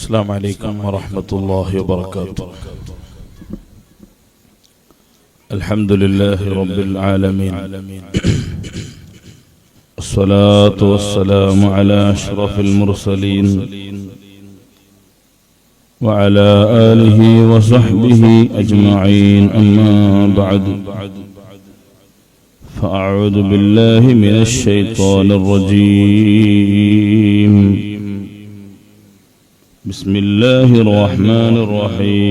السلام عليكم ورحمة الله وبركاته. الحمد لله رب العالمين، الصلاة والسلام على أشرف المرسلين وعلى آله وصحبه أجمعين، أما بعد، فأعوذ بالله من الشيطان الرجيم. بسم الله الرحمن الرحيم.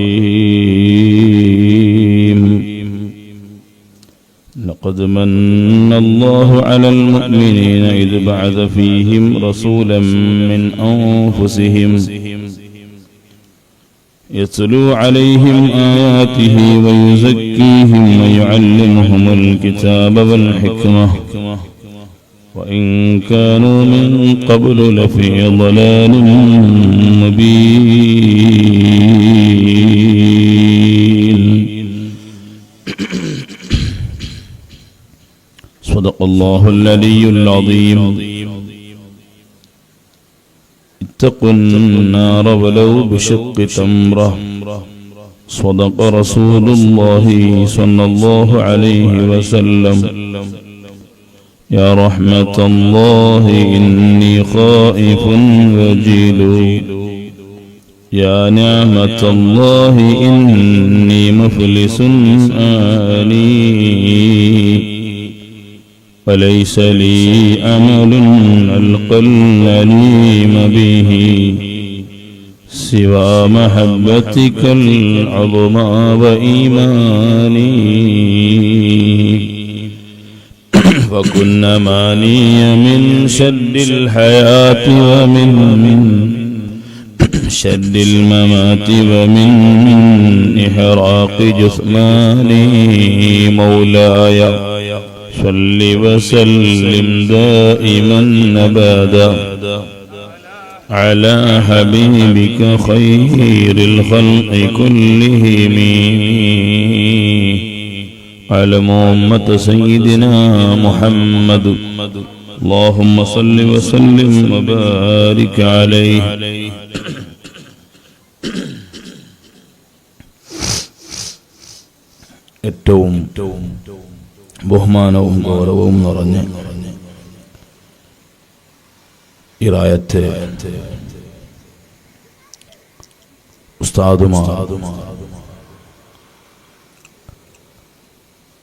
لقد من الله على المؤمنين إذ بعث فيهم رسولا من أنفسهم يتلو عليهم آياته ويزكيهم ويعلمهم الكتاب والحكمة وإن كانوا من قبل لفي ضلال مبين. صدق الله العلي العظيم. اتقوا النار ولو بشق تمرة. صدق رسول الله صلى الله عليه وسلم. يا رحمة الله إني خائف وجيل، يا نعمة الله إني مفلس آني، وليس لي أمل ألقى العليم به سوى محبتك العظمى وإيماني، فكن ماني من شد الحياة ومن شد الممات ومن إحراق جثماني. مولاي صل وسلم دائما أبدا على حبيبك خير الخلق كلهم، على أمة سيدنا محمد. اللهم صل وسلم وبارك عليه. ഏറ്റവും ബഹുമാനവും ഗൗരവവും നിറഞ്ഞ ഇറായത്തെ ഉസ്താദുമാർ,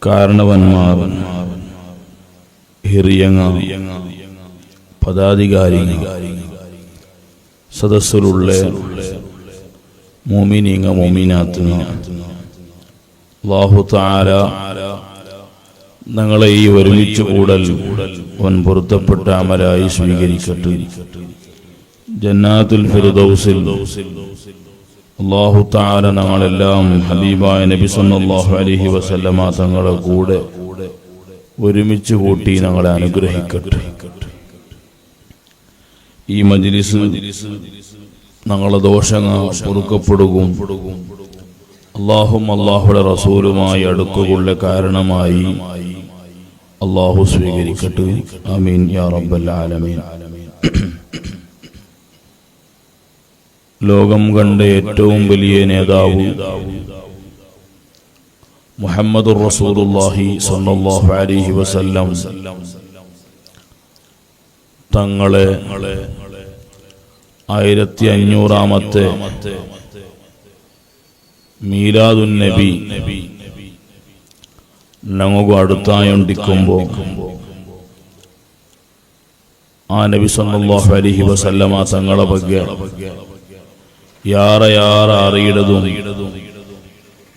കാരണവന്മാർ, ഹിറിയങ്ങ പദാധികാരികൾ, സദസ്സിലുള്ള മോമിനീങ്ങ മോമിനാത്തുങ്ങ, അല്ലാഹു തആല ഞങ്ങളെ ഈ ഒരുമിച്ച് കൂടൽ അവൻ പൊരുത്തപ്പെട്ട അമലായി സ്വീകരിക്കട്ടെ. ജന്നാത്തുൽ ഫിർദൗസിൽ അല്ലാഹു തആല ഞങ്ങളെല്ലാം ഹബീബായ നബി സല്ലല്ലാഹു അലൈഹി വസല്ലമ തങ്ങളുടെ കൂടെ ഒരുമിച്ച് കൂട്ടി ഞങ്ങളെ അനുഗ്രഹിക്കട്ടെ. ഈ മജ്ലിസ് ഞങ്ങളുടെ ദോഷങ്ങൾ പൊറുക്കപ്പെടുകയും അല്ലാഹും അല്ലാഹുവിന്റെ റസൂലുമായി അടുക്കുകൊള്ള കാരണമായി അല്ലാഹു സ്വീകരിക്കട്ടെ. ആമീൻ യാ റബ്ബൽ ആലമീൻ. ലോകം കണ്ട ഏറ്റവും വലിയ നേതാവ് മുഹമ്മദുർ റസൂലുള്ളാഹി സ്വല്ലല്ലാഹു അലൈഹി വസല്ലം തങ്ങളെ 1500-ാമത്തെ മീലാദുൻ നബി ഞങ്ങൾക്ക് അടുത്തായോണ്ടിക്കുമ്പോ ആ നബി സല്ലല്ലാഹു അലൈഹി വസല്ലമ തങ്ങളെ ಬಗ್ಗೆ യാറെ അറിയിടതും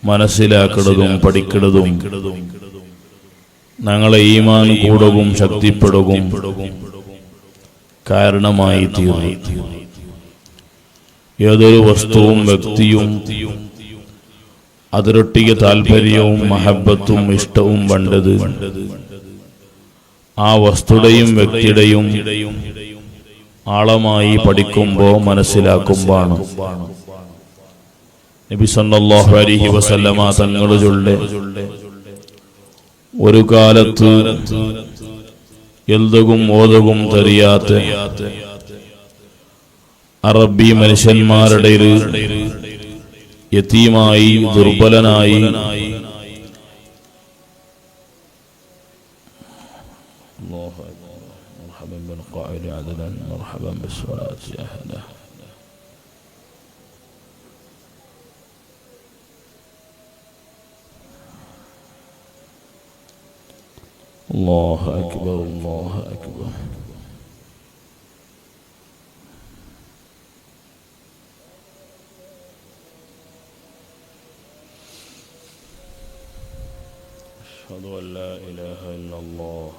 മനസ്സിലാക്കിടതും പഠിക്കിടതും ഞങ്ങളെ ഈമാൻ കൂടുകയും ശക്തിപ്പെടുകയും കാരണമായി തീർന്നു. ഏതൊരു വസ്തുവും വ്യക്തിയും അതിരൊട്ടിയ താല്പര്യവും മഹബത്തും ഇഷ്ടവും വേണ്ടത് ആ വസ്തുതയും വ്യക്തിയുടെയും ആഴമായി പഠിക്കുമ്പോ മനസ്സിലാക്കുമ്പോഴാണ്. നബി സല്ലല്ലാഹു അലൈഹി വസല്ലമ തങ്ങളുടെ ഒരു കാലത്ത് എൽതകും ഓതകും തെരിയാത്ത അറബി മനുഷ്യന്മാരുടെ യതീമായി ദുർബലനായി الله أكبر الله أكبر أشهد أن لا إله إلا الله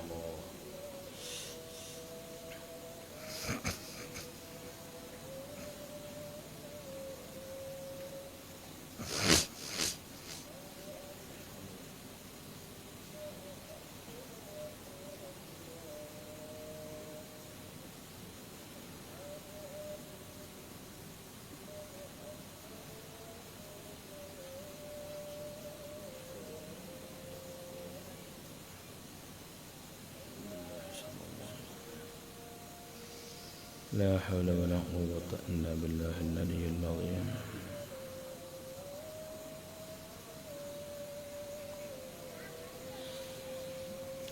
لا حول ولا قوة إلا بالله العلي العظيم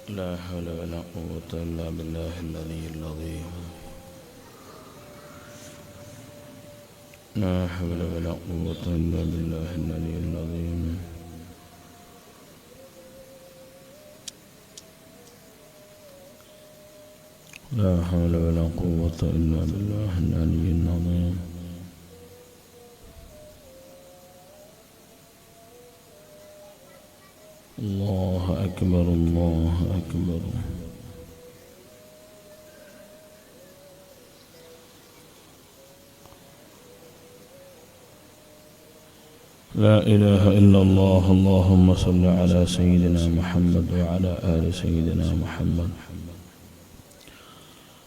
لا حول ولا قوة إلا بالله العلي العظيم لا حول ولا قوة إلا بالله العلي العظيم لا حول ولا قوة إلا بالله العلي العظيم الله أكبر الله أكبر لا إله إلا الله اللهم صل على سيدنا محمد وعلى آل سيدنا محمد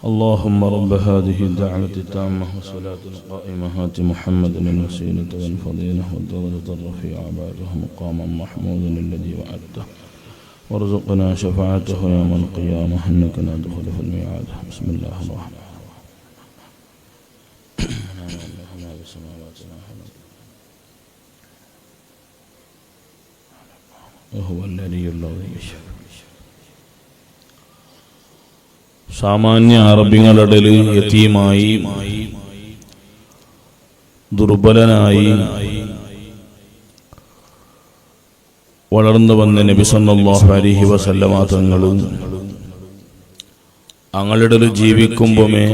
اللهم رب هذه الدعوة التامة والصلاة القائمة هات محمد الوسيلة والفضيلة والدرجة الرفيعة بعده مقاما محمودا الذي وعدته وارزقنا شفاعته يوم القيامة إنك لا تخلف الميعاد بسم الله الرحمن الرحيم وهو الذي يشفع സാമാന്യ അറബികളുടെ യതീമായി ദുർബലനായി വളർന്നു വന്ന നബി സല്ലല്ലാഹു അലൈഹി വസല്ലമ തങ്ങൾ അങ്ങളുടെ ജീവിക്കുമ്പോമേ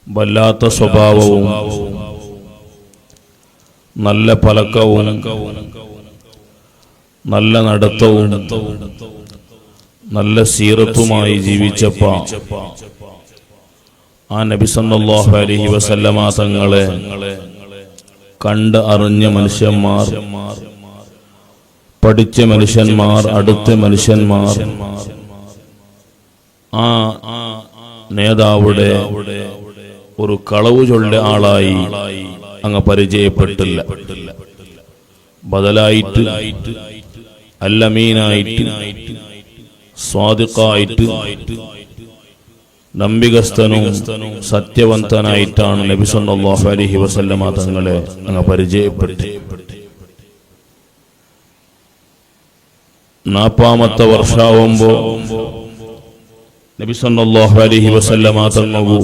വല്ലാത്ത സ്വഭാവവും നല്ല പലക്കവും നല്ല നടത്തവും നല്ല സീറത്തുമായി ജീവിച്ചപ്പോൾ ആ നബി സല്ലല്ലാഹു അലൈഹി വസല്ലമ തങ്ങളെ കണ്ട് അറിഞ്ഞ മനുഷ്യന്മാർ, പഠിച്ച മനുഷ്യന്മാർ, അടുത്ത മനുഷ്യന്മാർ ആ നേതാവുടെ ഒരു കളവ് ചൊല്ല ആളായി അങ്ങ് പരിചയപ്പെട്ടില്ല. ബദലായിട്ട് അല്ലമീനായിട്ട് സ്വാദിഖായിട്ട് നമ്പികസ്ഥനും സത്യവന്തനായിട്ടാണ് നബി സല്ലല്ലാഹു അലൈഹി വസല്ലമ തങ്ങളെ അങ്ങ് പരിചയപ്പെട്ടു. 40ാമത്തെ വർഷാവുമ്പോ നബി സല്ലല്ലാഹു അലൈഹി വസല്ലമ തങ്ങു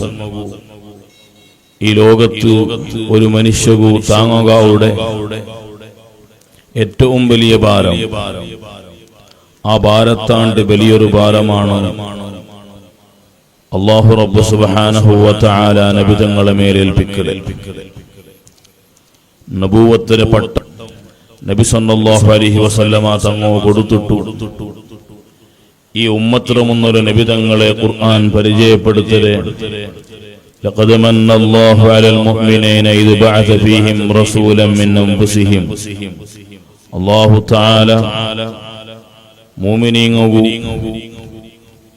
ഈ ലോകത്ത് ഒരു മനുഷ്യകു താങ്ങുകയുടെ ഏറ്റവും വലിയ ഭാരം, ആ ഭാരത്താണ്ട് വലിയൊരു ഭാരമാണ് അല്ലാഹു റബ്ബ് സുബ്ഹാനഹു വ തആല നബി തങ്ങളെ മേലേൽപ്പിക്കൽ. നബൂവത്തിന്റെ പട്ടം നബി സല്ലല്ലാഹു അലൈഹി വസല്ലമ തങ്ങൾ കൊടുത്തിട്ടു. ഈ ഉമ്മത്തിലെ മുന്നൊരു നബി തങ്ങളെ ഖുർആൻ പരിചയപ്പെടുത്തലേ لقد من الله على المؤمنين إذ بعث فيهم رسولا من أنفسهم. അല്ലാഹു തആല മുഅ്മിനീങ്ങു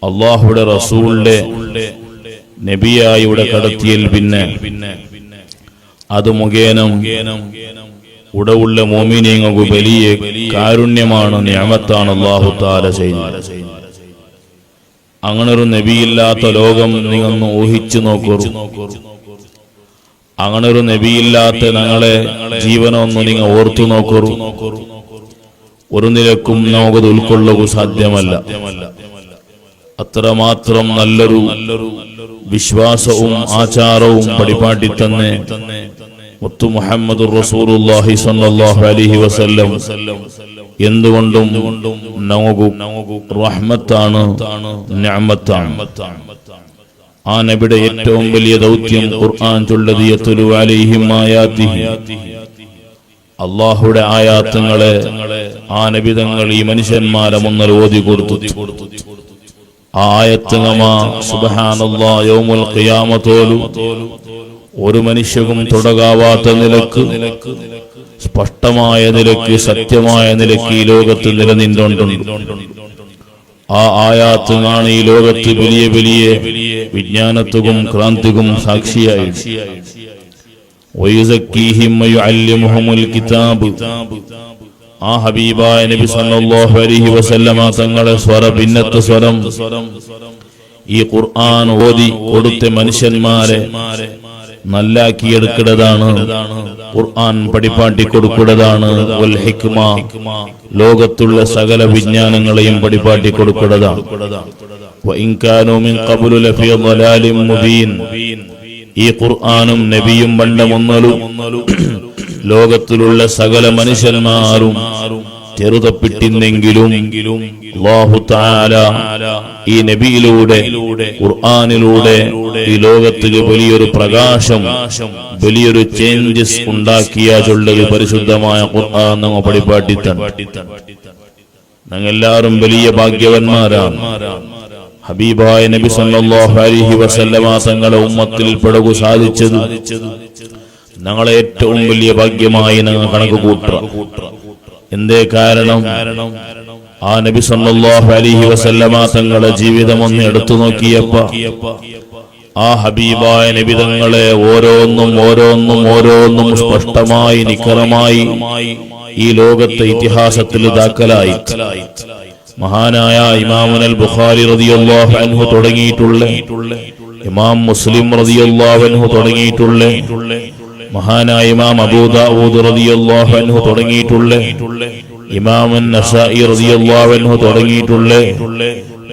അല്ലാഹുവിന്റെ റസൂലിന്റെ നബിയായി ഇവിടെ കടത്തിയൽ പിന്നെ അത് മുഖേന ഉടവുള്ള മുഅ്മിനീങ്ങു വലിയ കാരുണ്യമാണ്, നിഅമത്താണ് അല്ലാഹു തആല ചെയ്യുന്നത്. അങ്ങനെ ഒരു നബിയില്ലാത്ത ലോകം നിങ്ങൊന്ന് ഊഹിച്ചു നോക്കൂ. അങ്ങനെ ഒരു നബിയില്ലാത്ത ഞങ്ങളെ ജീവനൊന്ന് നിങ്ങൾ ഓർത്തു നോക്കൂ. ഒരു നിലക്കും നമുക്കത് ഉൾക്കൊള്ളുക സാധ്യമല്ല. അത്രമാത്രം നല്ലൊരു വിശ്വാസവും ആചാരവും പരിപാടി തന്നെ മുത്തു മുഹമ്മദുർ റസൂലുള്ളാഹി സ്വല്ലല്ലാഹു അലൈഹി വസല്ലം എന്തുകൊണ്ടും നമുക്ക് റഹ്മത്താണ്, നിഅമത്താണ്. ആ നബിയുടെ ഏറ്റവും വലിയ ദൗത്യം ഖുർആൻ ചൊല്ലതി യത്ലു അലൈഹിം ആയാതിഹി, അല്ലാഹുവിന്റെ ആയാത്തുകളെ ആ നബി തങ്ങൾ ഈ മനുഷ്യന്മാരെ മുന്നിൽ ഓതി കൊടുത്തു. ആ ആയത്തുകമാ സുബ്ഹാനല്ലാഹ് യൗമുൽ ഖിയാമത്തോലു ഒരു മനുഷ്യനും തുടകാവാത്ത നിലക്ക്, സ്പഷ്ടമായ നിലക്ക്, സത്യമായ നിലക്ക് ഈ ലോകത്ത് നിലനിന്നുകൊണ്ടുണ്ട്. ആ ആയാത്തുകളാണ് ഈ ലോകത്ത് വലിയ വലിയ വിജ്ഞാനത്തും ക്രാന്തിക്കും സാക്ഷിയായി. വയുസക്കീഹിം വയുഅല്ലിമുഹുൽ കിതാബ്, ആ ഹബീബായ നബി സല്ലല്ലാഹു അലൈഹി വസല്ലമ തങ്ങളെ ഭിന്നത്തെ സ്വരം ഈ ഖുർആൻ ഓതി കൊടുത്ത മനുഷ്യന്മാരെ നല്ലാക്കിയെടുക്കുന്നതാണ്, ഖുർആൻ പഠിപ്പാട്ടി കൊടുക്കുന്നതാണ്. വൽ ഹിക്മ, ലോകത്തുള്ള സകല വിജ്ഞാനങ്ങളെയും പഠിപ്പാട്ടി കൊടുക്കുന്നതാണ്. വഇൻ കാനൂ മിൻ ഖബ്ലു ലഫീ ളലാലിൻ മുബീൻ, ഈ ഖുർആനും നബിയും പണ്ടമൊന്നലും ലോകത്തിലുള്ള സകല മനുഷ്യന്മാരും ചെറുതപ്പെട്ടിരുന്നെങ്കിലും അല്ലാഹു തആല ഈ നബിയിലൂടെ, ഖുർആനിലൂടെ ഈ ലോകത്തിൽ വലിയൊരു പ്രകാശം, വലിയൊരു ചേഞ്ചസ് ഉണ്ടാക്കിയ ചൊല്ലത് പരിശുദ്ധമായ ഖുർആൻ നമ്മ പഠിപ്പാട്ടിത്തൻ. ഞങ്ങളെല്ലാവരും വലിയ ഭാഗ്യവന്മാരാണ്. ഹബീബായ നബി സല്ലല്ലാഹു അലൈഹി വസല്ലമ തങ്ങളുടെ ഉമ്മത്തിൽ പെടുക സാധിച്ചത് ഞങ്ങളെ ഏറ്റവും വലിയ ഭാഗ്യമായി ഞങ്ങൾ കണക്ക് കൂട്ടുക. എന്തേ കാരണം? ആ നബി സല്ലല്ലാഹു അലൈഹി വസല്ലമ തങ്ങളുടെ ജീവിതം ഒന്ന് എടുത്തു നോക്കിയപ്പോ ആ ഹബീബായ നബി തങ്ങളെ ഓരോന്നും ഓരോന്നും ഓരോന്നും സ്പഷ്ടമായി നിക്കറമായി ഈ ലോകത്തെ ഇതിഹാസത്തിൽ ദാഖലായി. മഹാനായ ഇമാമുൽ ബുഖാരി റളിയല്ലാഹു അൻഹു തുടങ്ങിയിട്ടുള്ള, ഇമാം മുസ്ലിം റളിയല്ലാഹു അൻഹു തുടങ്ങിയിട്ടുള്ള, മഹാനായ ഇമാം അബൂ ദാവൂദ് റളിയല്ലാഹു അൻഹു തുടങ്ങിയിട്ടുള്ള, ഇമാം നസായി റളിയല്ലാഹു അൻഹു തുടങ്ങിയിട്ടുള്ള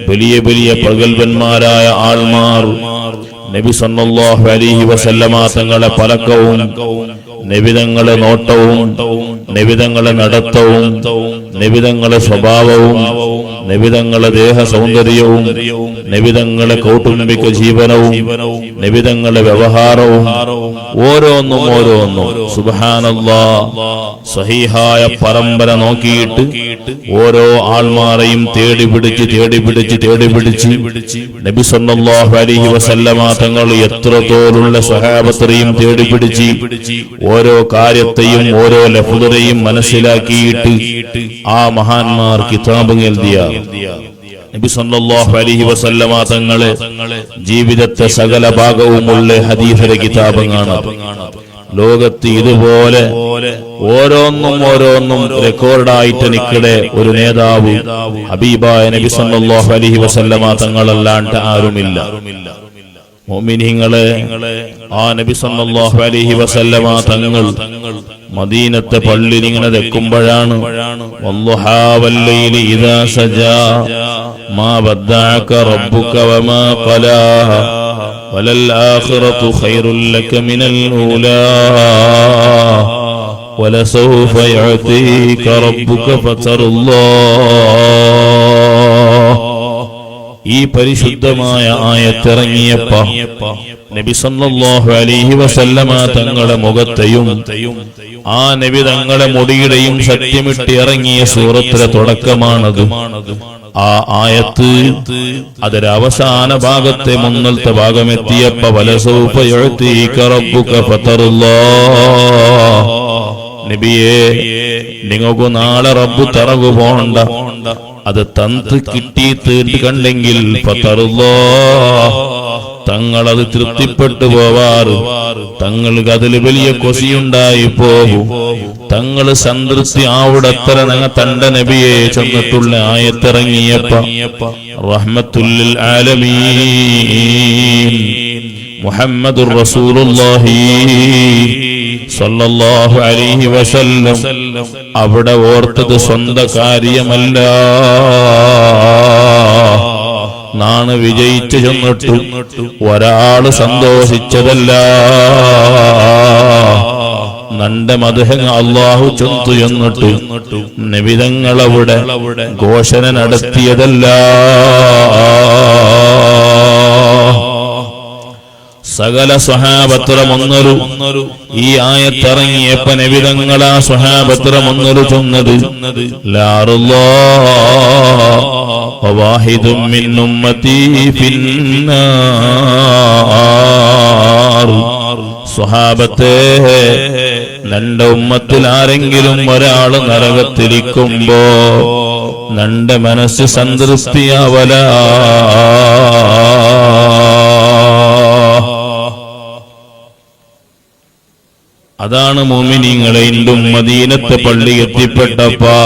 വലിയ വലിയ പ്രഗൽഭന്മാരായ ആൾമാർ നബി സല്ലല്ലാഹു അലൈഹി വസല്ലമ തങ്ങളെ പലക്കവും, നബിതങ്ങളെ നോട്ടവും, നബിതങ്ങളെ നടത്തവും, നബിതങ്ങളെ സ്വഭാവവും, നബിതങ്ങളെ ദേഹ സൗന്ദര്യവും, നബിതങ്ങളെ കൗട്ടുംബിക ജീവനവും, നബിതങ്ങളെ വ്യവഹാരവും, ഓരോന്നും ഓരോന്നും സുബ്ഹാനല്ലാഹ് സഹീഹായ പരമ്പര നോക്കിയിട്ട് ഓരോ ആൾമാരെയും തേടി പിടിച്ച് നബി സല്ലല്ലാഹു അലൈഹി വസല്ലമ തങ്ങൾ എത്രത്തോലുള്ള സ്വഹാബത്തെയും തേടി പിടിച്ച് ഓരോ കാര്യത്തെയും ഓരോ ലഫ്ദുകളെയും മനസ്സിലാക്കിയിട്ട് ആ മഹാന്മാർ കിതാബ് എഴുതിയ നബി സല്ലല്ലാഹു അലൈഹി വസല്ലമ തങ്ങളെ ജീവിതത്തെ സകല ഭാഗവുമുള്ള ഹദീസിലെ കിതാബാണ്. ലോകത്ത് ഇതുപോലെ ഓരോന്നും ഓരോന്നും റെക്കോർഡായിട്ട് നിൽക്കടെ ഒരു നേതാവ് ഹബീബായ നബി സല്ലല്ലാഹു അലൈഹി വസല്ലമ തങ്ങളല്ലാണ്ട് ആരുമില്ല. മുഅ്മിനീങ്ങളെ, ആ നബി സല്ലല്ലാഹു അലൈഹി വസല്ലമ തങ്ങൾ മദീനത്തെ പള്ളിയിൽ ഇങ്ങനെ വെക്കുമ്പോഴാണ് വല്ലുഹാ വല്ലൈലി ഇദാ സജാ മാ വദ്ദഅക റബ്ബുക വമാ ഖലാ വലൽ ആഖിറതു ഖൈറുൽ ലക മിനൽ ഊലാ വലസൗഫ യുഅതീക റബ്ബുക ഫതറുല്ലാഹ്. ഈ പരിശുദ്ധമായ ആയത്തിറങ്ങിയപ്പോ നബി സല്ലല്ലാഹു അലൈഹി വസല്ലമ തങ്ങളുടെ മുഖത്തെയും ആ നബി തങ്ങളുടെ മുടിയുടെയും സത്യമിട്ട് ഇറങ്ങിയ സൂറത്തിലെ തുടക്കമാണത്. ആ ആയത്ത് അതിന്റെ അവസാന ഭാഗത്തെ മുന്നത്തെ ഭാഗമെത്തിയപ്പോ വലസൗഫ യുഅതീക റബ്ബുക ഫതറുല്ലാഹ്, നബിയേ നിങ്ങൾക്ക് നാളെ റബ്ബ് തറകു പോണ്ട, അത് തന്ത് കിട്ടിയിട്ട് കണ്ടെങ്കിൽ ഫതറുല്ലാഹ്, തങ്ങളത് തൃപ്തിപ്പെട്ടു പോവാറ്, തങ്ങൾക്ക് അതിൽ വലിയ കൊസിയുണ്ടായി പോകും. തങ്ങള് സംതൃപ്തി ആവിടത്തര ഞങ്ങ തന്റെ നബിയെ ചെന്നിട്ടുള്ള ആയത്തിറങ്ങിയപ്പ റഹ്മത്തുല്ലിൽ ആലമീൻ മുഹമ്മദുർ റസൂലുള്ളാഹി സ്വല്ലല്ലാഹു അലൈഹി വസല്ലം അവിടെ ഓർത്തത് സ്വന്തം കാര്യമല്ല, നാണ് വിജയിച്ചു ചെന്നിട്ടു ഒരാള് സന്തോഷിച്ചതല്ല. നന്റെ മദ്ഹ് അല്ലാഹു ചൊന്തു എന്നിട്ടു നബിതങ്ങളവിടെ ഘോഷണ നടത്തിയതല്ല. സകല സ്വഹാബത്രമൊന്നൊരു ഈ ആയത്തിറങ്ങിയപ്പ നബിതങ്ങളാ സ്വഹാബത്രമൊന്നൊരു ചൊന്നത് വാഹിദും മിൻ ഉമ്മത്തി ഫിന്നാർ. സ്വഹാബത്തെ നന്റെ ഉമ്മത്തിൽ ആരെങ്കിലും ഒരാള് നരകത്തിരിക്കുമ്പോ നന്റെ മനസ്സ് സംതൃപ്തിയാവല. അതാണ് മുഅ്മിനീങ്ങളെ ഇന്നും മദീനത്തെ പള്ളി എത്തിപ്പെട്ടപ്പാ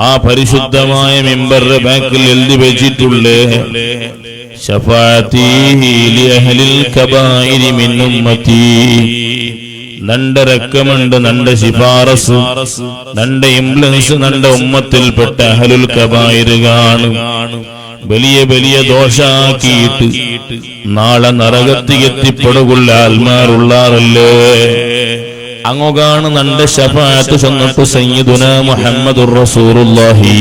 ആ പരിശുദ്ധമായ മിമ്പറിന്റെ ബാക്കിൽ എഴുതി വെച്ചിട്ടുള്ളേ ശഫാഅത്തി ലിഅഹ്ലിൽ കബായിരി മിൻ ഉമ്മത്തി. നന്റെ റെക്കമെന്റ്, നന്റെ ശിഫാറസ്, നന്റെ ഇംപ്ലൻസ് നന്റെ ഉമ്മത്തിൽപ്പെട്ട അഹ്ലുൽ കബായിർ കാണും. വലിയ വലിയ ദോഷാക്കിയിട്ട് നാളെ നരകത്തിൽ എത്തിപ്പെടുകുള്ള ആത്മാരുള്ളാറല്ലേ. അങ്ങോകാണ് നന്റെ ശഫാഅത്ത് ചെന്നിട്ട് സയ്യിദുനാ മുഹമ്മദുർ റസൂലുള്ളാഹി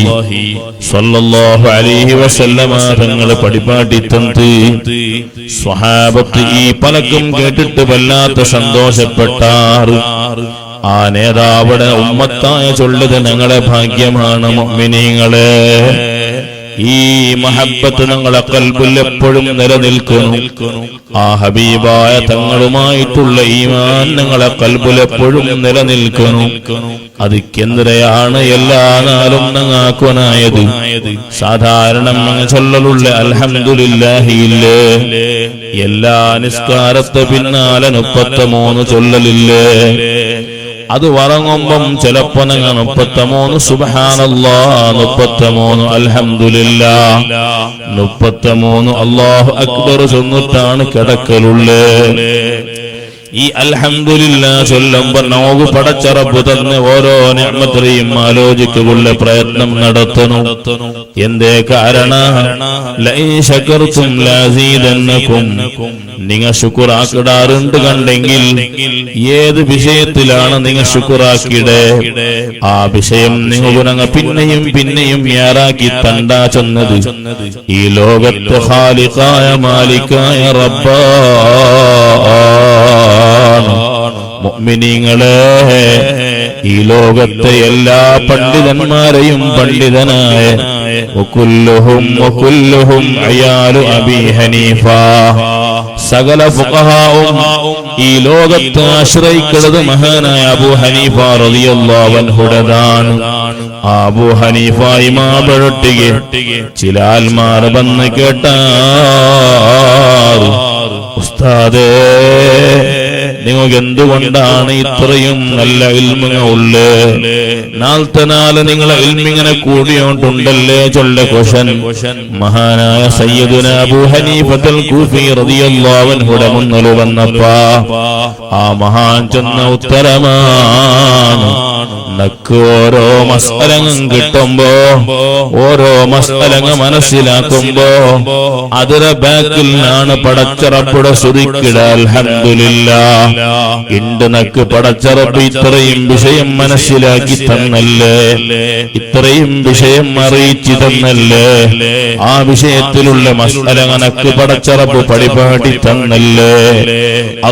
സ്വല്ലല്ലാഹു അലൈഹി വസല്ലമ തങ്ങളെ പഠിപ്പാട്ടി തന്ന് സ്വഹാബത്ത് ഈ പലക്കും കേട്ടിട്ട് വല്ലാത്ത സന്തോഷപ്പെട്ടാറ്. ആ നേതാവിടെ ഉമ്മത്തായ ചൊല്ലത് ഞങ്ങളെ ഭാഗ്യമാണ് മുഅ്മിനീങ്ങളെ. ഈ മഹബ്ബത്ത് ഞങ്ങളെ ഖൽബിൽ എപ്പോഴും നിലനിൽക്കുന്നു. ആ ഹബീബായ തങ്ങളുമായിട്ടുള്ള ഈമാൻ ഞങ്ങളെ ഖൽബിൽ എപ്പോഴും നിലനിൽക്കുന്നു. അതിക്കെതിരെയാണ് എല്ലാ നാളും ഞങ്ങാക്കുനായത്. സാധാരണ ചൊല്ലലുള്ള അൽഹംദുലില്ലാഹിയില്ലേ, എല്ലാ നിസ്കാരത്തെ പിന്നാലെ 33 ചൊല്ലലില്ലേ. അത് വറങ്ങുമ്പം ചിലപ്പോ ഞങ്ങൾ 33 സുബ്ഹാനല്ലാഹ്, 33 അൽഹംദുലില്ലാഹ്, 33 അല്ലാഹു അക്ബർ ചൊന്നിട്ടാണ് കിടക്കലുള്ളത്. ഈ അൽഹംദുലില്ലാഹ് ചൊല്ലുമ്പോ നോവ് പടച്ച റബ്ബ് തന്നെ ഓരോ നിഅമത്തിനെയും ആലോചിക്കുള്ള പ്രയത്നം നടത്തുന്നു. എന്തേ കാരണം? ലഇൻ ശകർതും ലഅസീദന്നകും. നിങ്ങൾ ശുക്റാക്കിടാറുണ്ട് കണ്ടെങ്കിൽ ഏത് വിഷയത്തിലാണ് നിങ്ങൾ ശുക്റാക്കിടേ ആ വിഷയം നിങ്ങൾ പിന്നെയും പിന്നെയും യാറാക്കി തണ്ടാ ചെന്നത് ഈ ലോകത്തെ ഖാലിഖായ മാലിക്കായ റബ്ബാണ്. മുഅ്മിനീങ്ങളെ, ഈ ലോകത്തെ എല്ലാ പണ്ഡിതന്മാരെയും പണ്ഡിതനായ വകുല്ലുഹും അയാലു അബീ ഹനീഫ. സകല ഫുഖഹാവും ഈ ലോകത്തെ ആശ്രയിക്കുന്നത് മഹാനായ അബൂ ഹനീഫ റളിയല്ലാഹു അൻഹുടേതാണ്. അബൂ ഹനീഫ ഇമാമൊട്ടിಗೆ ചില ആൽമാർ വന്ന് കേട്ടാർ, ഉസ്താദേ നിങ്ങൾക്ക് എന്തുകൊണ്ടാണ് ഇത്രയും നല്ല ഇൽമുങ്ങ ഉള്ളത്? നാൽത്തനാല് നിങ്ങളെ ഇൽമിങ്ങനെ കൂടിയോണ്ടുണ്ടല്ലേ ചൊല്ല ക്വഷൻ. മഹാനായ സയ്യിദുനാ അബൂ ഹനീഫത്തുൽ കൂഫി റളിയല്ലാഹു അൻഹുടെ മുന്നിൽ വന്നപ്പാ ആ മഹാൻ ചെന്ന ഉത്തരമാണ്. നക്ക് ഓരോ മസ്അലങ്ങും കിട്ടുമ്പോ, ഓരോ മസ്അലങ്ങ് മനസ്സിലാക്കുമ്പോ അതിരെ ബാക്കിൽ ആണ് പടച്ച റബ്ബുടെ സ്തുതിക്കിട. അൽഹംദുലില്ലാഹ്, ഇണ്ട് നക്ക് പടച്ച റബ്ബ് ഇത്രയും വിഷയം മനസ്സിലാക്കി തന്നല്ലേ, ഇത്രയും വിഷയം അറിയിച്ചു തന്നല്ലേ, ആ വിഷയത്തിലുള്ള മസ്അല നക്ക് പടച്ച റബ്ബ് പഠിപ്പാട്ടി തന്നല്ലേ.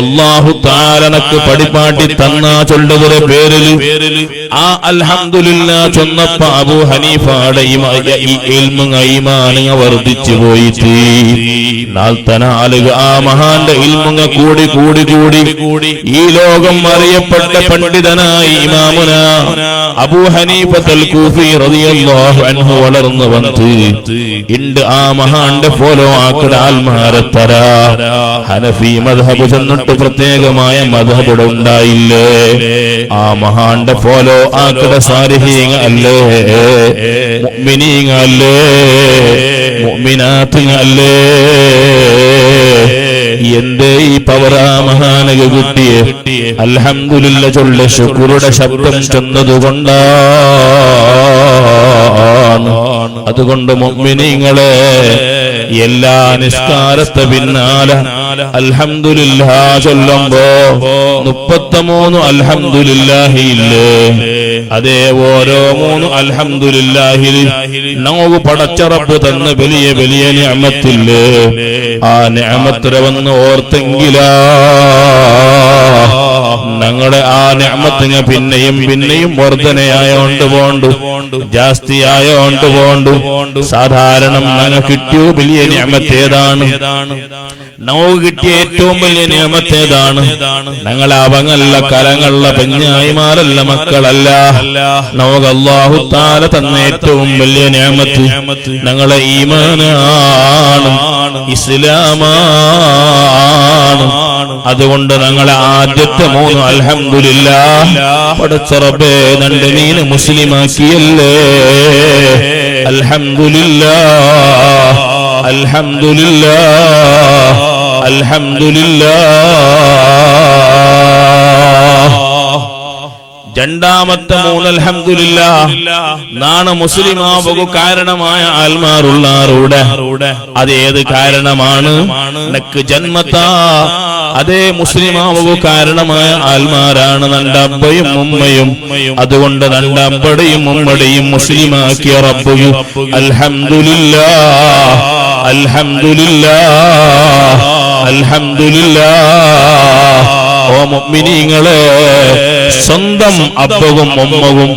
അല്ലാഹു തആല നക്ക് പഠിപ്പാട്ടി തന്നാ ചൊല്ലതിന്റെ പേരിൽ ആ ആ അൽഹംദുലില്ലാ ചൊന്നപ്പോ അബൂ ഹനീഫയുടെ ഈമാൻ വർദ്ധിച്ചു പോയിട്ട് നാൽത്തനാലുക ആ മഹാന്റെ ഇൽമുങ്ങ കൂടി കൂടി കൂടി കൂടി ഈ ലോകം അറിയപ്പെട്ട പണ്ഡിതനായി ഇമാമുന അബൂ ഹനീഫത്തുൽ കൂഫി റളിയല്ലാഹു അൻഹു വളർന്നു വന്ന് ഇണ്ട് ആ മഹാന്റെ ഫോലോ ആക്കട ആൽമാരെ തരാ ഹനഫി മദ്ഹബ് ചെന്നിട്ട് പ്രത്യേകമായ മദ്ഹബ് ഉണ്ടായില്ലേ ആ മഹാന്റെ ഫോലോ ആക്കട സാലിഹീങ്ങ അല്ലേ മുഅ്മിനീങ്ങ അല്ലേ മുഅ്മിനാത്ത് അല്ലേ എന്തേ ഈ പവറാ മഹാനക കിട്ടിയേ അൽഹംദുലില്ലാ ചൊല്ല ശുക്രുടെ ശബ്ദം ചെന്നതുകൊണ്ടാണ് അതുകൊണ്ട് മുഅ്മിനീങ്ങളെ എല്ലാ നിസ്കാരത്തെ പിന്നാലെ അൽഹംദുലില്ലാ ചൊല്ലുമ്പോ 33 അൽഹംദുലില്ലാഹി ഇല്ലേ അതേ ഓരോ 3 അൽഹംദുലില്ലാഹിൽ നമുക്ക് പടച്ച റബ്ബ് തന്ന വലിയ വലിയ നിഅമത്തില്ലേ ആ നിഅമത്തിനെ വന്ന് ഓർത്തെങ്കിലാ ഞങ്ങളെ ആ നിഅമത്തിനെ പിന്നെയും പിന്നെയും വർധനയായോണ്ട് പോണ്ടു ജാസ്തിയായോണ്ട് പോണ്ടു സാധാരണ ഞങ്ങൾ കിട്ടിയ വലിയ നിഅമത്ത് ഏതാണ് നമുക്ക് കിട്ടിയ ഏറ്റവും വലിയ നിഅമത്ത് ഏതാണ് ഞങ്ങളെ അവങ്ങല്ല കലങ്ങള്ള പെഞ്ഞായിമാരല്ല മക്കളല്ല നമുക്ക് അല്ലാഹു തആല തന്ന ഏറ്റവും വലിയ നിഅമത്ത് ഞങ്ങളെ ഈമാനാണ് ഇസ്ലാമാണ് അതുകൊണ്ട് ഞങ്ങളെ ആദ്യത്തെ 3 അൽഹംദുലില്ലാ പടച്ച റബ്ബേ നന്റെ നീന് മുസ്ലിമാക്കിയല്ലേ അൽഹംദുലില്ലാ അൽഹംദുലില്ലാ അൽഹംദുലില്ലാ രണ്ടാമത്തെ 3 അൽഹംദുലില്ലാ നാണ് മുസ്ലിമാവുക കാരണമായ ആൽമാറുള്ളാറൂടെ അതേത് കാരണമാണ് നക്ക് ജന്മത്താ അതേ മുസ്ലിമാവുക കാരണമായ ആൽമാരാണ് നന്റെ അബ്ബയും ഉമ്മയും അതുകൊണ്ട് നന്റെ അബ്ബയുടെയും ഉമ്മയുടെയും മുസ്ലിമാക്കിയ റബ്ബുയു അൽഹംദുലില്ലാ അൽഹംദുലില്ലാ അൽഹംദുലില്ലാ ഓ മുഅ്മിനീങ്ങളെ സ്വന്തം അബ്ബവും ഉമ്മവും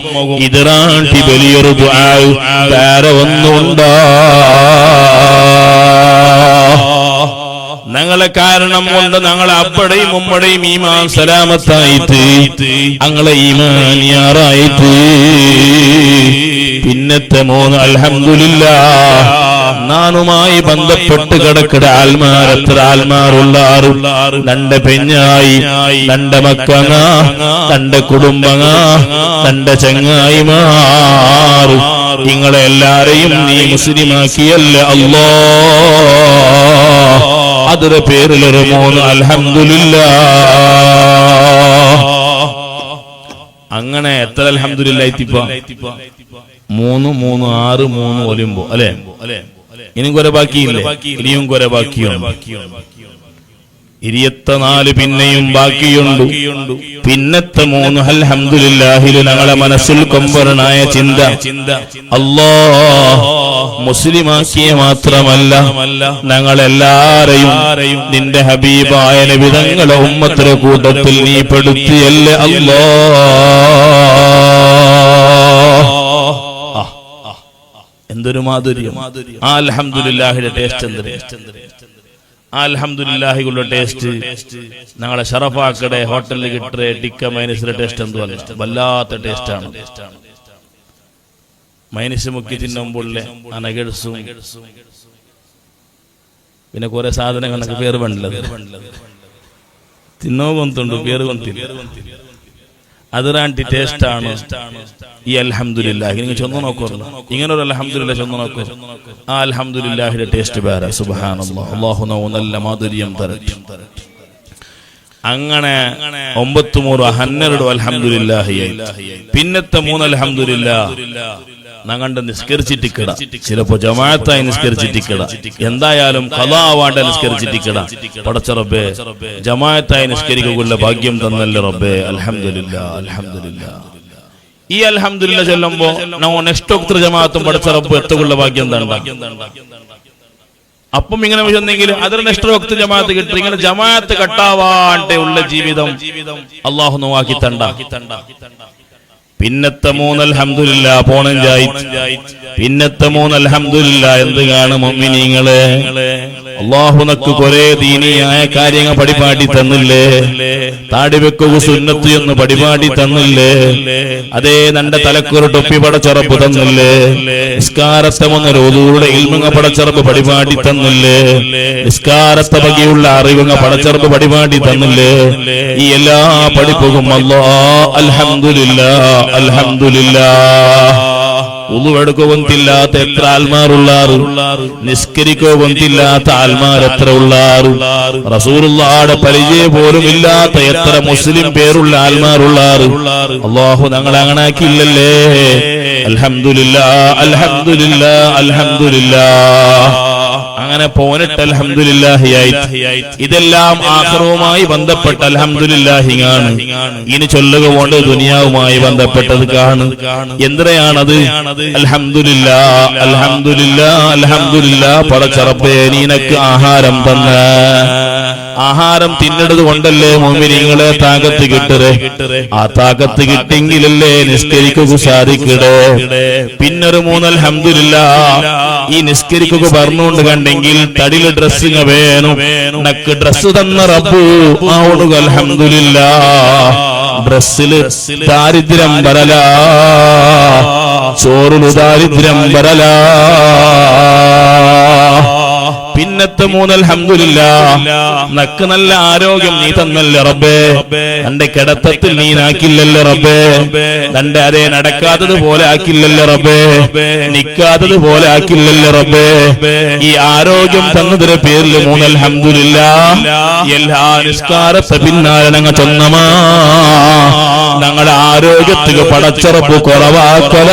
ഇതിറാണ്ടി വലിയൊരു ദുആ വേറെ ഒന്നുണ്ടാ ഞങ്ങളെ കാരണം കൊണ്ട് ഞങ്ങളെ അബ്ബയുടെയും ഉമ്മയുടെയും ഈമാൻ സലാമത്തായിട്ട് ഞങ്ങളെ ഈമാനിയാറായിട്ട് പിന്നത്തെ 3 അൽഹംദുലില്ലാ നാനുമായി ബന്ധപ്പെട്ട് കിടക്കട ആൽമാർ എത്ര ആൽമാറുള്ളാറ് തന്റെ പെഞ്ഞായി തന്റെ മക്കങ്ങ തന്റെ കുടുംബങ്ങ തന്റെ ചങ്ങായിമാർ നിങ്ങളെ എല്ലാരെയും നീ മുസ്ലിമാക്കിയല്ല അല്ലാ അതിന്റെ പേരിലൊരു 3 അൽഹംദുലില്ലാ അങ്ങനെ എത്ര അൽഹംദുലില്ലാ എത്തിപ്പോ 3 3 6 3 ഒലിമ്പോ അല്ലെ ഇനിയും കുറെ ബാക്കിയില്ലേ ഇനിയും കുറെ ബാക്കിയുണ്ട് 24 പിന്നെയും ബാക്കിയുണ്ട് പിന്നത്തെ 3 അൽഹംദുലില്ലാഹിൽ ഞങ്ങളെ മനസ്സിൽ കൊമ്പരനായ ചിന്ത അല്ലാഹ് മുസ്ലിമാക്കിയ മാത്രമല്ല ഞങ്ങളെല്ലാരെയും നിന്റെ ഹബീബായ നബി തങ്ങളുടെ ഉമ്മത്തിന്റെ കൂട്ടത്തിൽ നീ പെടുത്തിയല്ലേ അല്ലാഹ് എന്തൊരു മാധുര്യം ആ അൽഹംദുലില്ലാഹിയുടെ ടേസ്റ്റ് എന്ത് ആ അൽഹംദുലില്ലാഹിയുള്ള ടേസ്റ്റ് ഞങ്ങളെ ഷറഫാക്കടെ ഹോട്ടലിൽ കിട്ടേ ടിക്ക മൈനസിലെ ടേസ്റ്റ് എന്തുവല്ല വല്ലാത്ത ടേസ്റ്റാണ് മൈനസ് മുക്കി തിന്നുമ്പോഴേ ആ നഗറ്റ്സും പിന്നെ കുറെ സാധനങ്ങളൊക്കെ പേര് വേണ്ടത് തിന്നോ കൊണ്ടുണ്ട് പേര് കൊണ്ടില്ല അതിറാണ്ടി ടേസ്റ്റ് ആണ് ഈ അൽഹംദുലില്ലാഹി നിങ്ങൾ ചൊന്നു നോക്കുമല്ലോ ഇങ്ങനെ ഒരു അൽഹംദുലില്ലാഹി ചൊന്നു നോക്കൂ ആ അൽഹംദുലില്ലാഹിയുടെ ടേസ്റ്റ് വേറെ സുബ്ഹാനല്ലാഹ് അല്ലാഹു നല്ല മാധുര്യം തരട്ടെ അങ്ങനെ 9 12 അൽഹംദുലില്ലാഹി പിന്നത്തെ 3 അൽഹംദുലില്ലാഹ് ഞങ്ങളുടെ നിസ്കരിച്ചിട്ടിക്കട ചിലപ്പോ ജമാഅത്തായി നിസ്കരിച്ചിട്ടിക്കട എന്തായാലും ഖളാവാണ്ട നിസ്കരിച്ചിട്ടിക്കട പടച്ച റബ്ബേ ജമാഅത്തായി നിസ്കരിക്കുള്ള ഭാഗ്യം തന്നല്ലേ റബ്ബേ അൽഹംദുലില്ലാ അൽഹംദുലില്ലാ ഈ അൽഹംദുലില്ലാ ചൊല്ലുമ്പോ ನಾವು നെക്സ്റ്റ് വക്ത ജമാഅത്തും പടച്ച റബ്ബ് എത്തുള്ള ഭാഗ്യം തന്ന അപ്പം ഇങ്ങനെ വെച്ചെങ്കിൽ അതിന് നെക്സ്റ്റ് വക്ത ജമാഅത്ത് കിട്ടി ഇങ്ങനെ ജമാഅത്ത് കട്ടാവാണ്ടേ ഉള്ള ജീവിതം അല്ലാഹു നോക്കി തണ്ട പിന്നത്തെ 3 അൽഹംദുലില്ലാ പോണഞ്ചായി. പിന്നത്തെ 3 അൽഹംദുലില്ലാ എന്ത് കാണും മുഅ്മിനീങ്ങളെ, അല്ലാഹു നക്ക് കുറെ ദീനിയായ കാര്യങ്ങൾ പഠിപ്പാടി തന്നില്ലേ, താടി വെക്കുക സുന്നത്ത് എന്ന് പഠിപ്പാടി തന്നില്ലേ, അതേ നന്റെ തലക്കൊരു ടൊപ്പി പടച്ചറപ്പ് തന്നില്ലേ, നിസ്കാരത്തെ വന്നൊരു ഓതൂരുടെ ഇൽമുങ്ങ പടച്ചറപ്പ് പഠിപ്പാടി തന്നില്ലേ, നിസ്കാരത്തെ വകയുള്ള അറിവുങ്ങ പടച്ചറപ്പ് പഠിപ്പാടി തന്നില്ലേ. ഈ എല്ലാ പഠിപ്പും അല്ലാഹ് അൽഹംദുലില്ലാ അൽഹംദുലില്ലാ. ഉളുവെടുക്കോ വന്നില്ലാത്ത എത്ര ആൽമാറുള്ളാറ്, നിസ്കരിക്കോ വന്നില്ലാത്ത ആൽമാർ എത്ര ഉള്ളാറ്, റസൂലുള്ളാഹിയുടെ പരിചയം പോലും ഇല്ലാത്ത എത്ര മുസ്ലിം പേരുള്ള ആൽമാറുള്ളാറ്. അല്ലാഹു ഞങ്ങളെ അങ്ങനാക്കിയില്ലല്ലേ. അൽഹംദുലില്ലാ അൽഹംദുലില്ലാ അൽഹംദുലില്ലാ. അങ്ങനെ പോന്നിട്ട് അൽഹംദുലില്ലാഹിയായി. ഇതെല്ലാം ആഖിറവുമായി ബന്ധപ്പെട്ട അൽഹംദുലില്ലാഹിയാണ്. ഇനി ചൊല്ലുക കൊണ്ട് ദുനിയാവുമായി ബന്ധപ്പെട്ടത് കാണും. എന്തിനാണത്? അൽഹംദുലില്ലാ അൽഹംദുലില്ലാ അൽഹംദുലില്ലാ. പടച്ചറപ്പേ നീനക്ക് ആഹാരം തന്ന, ആഹാരം തിന്നിടത് കൊണ്ടല്ലേ മുഅ്മിനീങ്ങളെ താകത്ത് കിട്ടരെ. ആ താകത്ത് കിട്ടിയെങ്കിലല്ലേ നിസ്കരിക്കുക സാധിക്കടേ. പിന്നൊരു 3 അൽഹംദുലില്ലാ. ഈ നിസ്കരിക്കുക പറഞ്ഞുകൊണ്ട് കണ്ടെങ്കിൽ തടില് ഡ്രസ്സിങ് വേണം. നക്ക് ഡ്രസ് തന്ന റബ്ബു ആവുക അൽഹംദുലില്ലാ. ഡ്രസ്സില് ദാരിദ്ര്യം വരലാ, ചോറില് ദാരിദ്ര്യം വരലാ. പിന്നത്തെ 3 അൽഹംദുലില്ലാ. നക്ക് നല്ല ആരോഗ്യം നീ തന്നല്ലേ റബ്ബേ. തന്റെ കിടത്തത്തിൽ നീ നാക്കില്ലല്ലേ റബ്ബേ. തന്റെ അതേ നടക്കാത്തത് പോലെ ആക്കില്ലല്ലേ റബ്ബേ, നിക്കാത്തത് പോലെ ആക്കില്ലല്ലേ റബ്ബേ. ഈ ആരോഗ്യം തന്നതിന്റെ പേരിൽ 3 അൽഹംദുലില്ലാ. എല്ലാ നിസ്കാരത്തെ പിന്നാലെ ഞങ്ങൾ ചൊന്നമാ ഞങ്ങളുടെ ആരോഗ്യത്തിന് പടച്ചറപ്പ് കുറവാക്കല.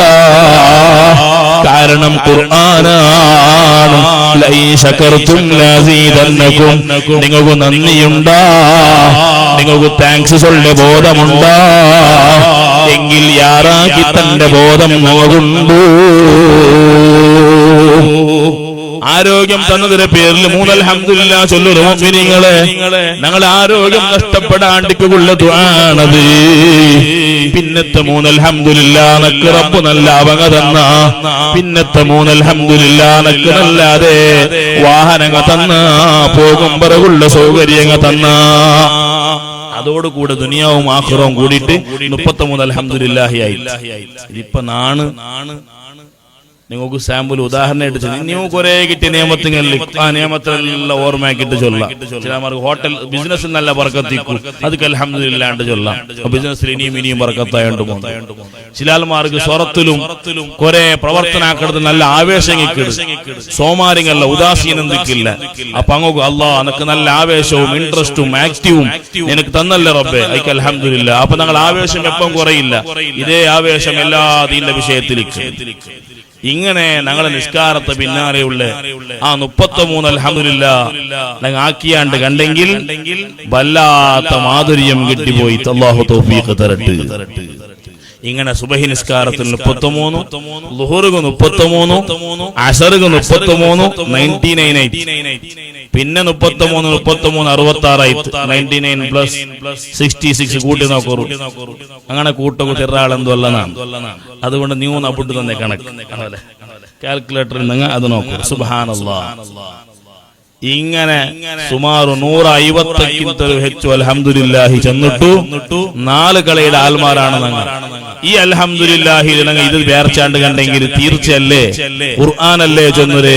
കാരണം ഖുർആനാണ്. ലഇൻ ശകർതും ലഅസീദന്നകും. നിങ്ങൾക്ക് നന്ദിയുണ്ടാ, നിങ്ങൾക്ക് താങ്ക്സ് ചൊല്ല ബോധമുണ്ടാ എങ്കിൽ യാറാക്കി തന്റെ ബോധം നോകുണ്ടു. ആരോഗ്യം തന്നതിന്റെ പേരിൽ 3 അൽഹംദുലില്ലാ ചൊല്ലുന്നു മുഅ്മിനീങ്ങളെ. ഞങ്ങൾ ആരോഗ്യം നഷ്ടപ്പെടാണ്ടിക്കുള്ള ദുആണത്. പിന്നത്തെ 3 അൽഹംദുലില്ലാ. നക്ക് റബ്ബ് നല്ല അവങ്ങ തന്ന. പിന്നത്തെ 3 അൽഹംദുലില്ലാ. നക്ക് നല്ലാതെ വാഹനങ്ങൾ തന്ന, പോകും പറകുള്ള സൗകര്യങ്ങൾ തന്ന. അതോടുകൂടെ ദുനിയാവും ആഖിറവും കൂടിയിട്ട് 33 അൽഹംദുലില്ലാഹിയായി. ഇതിപ്പോ നാണ് നിങ്ങൾക്ക് സാമ്പിൾ ഉദാഹരണമായിട്ട് നിങ്ങൾ കുറെ കിട്ടിയ നിയമത്തിങ്ങളിൽ ആ നിയമത്തിലുള്ള ഓർമ്മയാക്കിയിട്ട് ചൊല്ലാം. ചിലമാർക്ക് ഹോട്ടൽ ബിസിനസ്സിൽ നല്ല ബർക്കത്തിക്കും, അതൊക്കെ അൽഹംദുലില്ലാണ്ട് ചൊല്ലാം. ബിസിനസ്സിൽ ഇനിയും ഇനിയും ബർക്കത്തായോണ്ട് പോകും. ചിലാൽമാർക്ക് സ്വറത്തിലും കുറെ പ്രവർത്തനാക്കടത്ത് നല്ല ആവേശങ്ങിക്കിട്, സോമാരിങ്ങല്ല ഉദാസീനം നിൽക്കില്ല. അപ്പൊ അങ്ങോട്ട് അല്ലാഹ് എനക്ക് നല്ല ആവേശവും ഇൻട്രസ്റ്റും ആക്റ്റീവും എനിക്ക് തന്നല്ലേ റബ്ബേ, അയക്ക് അൽഹംദുലില്ലാ. അപ്പൊ ഞങ്ങൾ ആവേശം എപ്പം കുറയില്ല. ഇതേ ആവേശം എല്ലാ ദീന്റെ വിഷയത്തിലേക്ക്. ഇങ്ങനെ ഞങ്ങളെ നിസ്കാരത്തെ പിന്നാലെയുള്ള ആ 33 അൽഹംദുലില്ലാ ഞങ്ങൾ ആക്കിയാണ്ട് കണ്ടെങ്കിൽ വല്ലാത്ത മാധുര്യം കിട്ടിപ്പോയി. അല്ലാഹു തൗഫീഖ് തരട്ടെ. ഇങ്ങനെ സുബഹി നിസ്കാരത്തിൽ 33, ളുഹുറുക 33, അസറുക 33, 99. പിന്നെ 33 66 99 പ്ലസ് 66 കൂട്ടി നോക്കൂ. അങ്ങനെ കൂട്ടൊക്കെ ചെറാളെന്തോ അല്ലെന്നാണ്. അതുകൊണ്ട് നീ നപ്പിട്ട് തന്നെ കണക്ക് കാൽക്കുലേറ്ററിൽ നിങ്ങൾ അത് നോക്കൂ. സുബ്ഹാനല്ലാഹ്. ഇങ്ങനെ സുമാറ് 150 ಹೆಚ್ಚು അൽഹംദുലില്ലാഹി ചെന്നിട്ടു 4 കളിയുടെ ആൽമാരാണ് ഞങ്ങൾ. ഈ അൽഹംദുലില്ലാഹി ഇത് വേർച്ചാണ്ട് കണ്ടെങ്കിൽ തീർച്ചയല്ലേ ഖുർആനല്ലേ ചെന്നൊരു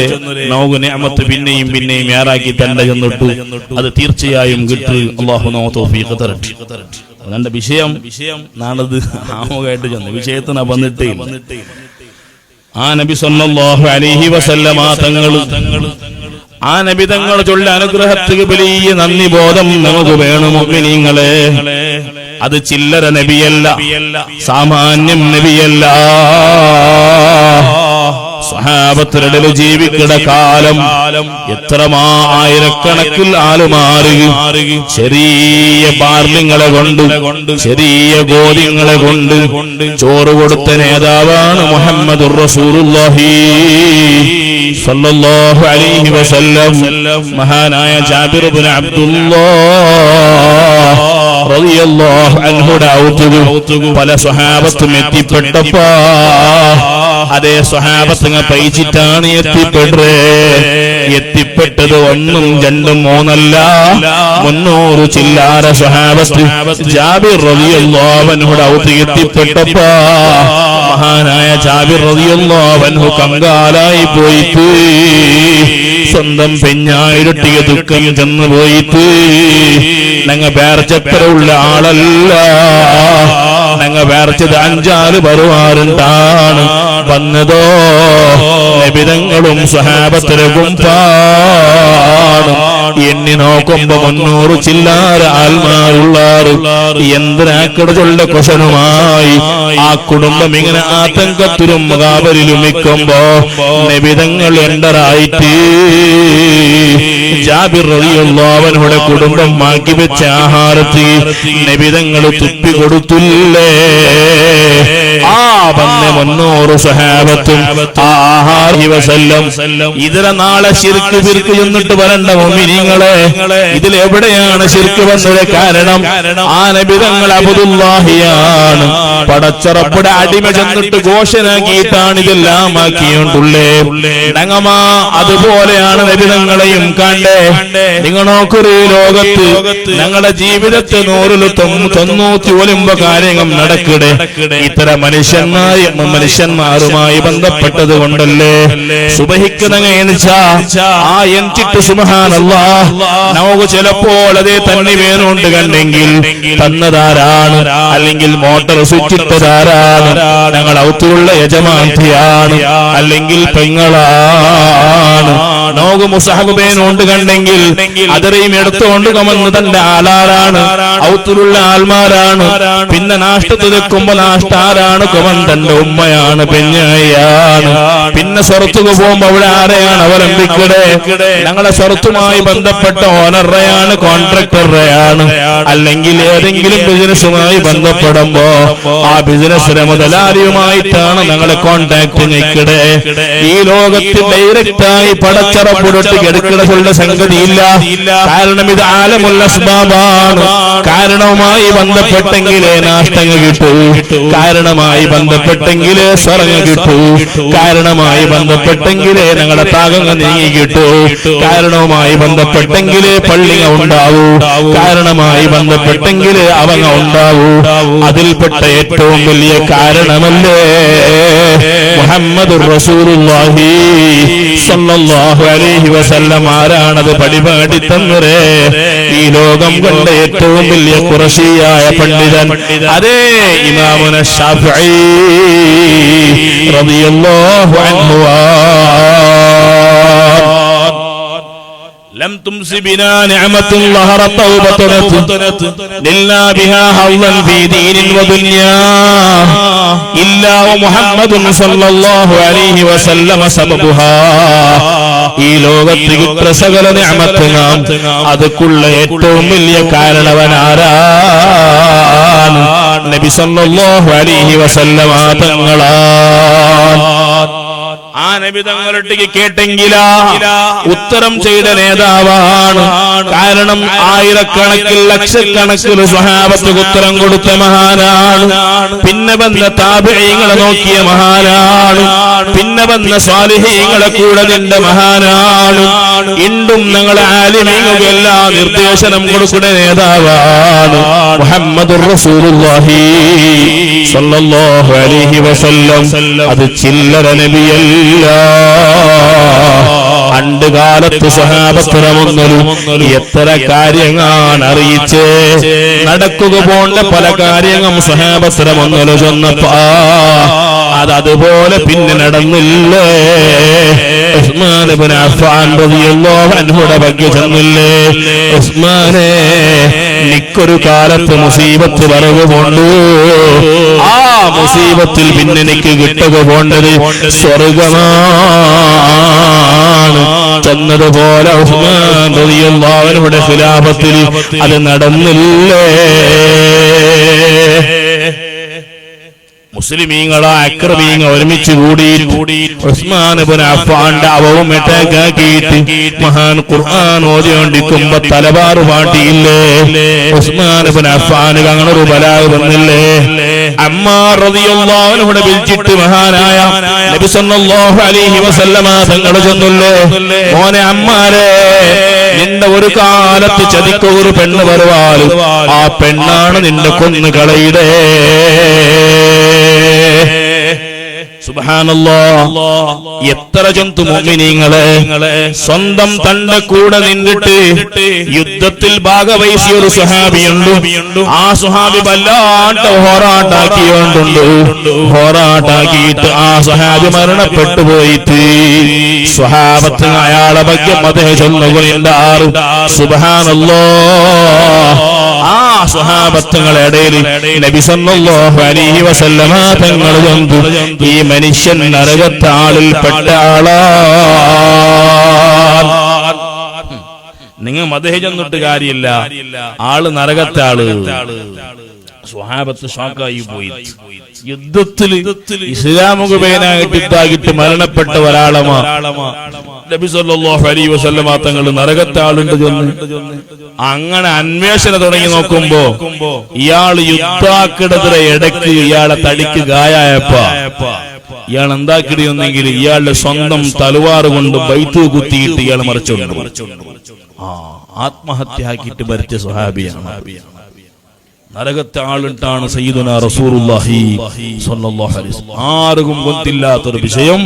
നമുക്ക് നിഅമത്ത് പിന്നെയും പിന്നെയും യാറാക്കി തന്നെ ചെന്നിട്ടു. അത് തീർച്ചയായും കിട്ടു. അല്ലാഹു നമുക്ക് തൗഫീഖ് തരട്ടെ. അതെന്റെ വിഷയം നാളത് ആമുഖമായിട്ട് ചെന്നു വിഷയത്തിന് വന്നിട്ടേ. ആ നബി സല്ലല്ലാഹു അലൈഹി വസല്ലമ തങ്ങൾ ആ നബി തങ്ങൾ ചൊല്ല അനുഗ്രഹത്തിന് വലിയ നന്ദി ബോധം നമുക്ക് വേണം മുഅ്മിനീങ്ങളെ. അത് ചില്ലറ നബിയല്ല, സാമാന്യം നബിയല്ല. സ്വഹാബത്തുരുടെ ജീവിക്കുന്ന കാലം എത്രമായിരക്കണക്കിൽ ആളുമാറി ചെറിയ ബാർലിങ്ങളെ കൊണ്ട് ചെറിയ ഗോതിങ്ങളെ കൊണ്ട് ചോറ് കൊടുത്ത നേതാവാണ് മുഹമ്മദുർ റസൂലുള്ളാഹി സ്വല്ലല്ലാഹു അലൈഹി വസല്ലം. മഹാനായ ജാബിർ ഇബ്നു അബ്ദുല്ലാഹ് റളിയല്ലാഹു അൻഹുടെ ഔത്തുക പല സ്വഹാബത്തും എത്തിപ്പെട്ടപ്പോ അതേ സ്വഹാബത്തുങ്ങ പൈച്ചിട്ടാണ് എത്തിപ്പെട്ടത് ഒന്നും രണ്ടും മൂന്നല്ല 300 ചില്ലാര സ്വഹാബത്ത് ജാബിർ റളിയല്ലാഹു അൻഹുടെ ഔത്തുക എത്തിപ്പെട്ടപ്പോ മഹാനായ ജാബിർ റളിയല്ലാഹു അൻഹു കങ്കാലായി പോയിട്ട് സ്വന്തം പെഞ്ഞായിരട്ടിയ ദുഃഖം ചെന്നു പോയിട്ട് ഞങ്ങ വേർച്ചപ്പുള്ള ആളല്ല ഞങ്ങ വേർച്ചത് 5-6 വരുവാറുണ്ടാണ് വന്നതോ നബിതങ്ങളും സ്വഹാബത്തിലെ ഗുംപാണ് എണ്ണി നോക്കുമ്പോ 300 ചില്ലാര ആത്മാവുള്ളാറ് എന്തിനാക്കടുള്ള കുശനുമായി ആ കുടുംബം ഇങ്ങനെ ആതങ്കത്തിലും മുഖാബരിലും നിൽക്കുമ്പോ നബിതങ്ങൾ എൻ്ററായിട്ട് ജാബിർ റളിയല്ലാഹു അൻഹുടെ കുടുംബം മാക്കി വെച്ച ആഹാരത്തിൽ നബിതങ്ങൾ തുപ്പി കൊടുത്തില്ലേ ആ വന്ന 300 സ്വഹാബത്തും ഇതിലെ നാളെ ശിർക്ക് ഫിർക്ക് എന്നിട്ട് വരണ്ട മുഅ്മിനീങ്ങളെ ഇതിൽ എവിടെയാണ് ശിർക്ക് വന്നത് കാരണം ആ നബിതങ്ങൾ അബ്ദുല്ലാഹിയാണ് പടച്ചറപ്പുടെ അടിമ ചെന്നിട്ട് ഘോഷനാക്കിയിട്ടാണ് ഇതെല്ലാം ആക്കിയോണ്ടുള്ളേ ഞങ്ങമാ അതുപോലെയാണ് നബിതങ്ങളെയും കണ്ടേ നിങ്ങൾ നോക്കൊരു ലോകത്ത് ഞങ്ങളുടെ ജീവിതത്തെ 190 കാര്യങ്ങൾ നടക്കടെ ഇത്തരം മനുഷ്യന്മാരുമായി ബന്ധപ്പെട്ടത് കൊണ്ടല്ലേ സുബഹിക്കുന്ന ആ എൻറ്റിട്ട് സുബ്ഹാനല്ലാഹ് നമുക്ക് ചിലപ്പോൾ അതേ തന്നെ വേണോണ്ട് കണ്ടെങ്കിൽ തന്നതാരാണ് അല്ലെങ്കിൽ മോട്ടോർ സ്വിച്ചിട്ടതാരാണ് ഞങ്ങൾ ഔത്തുള്ള യജമാന്തിയാണ് അല്ലെങ്കിൽ പെങ്ങളാണ് നമുക്ക് മുസഹബ് പേനോണ്ട് കണ്ടെങ്കിൽ അതരെയും എടുത്തുകൊണ്ട് കമന്ന് തന്റെ ആളാരാണ് ഔത്തുള്ള ആൽമാരാണ് പിന്നെ നാഷ്ടത്ത് നിൽക്കുമ്പോ നാഷ്ടാരാണ് കമൻ തന്റെ ഉമ്മയാണ് പെഞ്ഞായാണ് പിന്നെ സ്വർത്തുക പോകുമ്പോ അവിടെ ആരെയാണ് അവലംബിക്കടെ ഞങ്ങളെ സ്വർത്തുമായി ബന്ധപ്പെട്ട ഓണറയാണ് കോൺട്രാക്ടറെയാണ് അല്ലെങ്കിൽ ഏതെങ്കിലും ബിസിനസ്സുമായി ബന്ധപ്പെടുമ്പോ ആ ബിസിനസ്സിലെ മുതലാളിയുമായിട്ടാണ് ഞങ്ങളെ കോൺടാക്ട് നിൽക്കടെ ഈ ലോകത്ത് ഡയറക്റ്റായി പടച്ചറപ്പുരട്ടി എടുക്കണ സംഗതിയില്ല കാരണം ഇത് ആലമുൽ അസ്ബാബാണ് കാരണവുമായി ബന്ധപ്പെട്ടെങ്കിലേ നാഷ്ടങ്ങൾ കിട്ടൂ കാരണമായി ബന്ധപ്പെട്ടെങ്കിലേ സ്വർഗം കിട്ടൂ കാരണമായി ബന്ധപ്പെട്ടെങ്കിലേ ഞങ്ങളുടെ താകങ്ങൾ നീങ്ങി കിട്ടൂ കാരണവുമായി ബന്ധപ്പെട്ടെങ്കിലേ പള്ളിക ഉണ്ടാവൂ കാരണമായി ബന്ധപ്പെട്ടെങ്കിലേ അവങ്ങ ഉണ്ടാവൂ അതിൽപ്പെട്ട ഏറ്റവും വലിയ കാരണമല്ലേ മുഹമ്മദുർ റസൂലുള്ളാഹി സ്വല്ലല്ലാഹു അലൈഹി വസല്ലം ആരാണത് പരിപാടി തന്നേ ഈ ലോകം കണ്ട ഏറ്റവും വലിയ ഖുറശിയായ പണ്ഡിതൻ അതേ ഇമാമുന ശാഫിഈ റളിയല്ലാഹു അൻഹു لم تمس بنا نعمة ظهر توبتنا لنا بها حظا في دين ودنيا إلا ومحمد صلى الله عليه وسلم سببها ഈ ലോകത്ത് കിട്ടുന്ന സകല നിഅമത്ത് നാം അതുക്കുള്ള ഏറ്റവും വലിയ കാരണവനാരാണ് നബി സല്ലല്ലാഹു അലൈഹി വസല്ലം തങ്ങളാണ് ആ നബി തങ്ങളൊട്ടിക്ക് കേട്ടെങ്കിലാ ഉത്തരം ചെയ്ത നേതാവാണ് കാരണം ആയിരക്കണക്കിൽ ലക്ഷക്കണക്കിൽ സ്വഹാബത്ത് ഉത്തരം കൊടുത്ത മഹാനാണ് പിന്നെ വന്ന താബിഈങ്ങളെ നോക്കിയ മഹാനാണ് പിന്നെ വന്ന സ്വാലിഹീങ്ങളെ കൂടെ നിന്ന മഹാനാണ് ഇണ്ടും ഞങ്ങളെ ആലിമീങ്ങൾക്ക് എല്ലാ നിർദ്ദേശനം കൊടുക്കുന്ന നേതാവാണ് മുഹമ്മദുർ റസൂലുള്ളാഹി സ്വല്ലല്ലാഹു അലൈഹി വസല്ലം അത് ചില്ലറ നബിയല്ല പണ്ട് കാലത്ത് സ്വഹാബത്തിനൊന്നും എത്ര കാര്യങ്ങളാണ് അറിയിച്ച് നടക്കുക പോണ്ട പല കാര്യങ്ങളും സ്വഹാബത്തിനൊന്നും ചെന്നപ്പോ അതുപോലെ പിന്നെ നടന്നില്ലേ ഉസ്മാൻ ഇബ്നു അഫ്ഫാൻ റളിയല്ലാഹു അൻഹുടെ ഭാഗ്യ ചെന്നില്ലേ ഉസ്മാനെ നിക്കൊരു കാലത്ത് മുസീബത്ത് വരവുകൊണ്ട് ആ മുസീബത്തിൽ പിന്നെ എനിക്ക് കിട്ടുക പോണ്ടത് സ്വർഗമാണ് ചെന്നതുപോലെ ഉസ്മാൻ റളിയല്ലാഹു അൻഹുടെ ഖിലാഫത്തിൽ അത് നടന്നില്ലേ മുസ്ലിമീങ്ങളെ അക്രമീങ്ങൾ ഒരുമിച്ച് കൂടി ഉസ്മാൻ ഇബ്നു അഫ്ഫാന്റെ അവവും എട്ടാക്കിയിട്ട് മഹാൻ ഖുർആൻ ഓതിക്കൊണ്ടിരിക്കുമ്പോ തലവാറ് പാട്ടിയില്ലേ? ഉസ്മാൻ ഇബ്നു അഫ്ഫാൻ അങ്ങനെ ഒരു ബലാവ് വന്നില്ലേ? അമ്മാർ റളിയല്ലാഹു അൻഹുവിനെ വിളിച്ചിട്ട് മഹാനായ നബി സല്ലല്ലാഹു അലൈഹി വസല്ലമ തങ്ങൾ ചെന്നുല്ലേ, മോനെ അമ്മാരെ, നിന്റെ ഒരു കാലത്ത് ചതിക്ക ഒരു പെണ്ണ് വരുവാലും ആ പെണ്ണാണ് നിന്നെ കൊന്നു കളയിടേ. സുബ്ഹാനല്ലാഹ്. എത്ര ജന്തു മുഅ്മിനീങ്ങളെ സ്വന്തം തന്റെ കൂടെ നിന്നിട്ട് യുദ്ധത്തിൽ ഭാഗവഹിച്ച ഒരു സ്വഹാബിയുണ്ട്. ആ സ്വഹാബി വല്ലാണ്ട് ഹോറാട്ടാക്കിയിട്ട് ആ സ്വഹാബി മരണപ്പെട്ടു പോയിട്ട് സ്വഹാബത്ത് അയാളെ ഭാഗ്യം അദ്ദേഹം ചൊല്ലുകയുണ്ടാറ്. സുബ്ഹാനല്ലാഹ്. ആ സ്വഹാബത്തുകളുടെ ഇടയിൽ നബി സല്ലല്ലാഹു അലൈഹി വസല്ലമ തങ്ങൾ ചൊല്ലു, ഈ മനുഷ്യൻ നരകത്തെ ആളിൽ പെട്ട ആളാ. നിങ്ങൾ മദഹ് ചെന്നിട്ട് കാര്യമില്ല, ആള് നരകത്തെ ആള്. സ്വഹാബത്ത് ഷോക്കായി പോയി. യുദ്ധത്തിൽ ഇസ്ലാമുഖേനായിട്ട് യുദ്ധായിട്ട് മരണപ്പെട്ട ഒരാളമാ നബി സല്ലല്ലാഹു അലൈഹി വസല്ലമ തങ്ങൾ നരകത്തെ ആളുണ്ട് ചെന്ന് അങ്ങനെ അന്വേഷണം തുടങ്ങി നോക്കുമ്പോ ഇയാൾ യുദ്ധാക്കിടത്തിലെ ഇടയ്ക്ക് ഇയാളെ തടിക്ക് ഗായായപ്പോ ഇയാൾ എന്താക്കിടുന്നെങ്കിൽ ഇയാളുടെ സ്വന്തം തലവാറ് കൊണ്ട് ബൈത്ത് കുത്തിയിട്ട് ഇയാൾ മറിച്ചുകൊണ്ട് ആത്മഹത്യ ആക്കിയിട്ട് മരിച്ച സ്വഹാബിയാണ്. നരകത്തെ ആളിട്ടാണ് സയ്യിദുനാ റസൂലുള്ളാഹി സ്വല്ലല്ലാഹു അലൈഹി വസല്ലം. ആർക്കും ഗൊത്തില്ലാത്തൊരു വിഷയം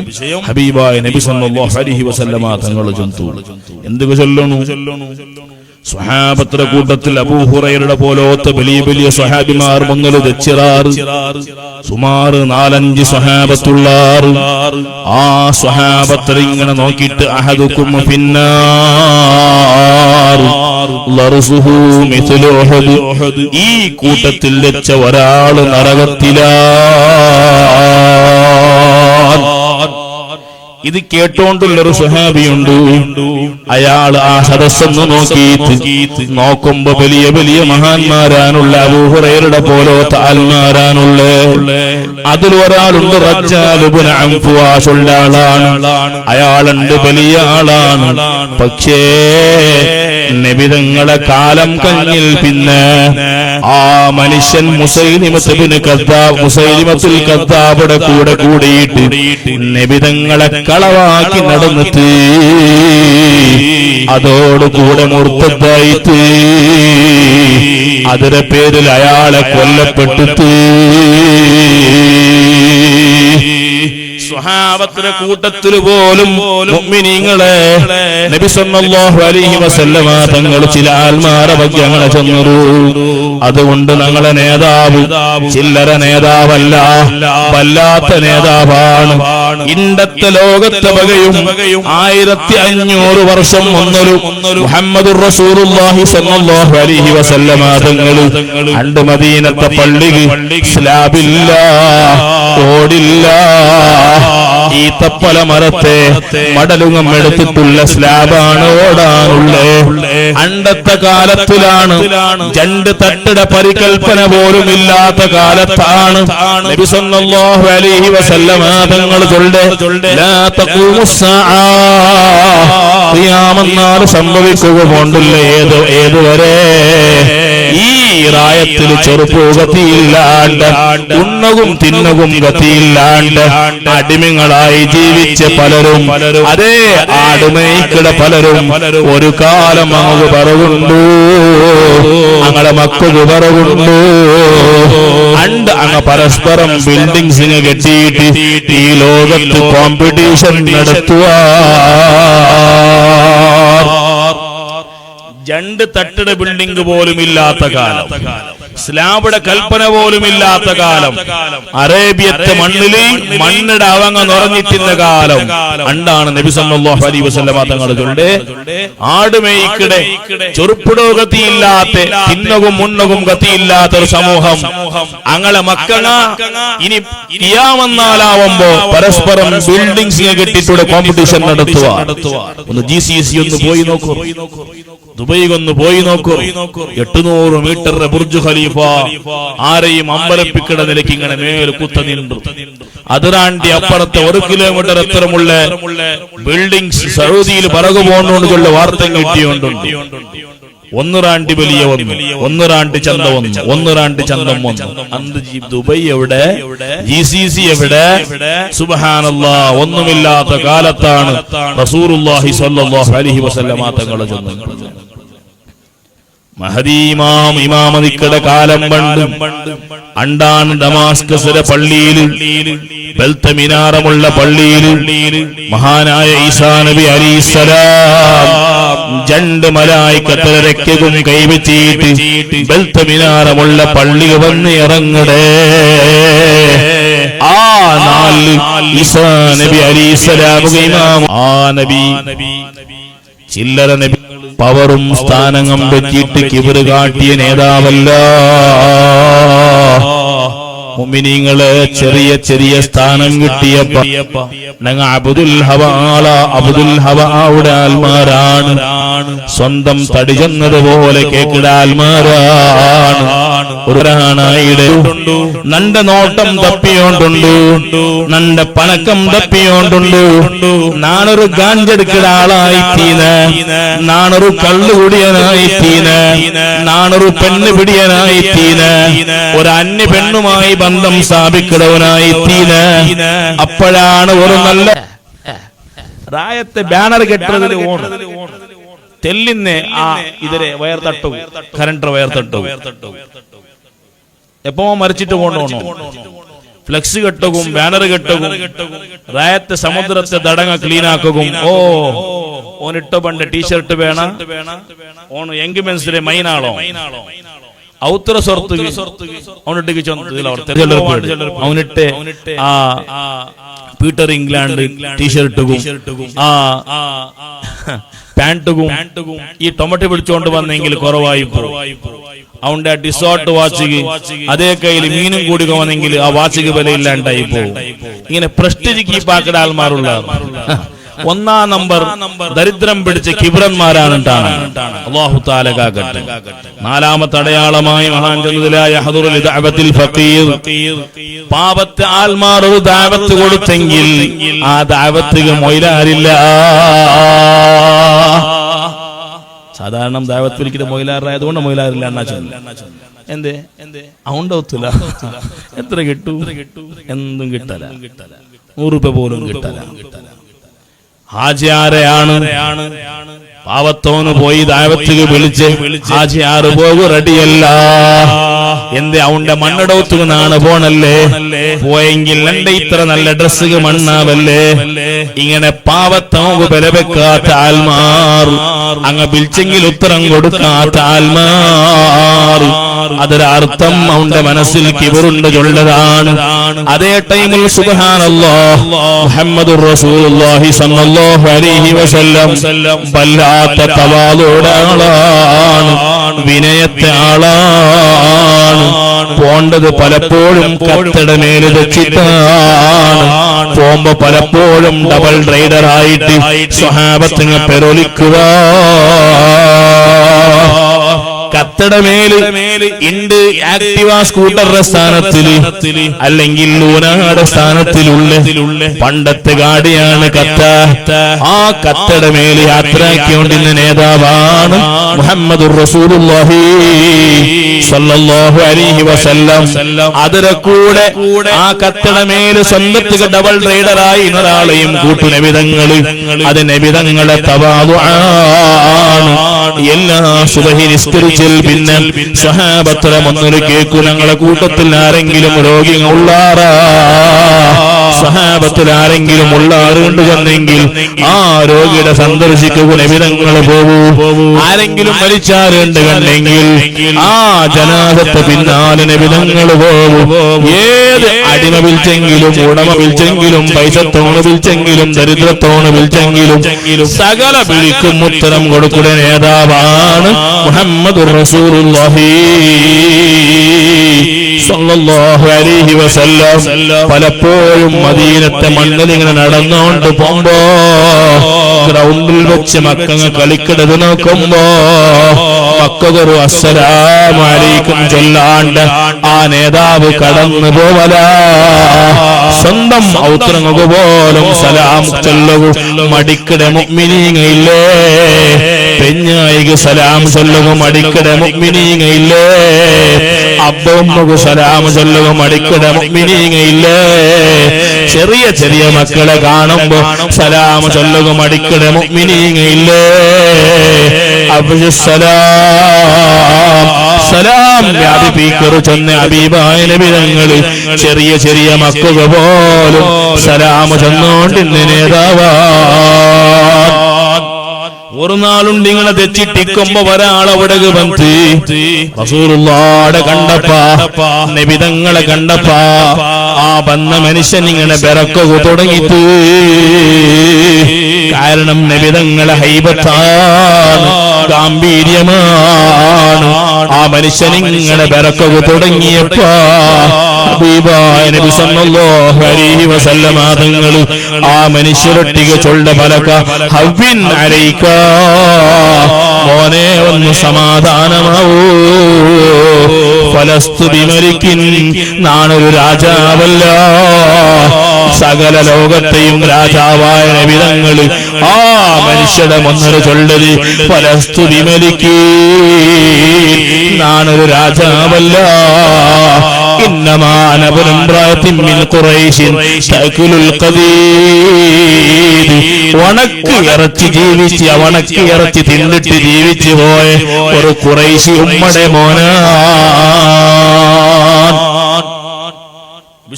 ഹബീബായ നബി സ്വല്ലല്ലാഹു അലൈഹി വസല്ലമ തങ്ങൾ ചൊല്ലു. എന്തൊക്കെ ചൊല്ലണു? സ്വഹാബത്തിന്റെ കൂട്ടത്തിൽ അബൂ ഹുറൈറയുടെ പോലത്തെ വലിയ വലിയ സ്വഹാബിമാർ മുങ്ങല് തെച്ചിറാറ് സുമാറ് 4-5 സ്വഹാബത്തുള്ളാറ്. ആ സ്വഹാബത്തിൽ ഇങ്ങനെ നോക്കിയിട്ട് അഹദുക്കും ഫിന്നാർ ലർസുഹു മിസ്ലു ഉഹദ്. ഈ കൂട്ടത്തിൽ വെച്ച ഒരാള് നരകത്തിലാണ്. ഇത് കേട്ടോണ്ടുള്ളൊരു സ്വഹാബിയുണ്ട്. അയാൾ ആ സദസ്സൊന്ന് നോക്കിയിട്ട് നോക്കുമ്പോ വലിയ വലിയ മഹാന്മാരാനുള്ള അബൂ ഹുറൈറയുടെ പോലത്തെ ആൽമാരാനുള്ള അതിൽ ഒരാളുണ്ട് റജ്ജാൽ ഇബ്നു അൻഫുവാസുള്ള ആളാണ്. അയാളുണ്ട് വലിയ ആളാണ്. പക്ഷേ നബിതങ്ങളെ കാലം കഴിഞ്ഞിൽ പിന്നെ ആ മനുഷ്യൻ മുസൈലിമത്തുൽ കദ്ദാബുടെ കൂടെ കൂടിയിട്ട് നബിതങ്ങളെ കളവാക്കി നടന്നിട്ട് അതോടുകൂടെ മുർത്തദ്ദായിട്ട് അതിന്റെ പേരിൽ അയാളെ കൊല്ലപ്പെട്ടിട്ട് സ്വഹാബത്തിന്റെ കൂട്ടത്തിൽ പോലും മുഅ്മിനീങ്ങളെ നബി സല്ലല്ലാഹു അലൈഹി വസല്ലമ തങ്ങൾ ചില ആൽമാര ഭാഗ്യങ്ങളെ ചെന്നു. അതുകൊണ്ട് ഞങ്ങളെ നേതാവ് ചില്ലറ നേതാവല്ല, വല്ലാത്ത നേതാവാണ്. ഇന്നത്തെ ലോകത്തെ വകയും 1500 വർഷം മുന്നൊരു മുഹമ്മദുർ റസൂലുള്ളാഹി സ്വല്ലല്ലാഹു അലൈഹി വസല്ലമ തങ്ങൾ അണ്ട് മദീനത്തെ പള്ളിയിൽ സ്ലാബില്ല, ഓടില്ല, ഈ തപ്പല മരത്തെ മടലുകം എടുത്തിട്ടുള്ള സ്ലാബാണ് ഓടാനുള്ളേ. അണ്ടത്തെ കാലത്തിലാണ്, 2 തട്ടിട പരികൽപ്പന പോലും ഇല്ലാത്ത കാലത്താണ് നബി സല്ലല്ലാഹു അലൈഹി വസല്ലമ തങ്ങൾ ചൊല്ലെ ലാ തഖൂമുസ്സാഅ ഖിയാമത്ത് നാൾ സംഭവിക്കുക പോണ്ടില്ല. ഏതുവരെ ഈ റായത്തിൽ ചെറുപ്പോ ഗതിയില്ലാണ്ട് ഉണ്ണകും തിന്നകും ഗതിയില്ലാണ്ട് അടിമകളായി ജീവിച്ച പലരും, അതേ ആടുമേക്കിട പലരും ഒരു കാലം അങ്ങ് പറയുന്നു, ഞങ്ങളെ മക്കൾക്ക് പറയുന്നു, അണ്ട് അങ്ങ് പരസ്പരം ബിൽഡിങ്സിന് കെട്ടിയിട്ട് ഈ ലോകത്ത് കോമ്പറ്റീഷൻ നടത്തുക. 2 തട്ടിട ബിൽഡിംഗ് പോലും ഇല്ലാത്ത കാലം, സ്ലാബിയുടെ കൽപ്പന പോലും ഇല്ലാത്ത കാലം, അറേബ്യത്തെ മണ്ണില് മണ്ണിട അവങ്ങ നിറഞ്ഞിട്ടുന്ന കാലം അണ്ടാണ് നബി സല്ലല്ലാഹു അലൈഹി വസല്ലമ തങ്ങൾ ചൊല്ലെ ആടുമേയ്ക്കിടെ ചെറുപ്പിടോ ഗതിയില്ലാത്ത തിന്നകും മുന്നകും ഗതിയില്ലാത്ത ഒരു സമൂഹം. അങ്ങളെ മക്കള ഇനി ഖിയാമത്ത് പരസ്പരം ബിൽഡിംഗ്സിനെ കെട്ടിട്ടൂടെ കോമ്പറ്റീഷൻ നടത്തുക. ഒന്ന് GCC ഒന്ന് പോയി നോക്കൂ, ദുബൈ ഒന്ന് പോയി നോക്കൂ. 800 മീറ്റർ ബുർജ് ഖലീഫ ഖലീഫ ആരെയും അമ്പലപ്പിക്കട നിലയ്ക്ക് ഇങ്ങനെ മേൽ കുത്ത നിന്നു. അതിരാണ്ടി അപ്പുറത്തെ 1 കിലോമീറ്റർ എത്രമുള്ള ബിൽഡിംഗ്സ് സൗദിയിൽ പറകു പോകുന്നതുകൊണ്ടുള്ള വാർത്ത കിട്ടിയോണ്ടുണ്ട്. 1 റാണ്ടി വലിയ 1 റാണ്ടി ചന്തം 1 റാണ്ടി ചന്തം 1. അന്ത് ദുബൈ എവിടെ, GCC എവിടെ? സുബ്ഹാനല്ലാഹ്, ഒന്നുമില്ലാത്ത കാലത്താണ് റസൂലുള്ളാഹി സ്വല്ലല്ലാഹു അലൈഹി വസല്ലമ തങ്ങൾ ചെന്നത്. മഹദി ഇമാമതിക്കടെ കാലം പണ്ട് അണ്ടാൻ ദമാസ്കസിലെ പള്ളിയിൽ, ബൽത്തമിനാരമുള്ള പള്ളിയിൽ മഹാനായ ഈസാ നബി അലൈഹിസ്സലാം 2 മലായികത്തെ രക്കവും കൈവച്ചിട്ട് ബൽത്തമിനാരമുള്ള പള്ളിയിൽ വന്ന് ഇറങ്ങടേ. ആ നാല് ഈസാ നബി അലൈഹിസ്സലാം ഇമാം, ആ നബി ചില്ലറ നബി പവറും സ്ഥാനവും വെച്ചിട്ട് കിബറ് കാട്ടിയ നേതാവല്ല. മുഅ്മിനീങ്ങളെ ചെറിയ ചെറിയ സ്ഥാനം കിട്ടിയപ്പോ ഞങ്ങൾ അബ്ദുൽ ഹവായുടെ ആൽമാരാണ്. സ്വന്തം തടി ചെന്നതുപോലെ കേക്കിട ആൽമാരാണ്. നന്റെ നോട്ടം തപ്പിയോണ്ടുണ്ട്, നന്റെ പണക്കം തപ്പിയോണ്ടുണ്ട്. നാണൊരു ഗാഞ്ചെടുക്കട ആളായിത്തീന്, നാണൊരു കള്ളുകുടിയനായിത്തീന്, നാണൊരു പെണ്ണ് പിടിയനായിത്തീന്, ഒരു അന്യ പെണ്ണുമായി ബന്ധം സ്ഥാപിക്കുന്നവനായിത്തീന്. അപ്പോഴാണ് ഒരു നല്ല റായത്തെ ബാനർ കെട്ടതിൽ തെല്ലിന്നെ ആ ഇതിരെ വയർ തട്ടു, കറണ്ട് വയർ തട്ടു. എപ്പോ മരിച്ചിട്ട് കൊണ്ടുപോകണോ? ഫ്ലെക്സ് കെട്ടുകയും ബാനർ കെട്ടുകയും റായത്തെ സമുദ്രത്തെ ദടങ്ങ ക്ലീനാക്കുകയും. ഓനിട്ട പണ്ട് ടീഷർട്ട് വേണം, ഓണ് എൻഗേജ്മെന്റ്സിലെ മൈനാളോ ഔത്ര സ്വർക്ക് അവനിട്ട് ആ പീറ്റർ ഇംഗ്ലാണ്ട് ടീഷർട്ടും പാൻറ്റും ഈ ടൊമറ്റോ പിടിച്ചോണ്ട് വന്നെങ്കിൽ കുറവായി പോകും. അവന്റെ ഡിസോർട്ട് വാച്ചിക്ക് അതേ കയ്യിൽ മീനും കൂടി വന്നെങ്കിൽ ആ വാച്ചിക്ക് വിലയില്ലാണ്ടായി പോകും. ഇങ്ങനെ പ്രസ്റ്റീജ് കീപ്പാക്കട ആൾമാരുള്ള 1-ാം നമ്പർ ദരിദ്രം പിടിച്ച കിബ്രന്മാരാണ്. അല്ലാഹു തആല കാക്കട്ടെ. 4-ാമത്തെ അടയാളമായി മഹാൻ ജന്നതിലായ ഹദറുൽ ദഅവത്തിൽ ഫഖീർ, പാവത്തെ ആൽമാർ ഒരു ദഅവത്ത് കൊടുത്തെങ്കിൽ ആ ദഅവത്തിന് മൊയിലാരില്ല. സാധാരണ ദഅവത്ത് വിളിക്കുന്ന മൊയിലാറായതുകൊണ്ട് മൊയിലാറില്ല എന്നാ ചൊല്ല. എന്തേ അവന്റെ ഒത്തില്ല. എത്ര കിട്ടു? എന്തും കിട്ടല. 100 രൂപ പോലും കിട്ടല. ഹാജിയാരെയാണ് പാവത്തോന് പോയി ദാവത്തിക്ക് വിളിച്ച് ഹാജിയാറ് പോകു റെഡിയല്ല. എന്തേ അവന്റെ മണ്ണെടുത്തുന്നാണ് പോണല്ലേ? പോയെങ്കിൽ എന്റെ ഇത്ര നല്ല ഡ്രസ്സുക മണ്ണാവല്ലേ? ഇങ്ങനെ പാവത്തോക്ക് വില വെക്കാത്ത ആൽമാർ, അങ്ങ് വിളിച്ചെങ്കിൽ ഉത്തരം കൊടുക്കാത്ത ആൽമാർ, അതൊരർത്ഥം അവന്റെ മനസ്സിൽ കിബറുണ്ട് ചൊല്ലതാണ്. അതേ ടൈമിൽ സുബ്ഹാനല്ലാഹ് മുഹമ്മദുർ റസൂലുള്ളാഹി സ്വല്ലല്ലാഹു അലൈഹി വസല്ലം വല്ലാത്ത തവാളുടെ ആളാണ്, വിനയത്തെ ആളാണ്. പോണ്ടത് പലപ്പോഴും കത്തട മേല് വെച്ചിട്ടാണ്. പോകുമ്പോ പലപ്പോഴും ഡബിൾ റൈഡറായിട്ട് സ്വഹാബത്തിനെ പെരൊലിക്കുക. കത്തടമേല് ഇണ്ട് ആക്ടിവ സ്കൂട്ടറുടെ സ്ഥാനത്തില്, അല്ലെങ്കിൽ ലൂനാടെ സ്ഥാനത്തിലുള്ള പണ്ടത്തെ ഗാഡിയാണ് കത്ത. ആ കത്തടമേല് യാത്രയാക്കിക്കൊണ്ടിരുന്ന നേതാവാണ് മുഹമ്മദുർ റസൂലുള്ളാഹി സ്വല്ലല്ലാഹു അലൈഹി വസല്ലം. അതിലെ കൂടെ ആ കത്തടമേല് സ്വന്തത്തിക്ക് ഡബിൾ റൈഡറായി ഒരാളെയും കൂട്ടു നബിതങ്ങള്. അത് നബിതങ്ങളെ തവാളുആണ്. എല്ലാ സുബഹി നിസ്കരിച്ച് പിന്നെ സ്വഹാബത്തിലെ മുന്നിൽ കേൾക്കൂ, ഞങ്ങളെ കൂട്ടത്തിൽ ആരെങ്കിലും രോഗി ഉള്ളാറാ, സ്വഹാബത്തിൽ ആരെങ്കിലും ഉള്ളാറുണ്ട് ചെന്നെങ്കിൽ ആ രോഗിയുടെ സന്ദർശിക്കുക നബിതങ്ങൾ പോകൂ. ആരെങ്കിലും മരിച്ചാറുണ്ട് കണ്ടെങ്കിൽ ആ ജനാസത്തെ പിന്നാലെ നബിതങ്ങൾ പോകൂ. ഏത് അടിമ വിളിച്ചെങ്കിലും, ഉടമ വിളിച്ചെങ്കിലും, പൈസത്തോണ് വിളിച്ചെങ്കിലും, ദരിദ്രത്തോണ് വിളിച്ചെങ്കിലും സകല വിളിക്കും ഉത്തരം കൊടുക്കുന്ന നേതാവാണ് മുഹമ്മദുർ റസൂലുള്ളാഹി സ്വല്ലല്ലാഹു അലൈഹി വസല്ലം. പലപ്പോഴും മദീനത്തെ മണ്ണിൽ ഇങ്ങനെ നടന്നുകൊണ്ട് പോകുമ്പോ ഗ്രൗണ്ടിൽ വെച്ച് മക്കങ്ങ് കളിക്കിടത് നോക്കുമ്പോ മക്കതൊരു അസ്സലാമു അലൈക്കും ചൊല്ലാണ്ട് ആ നേതാവ് കടന്നു പോവല. സ്വന്തം ഔത്രങ്ങ പോലും സലാം ചൊല്ലുക മടിക്കട മുഅ്മിനീങ്ങളില്ലേ. പെഞ്ഞായിക്ക് സലാം ചൊല്ലുക മടിക്കട മുഅ്മിനീങ്ങളില്ലേ. അബ്ബമ്മക്ക് സലാം ചൊല്ലുക മടിക്കട മുഅ്മിനീങ്ങളില്ലേ. ചെറിയ ചെറിയ മക്കളെ കാണുമ്പോ സലാം ചൊല്ലുക മടിക്കട മുഅ്മിനീങ്ങളില്ലേ. സലാം വ്യാപിപ്പിക്കറു ചെന്ന ഹബീബായ നബി തങ്ങൾ ചെറിയ ചെറിയ മക്കൾ പോലും സലാം ചെന്നോണ്ടിന്ന് നേതാവാ. ഒരു നാളുണ്ട് ഇങ്ങനെ തെച്ചിട്ടിക്കുമ്പോ ഒരാളവിടെ വന്ന് റസൂലുള്ളാഹിനെ കണ്ടപ്പാ, നബിതങ്ങളെ കണ്ടപ്പാ ആ വന്ന മനുഷ്യൻ ഇങ്ങനെ ബെറക്കുക തുടങ്ങിയിട്ട്. കാരണം നബിതങ്ങളെ ഹൈബത്താണ്, ഗാംഭീര്യമാണ്. ആ മനുഷ്യൻ ഇങ്ങനെ ബെറക്കുക തുടങ്ങിയപ്പോ ഹബീബായ നബി സല്ലല്ലാഹു അലൈഹി വസല്ലമ തങ്ങൾ ആ മനുഷ്യരൊട്ടിಗೆ ചൊല്ല പലക ഹവ്വിൻ അലൈക, മോനെ ഒന്ന് സമാധാനമാവൂ. ഫലസ്തു ബിമലിക്കിൻ, നാനൊരു രാജാവല്ല, സകല ലോകത്തെയും രാജാവായ നബി തങ്ങൾ ആ മനുഷ്യരുടെ മുന്നൊരു ചൊല്ലത് ഫലസ്തു ബിമലിക്കിൻ, നാനൊരു രാജാവല്ല. ഇന്നമാ അന ഇബ്നു ഇംറാത്തിൻ മിൻ ഖുറൈശിൻ തഅകുലുൽ ഖദീദ്, വണക്ക് ഇറച്ചി ജീവിച്ച് വണക്ക് ഇറച്ചി തിന്നിട്ട് ജീവിച്ചു പോയ ഒരു ഖുറൈശി ഉമ്മയുടെ മോനാ.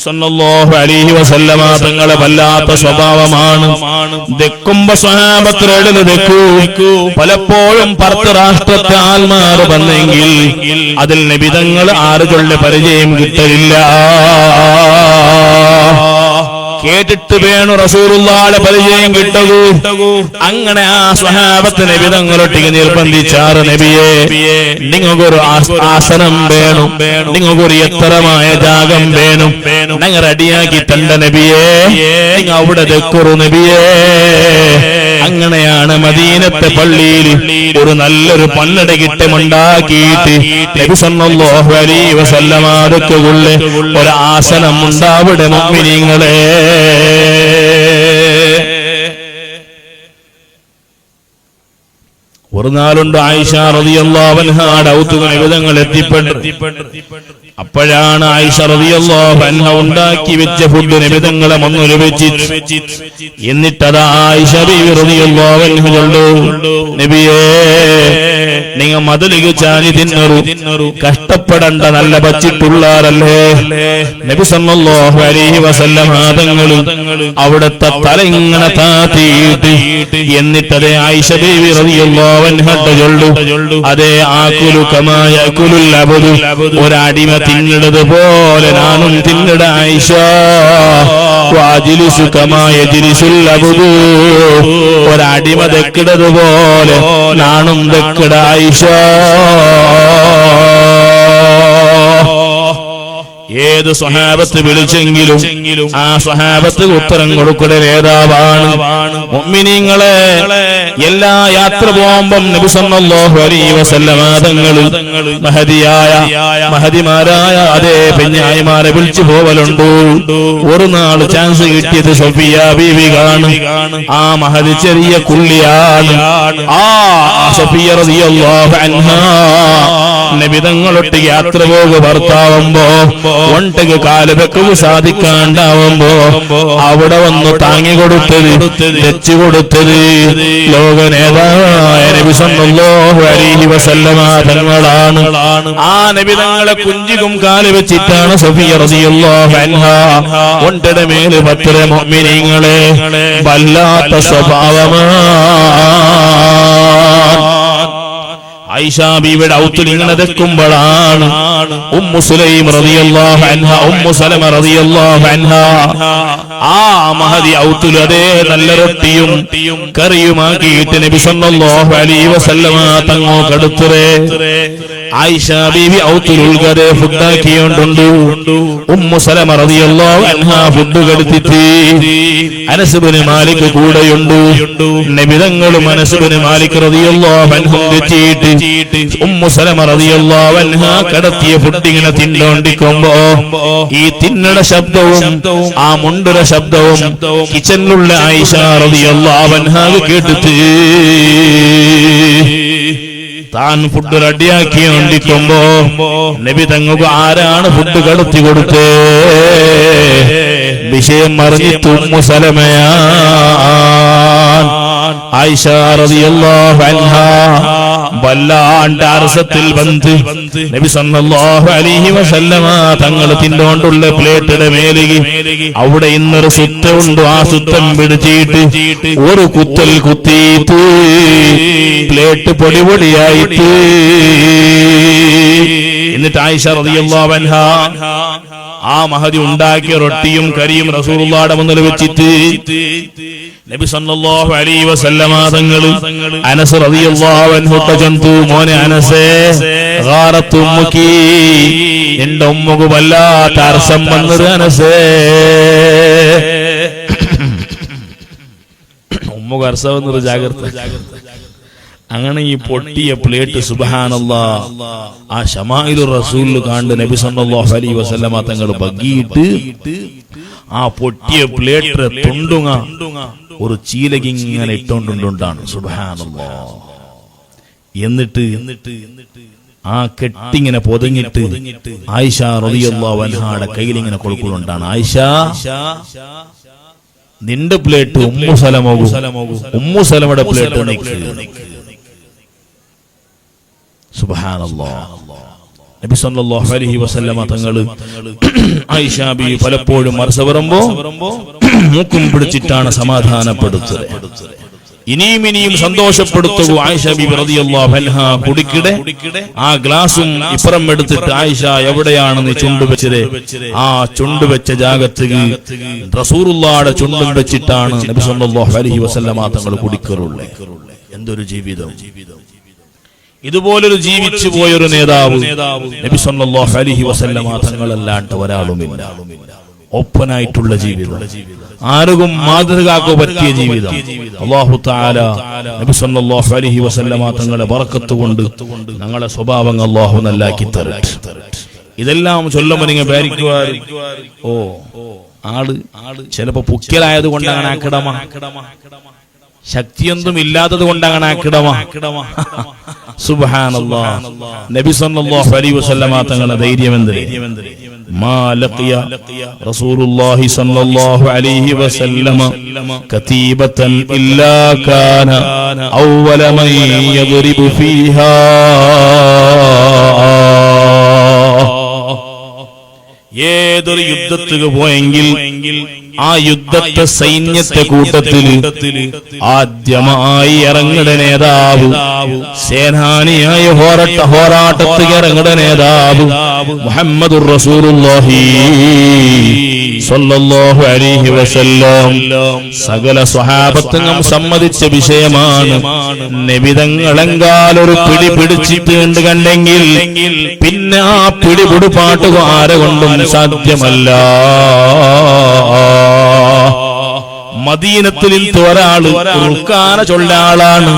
സല്ലല്ലാഹു അലൈഹി വസല്ലമ തങ്ങളെ വല്ലാത്ത സ്വഭാവമാണ്. ദെക്കുമ്പോ സ്വഹാബത്തിനോട് ദെക്കൂ. പലപ്പോഴും പത്ത് രാഷ്ട്രത്തെ ആൽമാർ വന്നെങ്കിൽ അതിൽ നബിതങ്ങൾ ആരുകളുടെ പരിചയം കിട്ടില്ല. കേട്ടിട്ട് വേണു റസൂലുള്ളാഹിയുടെ പരിചയം കിട്ടൂ. അങ്ങനെ ആ സ്വഹാബത്ത് നബി തങ്ങളൊട്ടിക്ക് നിർബന്ധിച്ചാറ്, നബിയെ നിങ്ങൾക്കൊരു ആസനം വേണം, നിങ്ങൾക്കൊരു എത്രമായ ജാഗം വേണം, ഞങ്ങൾ റെഡിയാക്കി തണ്ട നബിയെ, നിങ്ങൾ അവിടെ ദെക്കുറു നബിയെ. അങ്ങനെയാണ് മദീനത്തെ പള്ളിയിൽ ഒരു നല്ലൊരു പന്നടകിട്ടമുണ്ടാക്കിയിട്ട് നബി സല്ലല്ലാഹു അലൈഹി വസല്ലമ അടുക്കുള്ള ഒരു ആസനം ഉണ്ടാവിടെ മുഅ്മിനീങ്ങളെ. ഒരു നാളുണ്ട് ആയിഷ റളിയല്ലാഹു അൻഹയുടെ ഔത്തുക നിബിധങ്ങൾ എത്തിപ്പെട്ടു. അപ്പോഴാണ് ആയിഷ റളിയല്ലാഹു അൻഹ ഉണ്ടാക്കി വെച്ച ഫുഡ് നിബിധങ്ങളെ മുന്നിൽ വെച്ചിട്ട്, എന്നിട്ടതാ ആയിഷ ബീവി റളിയല്ലാഹു അൻഹ ചൊല്ലു, നബിയേ നിങ്ങ മതിലിക്ക് ചാഞ്ഞ് തിന്നറു, കഷ്ടപ്പെടണ്ട, നല്ല ബച്ചിട്ടുള്ളാരല്ലേ. നബി സല്ലല്ലാഹു അലൈഹി വസല്ലം തങ്ങൾ അവിടുത്തെ തല ഇങ്ങനെ താത്തിയിട്ട് എന്നിട്ടതേ ആയിഷ ബീവി റളിയല്ലാഹു അൻഹ ചൊല്ലു, അതേ ആകുലു കമാ യകുലുൽ അബ്ദു, ഒരടിമ തിന്നിടത് പോലെ നാനും തിന്നിട ആയിഷ. വാജിലിസു കമാ യജിലിസുൽ അബ്ദു, ഒരടിമ ദക്കിടത് പോലെ നാനും ദക്കിട ആയിഷ. ഏത് സ്വഹാബത്ത് വിളിച്ചെങ്കിലും ആ സ്വഹാബത്ത് ഉത്തരം കൊടുക്കുന്ന നേതാവാണ്. മുഅ്മിനീങ്ങളെ എല്ലാ യാത്ര പോകുമ്പം നബി സല്ലല്ലാഹു അലൈഹി വസല്ലമ തങ്ങൾ മഹദിമാരായ അതേ പെഞ്ഞായിമാരെ വിളിച്ചു പോവലുണ്ട്. ഒരു നാൾ ചാൻസ് കിട്ടിയത് സഫിയ ബീവികാണ്. ആ മഹദി ചെറിയ കുള്ളിയാണ്. ആ സഫിയ റളിയല്ലാഹു അൻഹാ നബി തങ്ങളൊട്ട് യാത്ര പോകുക ഭർത്താവുമ്പോ ഒണ്ടക്ക് കാല് വെക്കുക സാധിക്കാണ്ടാവുമ്പോ അവിടെ വന്ന് താങ്ങി കൊടുത്തത്, വെച്ചു കൊടുത്തത് ലോക നേതാവായ നബി സല്ലല്ലാഹു അലൈഹി വസല്ലമ തങ്ങളാണ്. ആ നബി തങ്ങളെ കുഞ്ചിക്കും കാല് വെച്ചിട്ടാണ് സഫിയ റളിയല്ലാഹു അൻഹാ ഒണ്ടയുടെ മേല് പത്ര മുഅ്മിനീങ്ങളെ വല്ലാത്ത സ്വഭാവമാണ്. ആയിഷ ബീവിയുടെ ഔത്തിൽ ഇങ്ങനെ തെക്കുമ്പോഴാണ് ഉമ്മു സുലൈം റളിയല്ലാഹു അൻഹ, ഉമ്മു സലമ റളിയല്ലാഹു അൻഹ ആ മഹദി ഔത്തിൽ അതേ നല്ല റൊട്ടിയും കറിയുമാക്കിയിട്ട് നബി സല്ലല്ലാഹു അലൈഹി വസല്ലമ തങ്ങൾക്കടുത്തേ ആയിഷ ബീവി ഔത്തുൽ ഗദ ഫുഡാക്കിയോണ്ടുണ്ട്. ഉമ്മു സലമ റളിയല്ലാഹു അൻഹ ഫുഡ് കൊടുത്തിട്ട് അനസ് ഇബ്നു മാലിക് കൂടെയുണ്ട്. നബി തങ്ങളും അനസ് ഇബ്നു മാലിക് റളിയല്ലാഹു അൻഹു എത്തിയിട്ട് ഉമ്മു സലമ റളിയല്ലാഹു അൻഹ കടത്തിയ ഫുഡ് ഇങ്ങനെ തിന്നോണ്ടിരിക്കുമ്പോ ഈ തിന്നട ശബ്ദവും ആ മുണ്ടര ശബ്ദവും കിച്ചണിലുള്ള ആയിഷ റളിയല്ലാഹു അൻഹ കേട്ടിട്ട് താൻ ഫുഡ് റെഡിയാക്കിയോണ്ടിരിക്കുമ്പോ നബി തങ്ങൾക്ക് ആരാണ് ഫുഡ് കടത്തി കൊടുത്തേ വിഷയം അറിഞ്ഞിട്ട് ഉമ്മു സലമയാണ്. ആയിഷ റളിയല്ലാഹു അൻഹ വല്ലാണ്ട് അർസത്തിൽ വന്ന് നബി സല്ലല്ലാഹു അലൈഹി വസല്ലമ തങ്ങൾ തിന്നോണ്ടുള്ള പ്ലേറ്റിന്റെ മേലേക്ക് അവിടെ ഇന്നൊരു സുത്തമുണ്ട്. ആ സുത്തം പിടിച്ചിട്ട് ഒരു കുത്തൽ കുത്തിയിട്ട് പ്ലേറ്റ് പൊടി പൊടിയായിട്ട് എന്നിട്ട് ആയിഷ റളിയല്ലാഹു അൻഹ ആ മഹദി ഉണ്ടാക്കിയ റൊട്ടിയും കരിയും റസൂലുള്ളാഹിയുടെ മുന്നിൽ വെച്ചിട്ട് നബി സല്ലല്ലാഹു അലൈഹി വസല്ലമ തങ്ങൾ അനസ് റളിയല്ലാഹു അൻഹു തജന്തു മോനെ അനസേ ഗാറത്തു ഉമ്മുകി എന്റെ ഉമ്മക്ക് വല്ലാത്ത അർസം വന്നത് അനസേ ഉമ്മക്ക് അർസം വന്നത് ജാഗ്രത. അങ്ങനെ ഈ പൊട്ടിയ പ്ലേറ്റ് സുബ്ഹാനല്ലാഹ് ആ ശമായിലുർ റസൂൽ കണ്ട് നബി സല്ലല്ലാഹു അലൈഹി വസല്ലമ തങ്ങൾ ബഗീട്ട് ആ പൊട്ടിയ പ്ലേറ്റ് തുണ്ടുങ്ങ ഒരു ചീലകി ഇങ്ങനെ ഇട്ടോണ്ടുണ്ടാണ് സുബ്ഹാനല്ലാഹ്. എന്നിട്ട് ആ കെട്ടിങ്ങനെ പൊതിഞ്ഞിട്ട് ആയിഷ റളിയല്ലാഹു അൻഹയുടെ കയ്യിൽ ഇങ്ങനെ കൊടുക്കുന്നുണ്ടാണ്. ആയിഷ നിന്റെ പ്ലേറ്റ് ഉമ്മു സലമയുടെ പ്ലേറ്റ് നിക്ക്. സുബ്ഹാനല്ലാഹ്. നബി സല്ലല്ലാഹു അലൈഹി വസല്ലമ തങ്ങൾ ആയിഷ ബീവി പലപ്പോഴും മർസ വരുമ്പോ മൂക്കും പിടിച്ചിട്ടാണ് സമാധാനപ്പെടുത്തുക. ഇനിയും സന്തോഷപ്പെടുത്തുക. ആയിഷ ബീവി റളിയല്ലാഹു അൻഹ കുടിക്കിടെ ആ ഗ്ലാസും ഇപ്പുറം എടുത്തിട്ട് ആയിഷ എവിടെയാണെന്ന് ചുണ്ടു വെച്ചത് ആ ചുണ്ടു വെച്ച ജാഗത്ത് റസൂലുള്ളാഹിയുടെ ചുണ്ടും വെച്ചിട്ടാണ് നബി സല്ലല്ലാഹു അലൈഹി വസല്ലമ തങ്ങൾ കുടിക്കാറുള്ളത്. എന്തൊരു ജീവിതം! ഇതുപോലൊരു ജീവിച്ചു പോയൊരു നേതാവ് നബി സല്ലല്ലാഹു അലൈഹി വസല്ലമ തങ്ങളല്ലാണ്ട് ഒരാളുമില്ല. ഓപ്പനായിട്ടുള്ള ജീവിതം, ആർക്കും മാതൃകയാക്കാൻ പറ്റിയ ജീവിതം അല്ലാഹു തആല നബി സല്ലല്ലാഹു അലൈഹി വസല്ലമ തങ്ങളെ ബറക്കത്ത് കൊണ്ട് ഞങ്ങളുടെ സ്വഭാവങ്ങൾ അല്ലാഹു നല്ലാക്കി തരട്ടെ. ഇതെല്ലാം ചൊല്ലുമ്പോൾ നിങ്ങൾ വിചാരിക്കുക ഓ ആള് ചിലപ്പോ പുക്കലായത് കൊണ്ട് അങ്ങനെ ആക്കിടമ, ശക്തിയൊന്നും ഇല്ലാത്തത് കൊണ്ട് അങ്ങനെ ആക്കിടമ. സുബ്ഹാനല്ലാഹ്. നബി സല്ലല്ലാഹു അലൈഹി വസല്ലമ തങ്ങളുടെ ധൈര്യം എന്ത്! മാ ലഖിയ റസൂലുള്ളാഹി സല്ലല്ലാഹു അലൈഹി വസല്ലമ കതീബതൻ ഇല്ലാ കാന അവ്വല മൻ യദ്രിബു ഫീഹാ. ഏതൊരു യുദ്ധത്തിന് പോയെങ്കിൽ ആ യുദ്ധത്തെ സൈന്യത്തെ കൂട്ടത്തിൽ ആദ്യമായി ഇറങ്ങുന്ന നേതാവ്, സേനാനിയായ പോരാട്ടത്തിൽ ഇറങ്ങുന്ന നേതാവ് മുഹമ്മദുർ റസൂലുള്ളാഹി സ്വല്ലല്ലാഹു അലൈഹി വസല്ലം. സകല സ്വഹാബത്തും സമ്മതിച്ച വിഷയമാണ്. നബിതങ്ങളെങ്കാലൊരു പിടി പിടിച്ചിട്ട് കണ്ടെങ്കിൽ പിന്നെ ആ പിടിപിടുപാട്ട് ആരെ കൊണ്ടും സാധ്യമല്ല. മദീനത്തിൽ ഒരാള് റുക്കാന ചൊല്ല ആളാണ്.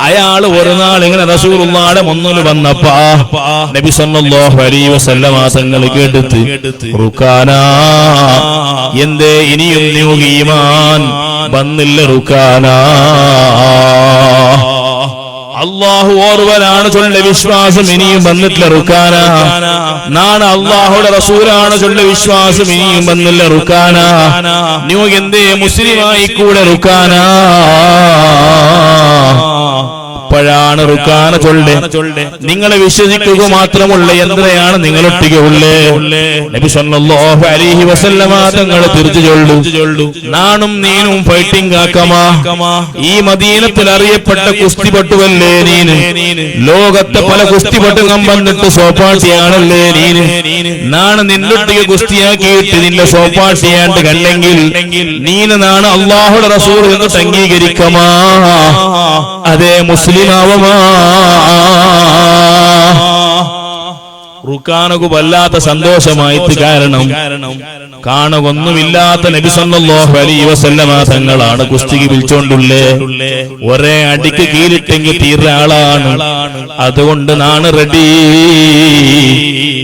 അയാള് ഒരു നാൾ ഇങ്ങനെ റസൂലുള്ളാഹിയുടെ മുന്നിൽ വന്നപ്പോ നബി സല്ലല്ലാഹു അലൈഹി വസല്ലമ തങ്ങൾ കേട്ടിട്ട് റുക്കാന എന്തേ ഇനിയും നിങ്ങൾക്ക് ഈമാൻ വന്നില്ല റുക്കാന? അള്ളാഹു ഓർവനാണ് ചൊല്ല വിശ്വാസം ഇനിയും വന്നിട്ടില്ല റുക്കാന. നാണ് അള്ളാഹുടെ റസൂലാണ് ചൊല്ല വിശ്വാസം ഇനിയും വന്നില്ല റുക്കാന. നിങ്ങൾ എന്തേ മുസ്ലിമായി കൂടെ റുക്കാന? അപ്പോഴാണ് റുക്കാന ചൊല്ലെ നിങ്ങളെ വിശ്വസിക്കുക മാത്രമുള്ള യന്ത്രയാണ് നിങ്ങളൊട്ടികയുള്ളേ. നബി സല്ലല്ലാഹു അലൈഹി വസല്ലമ തങ്ങൾ തിരിച്ചു ചൊല്ലു, നാണും നീനും ഫൈറ്റിംഗ് ആക്കമാ. ഈ മദീനത്തിൽ അറിയപ്പെട്ട കുസ്തിപട്ടുവല്ലേ നീന്, ലോകത്തെ പല കുസ്തിപട്ടുകം വന്നിട്ട് സോപ്പാട്ടിയാണല്ലേ നീന്. നാണ് നിന്നൊട്ടിക കുസ്തിയാക്കിയിട്ട് നിന്റെ സോപ്പാട്ടിയാണ്ട് കണ്ടെങ്കിൽ നീന് നാണ് അള്ളാഹുടെ റസൂൽ എന്ന് അംഗീകരിക്കമാ. അതേ മുസ്ലിം ആവമാ. റുക്കാനക്ക് വല്ലാത്ത സന്തോഷമായിട്ട് കാരണം കാണുകൊന്നുമില്ലാത്ത നബി സല്ലല്ലാഹു അലൈഹി വസല്ലമ തങ്ങളാണ് കുസ്തിക്ക് വിളിച്ചോണ്ടുള്ളേ. ഒരേ അടിക്ക് കീഴിട്ടെങ്കിൽ തീർന്ന ആളാണ്. അതുകൊണ്ട് നാണ് റെഡി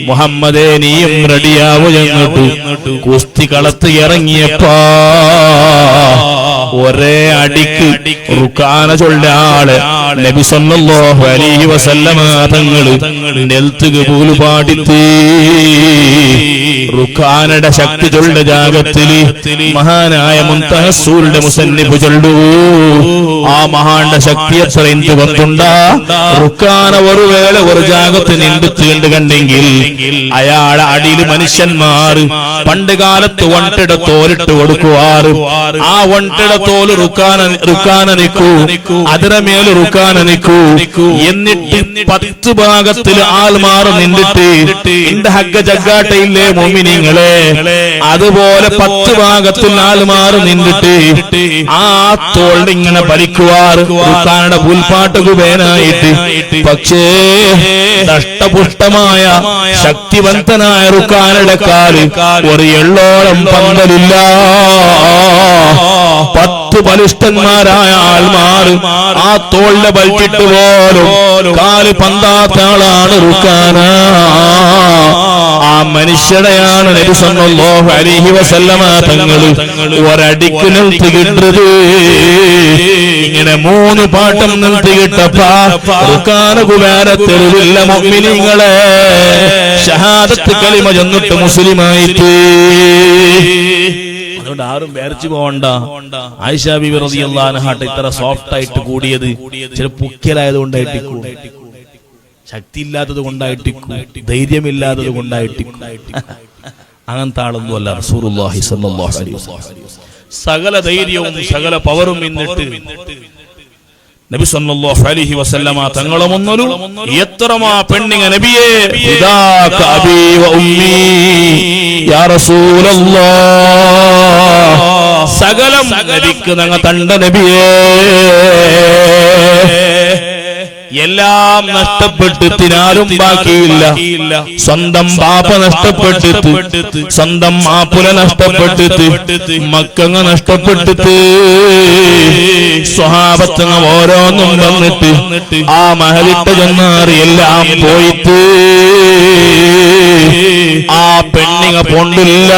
മുഹമ്മദേ നീയും റെഡിയാവു എന്നിട്ടു കുസ്തി കളത്ത് ഇറങ്ങിയപ്പാ ഒരേ അടിക്ക് റുക്കാന ചൊല്ല ആള് നബി സല്ലല്ലാഹു അലൈഹി വസല്ലമ തങ്ങള് നെൽത്തുക പോലും പാടിത്ത് റുക്കാനയുടെ ശക്തി ചൊല്ല ജാഗത്തില് മഹാനായ മുൻതഹസ്സൂരുടെ മുസന്നിഫ് ചൊല്ലു. ആ മഹാന്റെ ശക്തി എത്ര എന്ത് കൊണ്ടുണ്ടാ റുക്കാന ഒരു വേള ഒരു ജാഗത്ത് നിന്ദിച്ചുകൊണ്ട് കണ്ടെങ്കിൽ അയാളെ അടിയിൽ മനുഷ്യന്മാർ പണ്ട് കാലത്ത് ഒണ്ടിട തോലിട്ട് കൊടുക്കുവാറ്. ആ ഒണ്ടിട തോല് റുക്കാന നിക്കൂ, അതിന് മേല് റുക്കാന നിക്കൂ. എന്നിട്ട് 10 ഭാഗത്തിൽ ആൾമാർ നിന്നിട്ട് എന്റെ ഹഗ്ഗ ജഗ്ഗാട്ടയില്ലേ മോമിനിങ്ങളെ, അതുപോലെ 10 ഭാഗത്തിൽ ആൾമാർ നിന്നിട്ട് ആ തോളിൽ ഇങ്ങനെ ഭരിക്കുവാറ് റുക്കാനയുടെ പുൽപ്പാട്ടുകു പേനായിട്ട്. പക്ഷേ ദഷ്ടപുഷ്ടമായ ശക്തിവന്തനായ റുക്കാനയുടെ കാല് ഒരു എള്ളോളം പന്തലില്ല. 10 ബലിഷ്ഠന്മാരായ ആൾമാർ ആ തോളിലെ വലിച്ചിട്ട് പോലും കാല് പന്താത്ത ആളാണ് റുക്കാന. ആ മനുഷ്യനെയാണ് നബി സല്ലല്ലാഹു അലൈഹി വസല്ലമ തങ്ങള് ഒരടിക്ക് നിർത്തി കിട്ടത്. ഇങ്ങനെ 3 പാട്ടം നിർത്തി കിട്ടപ്പാ റുക്കാന കുബേരത്തെരുവില്ല മുഅ്മിനീങ്ങളെ ഷഹാദത്ത് കലിമ ചൊന്നിട്ട് മുസ്ലിമായിട്ട്. അതുകൊണ്ട് ആരും വേർച്ചു പോകണ്ട. ആയിഷ ബീവി റളിയല്ലാഹു അൻഹ ഇത്ര സോഫ്റ്റ് ആയിട്ട് കൂടിയത് ചില പുക്കലായത് കൊണ്ടായിട്ടിക്കൂ, ശക്തി ഇല്ലാത്തത് കൊണ്ടായിട്ടിക്കൂ, ധൈര്യമില്ലാത്തത് കൊണ്ടായിട്ടിക്കൂ. അങ്ങനത്തെ ആളൊന്നും അല്ല റസൂലുള്ളാഹി സ്വല്ലല്ലാഹു അലൈഹി വസല്ലം. സകല ധൈര്യവും സകല പവറും ഇന്നിട്ട് നബി സല്ലല്ലാഹു അലൈഹി വസല്ലമ തങ്ങളെ മുന്നൊരു എത്രമാ പെണ്ണിങ്ങ നബിയേ ഫിദാക അബീ വ ഉമ്മീ യാ റസൂലല്ലാഹ് സകലം നബിക്ക് ഞങ്ങ തണ്ട നബിയേ. എല്ലാം നഷ്ടപ്പെട്ടിനാരും ബാക്കിയില്ല. സ്വന്തം ബാപ്പ നഷ്ടപ്പെട്ടിട്ട്, സ്വന്തം മാപ്പുല നഷ്ടപ്പെട്ടിട്ട്, മക്കങ്ങ നഷ്ടപ്പെട്ടിട്ട്, സ്വഹാബത്തങ്ങ ഓരോന്നും വന്നിട്ട് ആ മഹലിട്ട് ചെന്നാറി എല്ലാം പോയിട്ട് ആ പെണ്ണിങ്ങ പോണ്ടില്ല.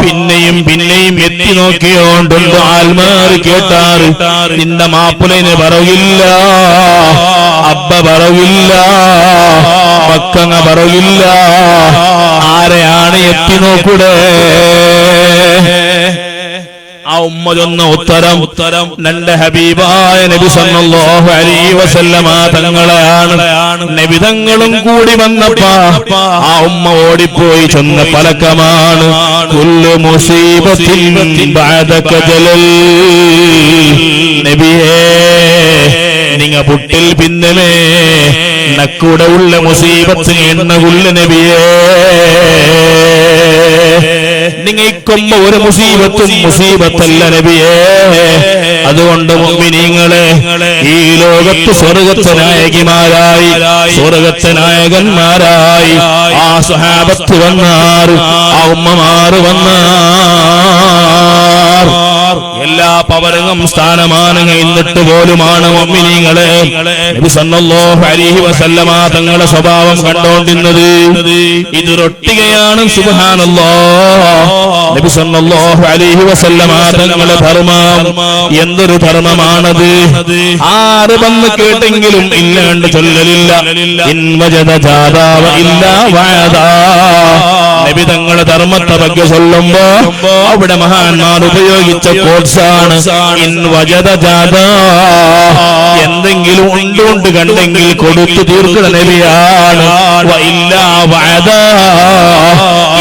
പിന്നെയും പിന്നെയും എത്തി നോക്കിയോണ്ടുണ്ട് ആൽമാര് കേട്ടാറ് നിന്റെ മാപ്പുലന് പറയില്ല, അബ്ബ പറയില്ല, മക്കങ്ങ പറയില്ല. ആരെയാണ് എത്തി നോക്കൂടെ? ആ ഉമ്മ ചൊന്ന ഉത്തരം നന്റെ ഹബീബായ നബി സല്ലല്ലാഹു അലൈഹി വസല്ലമ തങ്ങളെയാണ്. നബി തങ്ങളും കൂടി വന്നപ്പാ ആ ഉമ്മ ഓടിപ്പോയി ചൊന്ന പലക്കമാണ് കുല്ലു മുസീബത്തിൻ ബഅദക ജലൽ. നബിയേ നിങ്ങ പുട്ടിൽ പിന്നമേ നക്കൂടെ ഉള്ള മുസീബത്ത് എണ്ണകുള്ള നബിയേ. നിങ്ങൾക്കൊമ്പ ഒരു മുസീബത്തും മുസീബത്തല്ല നബിയേ. അതുകൊണ്ട് മുഅ്മിനീങ്ങളെ ഈ ലോകത്ത് സ്വർഗ്ഗത്തെ നായകിമാരായി സ്വർഗ്ഗത്തെ നായകന്മാരായി ആ സ്വഹാബത്ത് വന്നാർ, ആ ഉമ്മമാർ വന്നാർ. എല്ലാ പവരങ്ങും സ്ഥാനമാനങ്ങൾ ഇന്നിട്ട് പോലുമാണ് മുഅ്മിനീങ്ങളെ നബി സല്ലല്ലാഹു അലൈഹി വസല്ലമ തങ്ങളുടെ സ്വഭാവം കണ്ടോണ്ടിരുന്നത്. ഇത് റൊട്ടികയാണ്. സുബ്ഹാനല്ലാഹ്. നബി സല്ലല്ലാഹു അലൈഹി വസല്ലമ തങ്ങളുടെ ധർമ്മം എന്തൊരു ധർമ്മമാണത്. ആര് വന്ന് കേട്ടെങ്കിലും ഇല്ലാണ്ട് ചൊല്ലലില്ല. ഇൻ വജദ ജാദാ വ ഇല്ലാ വഅദാ. നബി തങ്ങളുടെ ധർമ്മത്തെ ಬಗ್ಗೆ ചൊല്ലുമ്പോ അവിടെ മഹാന്മാർ ഉപയോഗിച്ച കോഡ്സാണ് ഇൻ വജദ ജാദാ. എന്തെങ്കിലും ഉണ്ടുകൊണ്ട് കണ്ടെങ്കിൽ കൊടുത്തു തീർക്കുന്ന നബിയാണ്. വ ഇല്ലാ വഅദാ.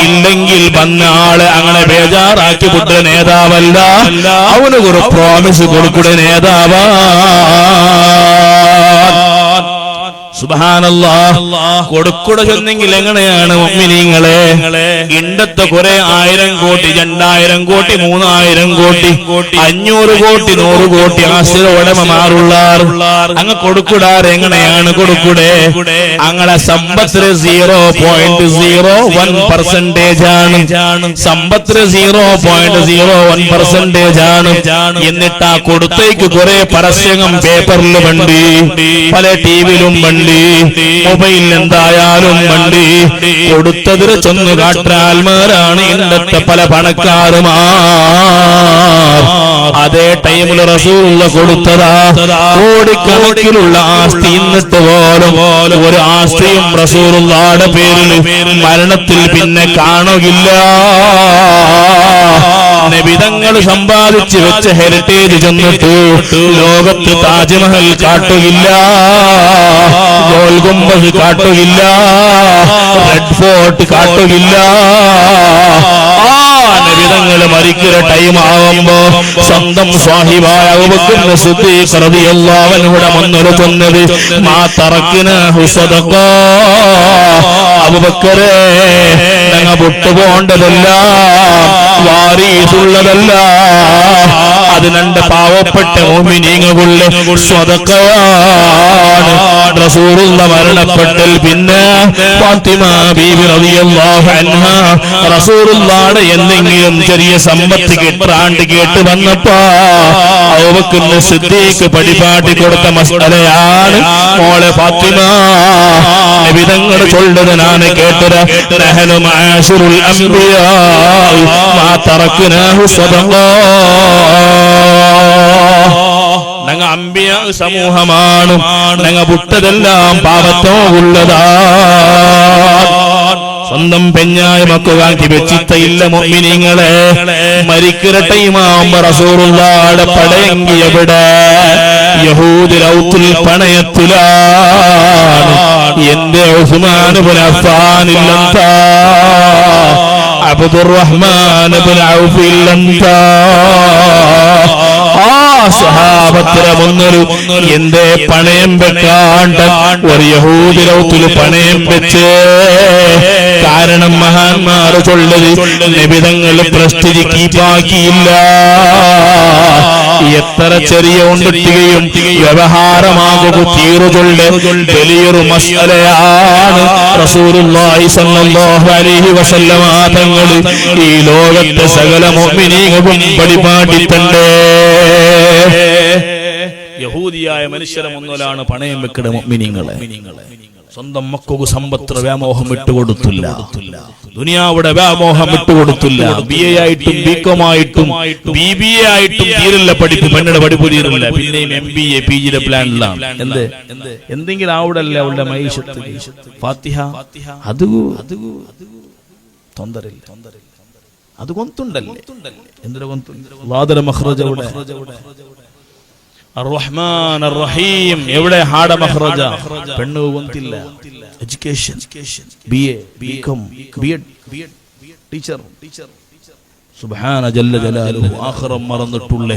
ഇല്ലെങ്കിൽ വന്ന ആളെ അങ്ങനെ ബേജാറാക്കി വിട്ട നേതാവല്ല, അവന് ഒരു പ്രോമിസ് കൊടുക്കുന്ന നേതാവാ. സുബ്ഹാനല്ലാഹ്. കൊടുക്കുട ചെന്നെങ്കിൽ എങ്ങനെയാണ് മുഅ്മിനീങ്ങളെ? ഇണ്ടത്തെ കുറെ 1000 കോടി 2000 കോടി 3000 കോടി 500 കോടി 100 കോടി ആശ്രിത ഉടമമാരുള്ള അങ്ങ് കൊടുക്കുടാർ എങ്ങനെയാണ് കൊടുക്കൂടെ? അങ്ങനെ സമ്പത്തിന് 0.01% ആണ്. സമ്പത്തിന് 0.01% ആണ്. എന്നിട്ട് ആ കൊടുത്തേക്ക് കുറെ പരസ്യങ്ങൾ പേപ്പറിൽ വണ്ടി, പല ടിവിയിലും വണ്ടി, മൊബൈലിൽ എന്തായാലും വണ്ടി. കൊടുത്തതിന് ചെന്ന് കാട്ടാൽമാരാണ് ഇന്നത്തെ പല പണക്കാരുമാർ. അതേ ടൈമിൽ റസൂലുള്ള കൊടുത്തതാ കോടിക്കണക്കിലുള്ള ആസ്തി. ഇന്നിട്ട് പോലും ഒരു ആസ്തിയും റസൂലുള്ളാഹിയുടെ പേരിൽ മരണത്തിൽ പിന്നെ കാണുകയില്ല. നബിതങ്ങൾ സമ്പാദിച്ചു വെച്ച ഹെറിറ്റേജ് ചെന്നിട്ട് ലോകത്ത് താജ്മഹൽ കാട്ടുകയില്ല, ഗോൾ ഗുംബസ് കാട്ടുകയില്ല, റെഡ് ഫോർട്ട് കാട്ടുകയില്ല. നബിതങ്ങൾ മരിക്കുന്ന ടൈം ആവുമ്പോ സ്വന്തം സ്വാഹിബായ അബൂബക്കർ സിദ്ദീഖ് റളിയല്ലാഹു അൻഹുടെ മുന്നിൽ ചെന്നത് മാ തറക്നാഹു സദഖ. അബൂബക്കറേ, ഞങ്ങൾ വിട്ടുപോകേണ്ടതല്ല, വാരീസുള്ളതല്ല, അത് രണ്ട് പാവപ്പെട്ട മുഅ്മിനീങ്ങളുടെ സ്വദഖയാണ്. റസൂലുള്ള മരണപ്പെട്ടാൽ പിന്നെ ഫാത്തിമ ബീബി റളിയല്ലാഹു അൻഹ റസൂലുള്ളാഹിയുടെ എന്തെങ്കിലും ചെറിയ സമ്പത്ത് കിട്ടാണ്ട് കേട്ട് വന്നപ്പോ അബൂബക്കർ സിദ്ദീഖ് പരിപാടി കൊടുത്ത മസ്അലയാണ് മോളെ ഫാത്തിമ. നബിതങ്ങൾ ചൊല്ലുന്നത് ഞാൻ കേട്ടത് നഹനു മആശിറുൽ അംബിയാ മാ തറക്നാഹു സദഖ. ഞങ്ങൾ അംബിയ സമൂഹമാണ്, ഞങ്ങൾ വിട്ടതെല്ലാം പാപത്തോ ഉള്ളതാണ്. സ്വന്തം പെഞ്ഞായ മക്കുകാക്കി വെച്ചിത്തയില്ല മുഅ്മിനീങ്ങളെ. മരിക്കുന്ന ടൈമാകുമ്പോ റസൂലുള്ളാഹിയുടെ പടയെങ്കി എവിടെ? യഹൂദി റൗത്തുൽ പണയത്തിലാണ്. എന്റെ ഉസ്മാൻ ഇബ്നു അഫ്ഫാൻ ഇല്ലന്താ, അബ്ദുറഹ്മാൻ ഇബ്നു ഔഫ് ഇല്ലന്താ. സ്വഹാബത്തിലെ മുന്നൊരു എന്റെ പണയം വെക്കാണ്ട് ഒരു യഹൂദി റൗത്തിൽ പണയം വെച്ച്. കാരണം മഹാന്മാർ ചൊല്ലത് നബിതങ്ങൾ പ്രസ്തുതി കീപ്പാക്കിയില്ല. എത്ര ചെറിയ ഉണ്ടിട്ടുകയും വ്യവഹാരമാകുക തീറുചൊല്ല് വലിയൊരു മസ്അലയാണ്. റസൂലുള്ളാഹി സ്വല്ലല്ലാഹു അലൈഹി വസല്ലമ തങ്ങൾ ഈ ലോകത്തെ സകല മുഅ്മിനീങ്ങളും പരിപാടിത്തണ്ടേ. യഹൂദിയായ മനുഷ്യരെ മുന്നിലാണ് പണയം വെക്കുന്ന മുഅ്മിനീങ്ങളെ. സ്വന്തം മക്കൾക്ക് സമ്പത്ത് വ്യാമോഹം വിട്ടുകൊടുത്തില്ല, ദുനിയാവിടെ വ്യാമോഹം വിട്ടുകൊടുത്തില്ല. BA ആയിട്ടും BCom ആയിട്ടും BBA ആയിട്ടും തീരില്ല പഠിപ്പ്, പെണ്ണുടെ പഠിപ്പ് തീരില്ല. പിന്നെയും MBA PG പ്ലാനിലാണ്. എന്തെങ്കിലും ആവിടല്ലേ അവളുടെ മൈഷത്ത് ഫാത്തിഹ അത് തൊന്തരില്ല, അത് കൊന്തുണ്ടല്ലേ? എന്തൊരു വാദര മഖ്റജ അർ-റഹ്മാൻ അർ-റഹീം എവിടെ? ഹാഡ മഖ്റജ പെണ്ണ് കൊന്തില്ല. Education BA BCom BEd teacher സുബ്ഹാന ജല്ല ജലാലുഹു. ആഖിറം മറന്നിട്ടുള്ള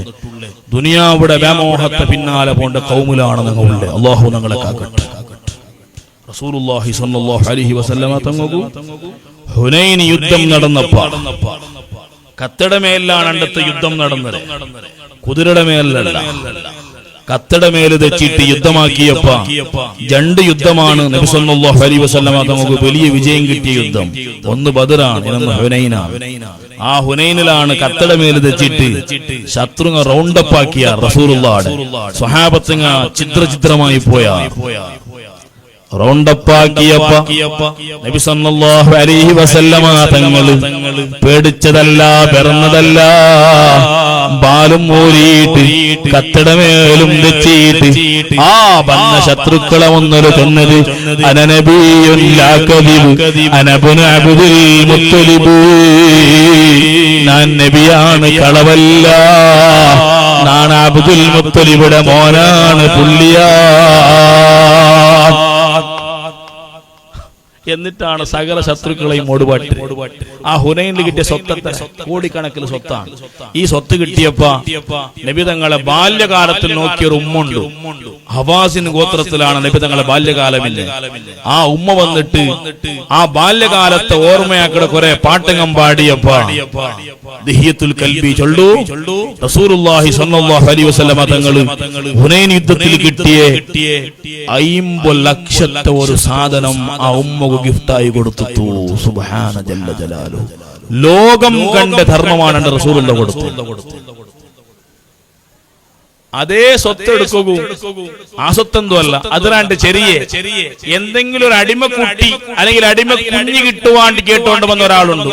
ദുനിയാവിടെ വ്യാമോഹത്തെ പിന്നാലെ പോണ്ട കൗമിലാണ് ഞങ്ങളുടെ. അല്ലാഹു ഞങ്ങളെ കാക്കട്ടെ. റസൂലുള്ളാഹി സ്വല്ലല്ലാഹു അലൈഹി വസല്ലമ തങ്ങു ഹുനൈൻ യുദ്ധം നടന്നപ്പോൾ കത്തയുടെ മേലാണ് അണ്ടത്തെ യുദ്ധം നടന്നത്, കുതിരയുടെ മേലല്ല. കത്തയുടെ മേല് തെച്ചിട്ട് യുദ്ധമാക്കിയപ്പ 2 യുദ്ധമാണ് നബി സല്ലല്ലാഹു അലൈഹി വസല്ലമ തങ്ങൾക്ക് വലിയ വിജയം കിട്ടിയ യുദ്ധം. ഒന്ന് ബദറാണ്, ഇന്ന് ഹുനൈനാണ്. ആ ഹുനൈനിലാണ് കത്തയുടെ മേല് തെച്ചിട്ട് ശത്രുങ്ങ റൗണ്ടപ്പ് ആക്കിയ റസൂലുള്ളാഹി സ്വഹാബത്തുങ്ങ ചിത്രമായി പോയ റൗണ്ടപ്പാക്കിയപ്പ നബി സല്ലല്ലാഹു അലൈഹി വസല്ലമ തങ്ങൾ പേടിച്ചതല്ല, പിറന്നതല്ല. ബാലും മൂരിയിട്ട് കത്തടമേലും തെച്ചിട്ട് ആ വന്ന ശത്രുക്കളെ ഒന്നൊരു തന്നത് അനനബിയുൻ ലാ കദിബ് അനബ്നു അബ്ദുൽ മുത്തലിബ്. ഞാൻ നബിയാണ്, കളവല്ല. ഞാൻ അബ്ദുൽ മുത്തലിബിയുടെ മോനാണ്, പുള്ളിയാ. എന്നിട്ടാണ് സകല ശത്രുക്കളെയും ഓടുപാട്ടി. ആ ഹുനൈനിൽ കിട്ടിയ സ്വത്തത്തെ കോടിക്കണക്കിന് സ്വത്താണ്. ഈ സ്വത്ത് കിട്ടിയപ്പോ നബി തങ്ങളെ ബാല്യകാലത്തിൽ നോക്കിയൊരു ഉമ്മുണ്ട്. ഹവാസിൻ ഗോത്രത്തിലാണ് നബി തങ്ങളെ ബാല്യകാലമില്ല. ആ ഉമ്മ വന്നിട്ട് ആ ബാല്യകാലത്തെ ഓർമ്മയാക്കിയ കുറെ പാട്ടകം പാടിയപ്പോ ദിഹിയത്തുൽ കൽബി ചൊല്ലു റസൂലുള്ളാഹി സ്വല്ലല്ലാഹു അലൈഹി വസല്ലമ തങ്ങൾ ഹുനൈൻ യുദ്ധത്തിൽ കിട്ടിയ 50 ലക്ഷത്തെ ഒരു സാധനം ആ ഉമ്മക്ക് ഗിഫ്റ്റായി കൊടുത്തു. സുബ്ഹാന ജല്ല ജലാലു. ലോകം കണ്ട ധർമ്മമാണ് റസൂലുള്ള കൊടുത്തത്. അതേ സ്വത്ത് എടുക്കൂ. ആ സ്വത്തെന്തോ അല്ല, അതിനാണ്ട് ചെറിയ എന്തെങ്കിലും ഒരു അടിമക്കുട്ടി അല്ലെങ്കിൽ അടിമ കുഞ്ഞ് കിട്ടുവാണ്ട് കേട്ടോണ്ട് വന്ന ഒരാളുണ്ട്.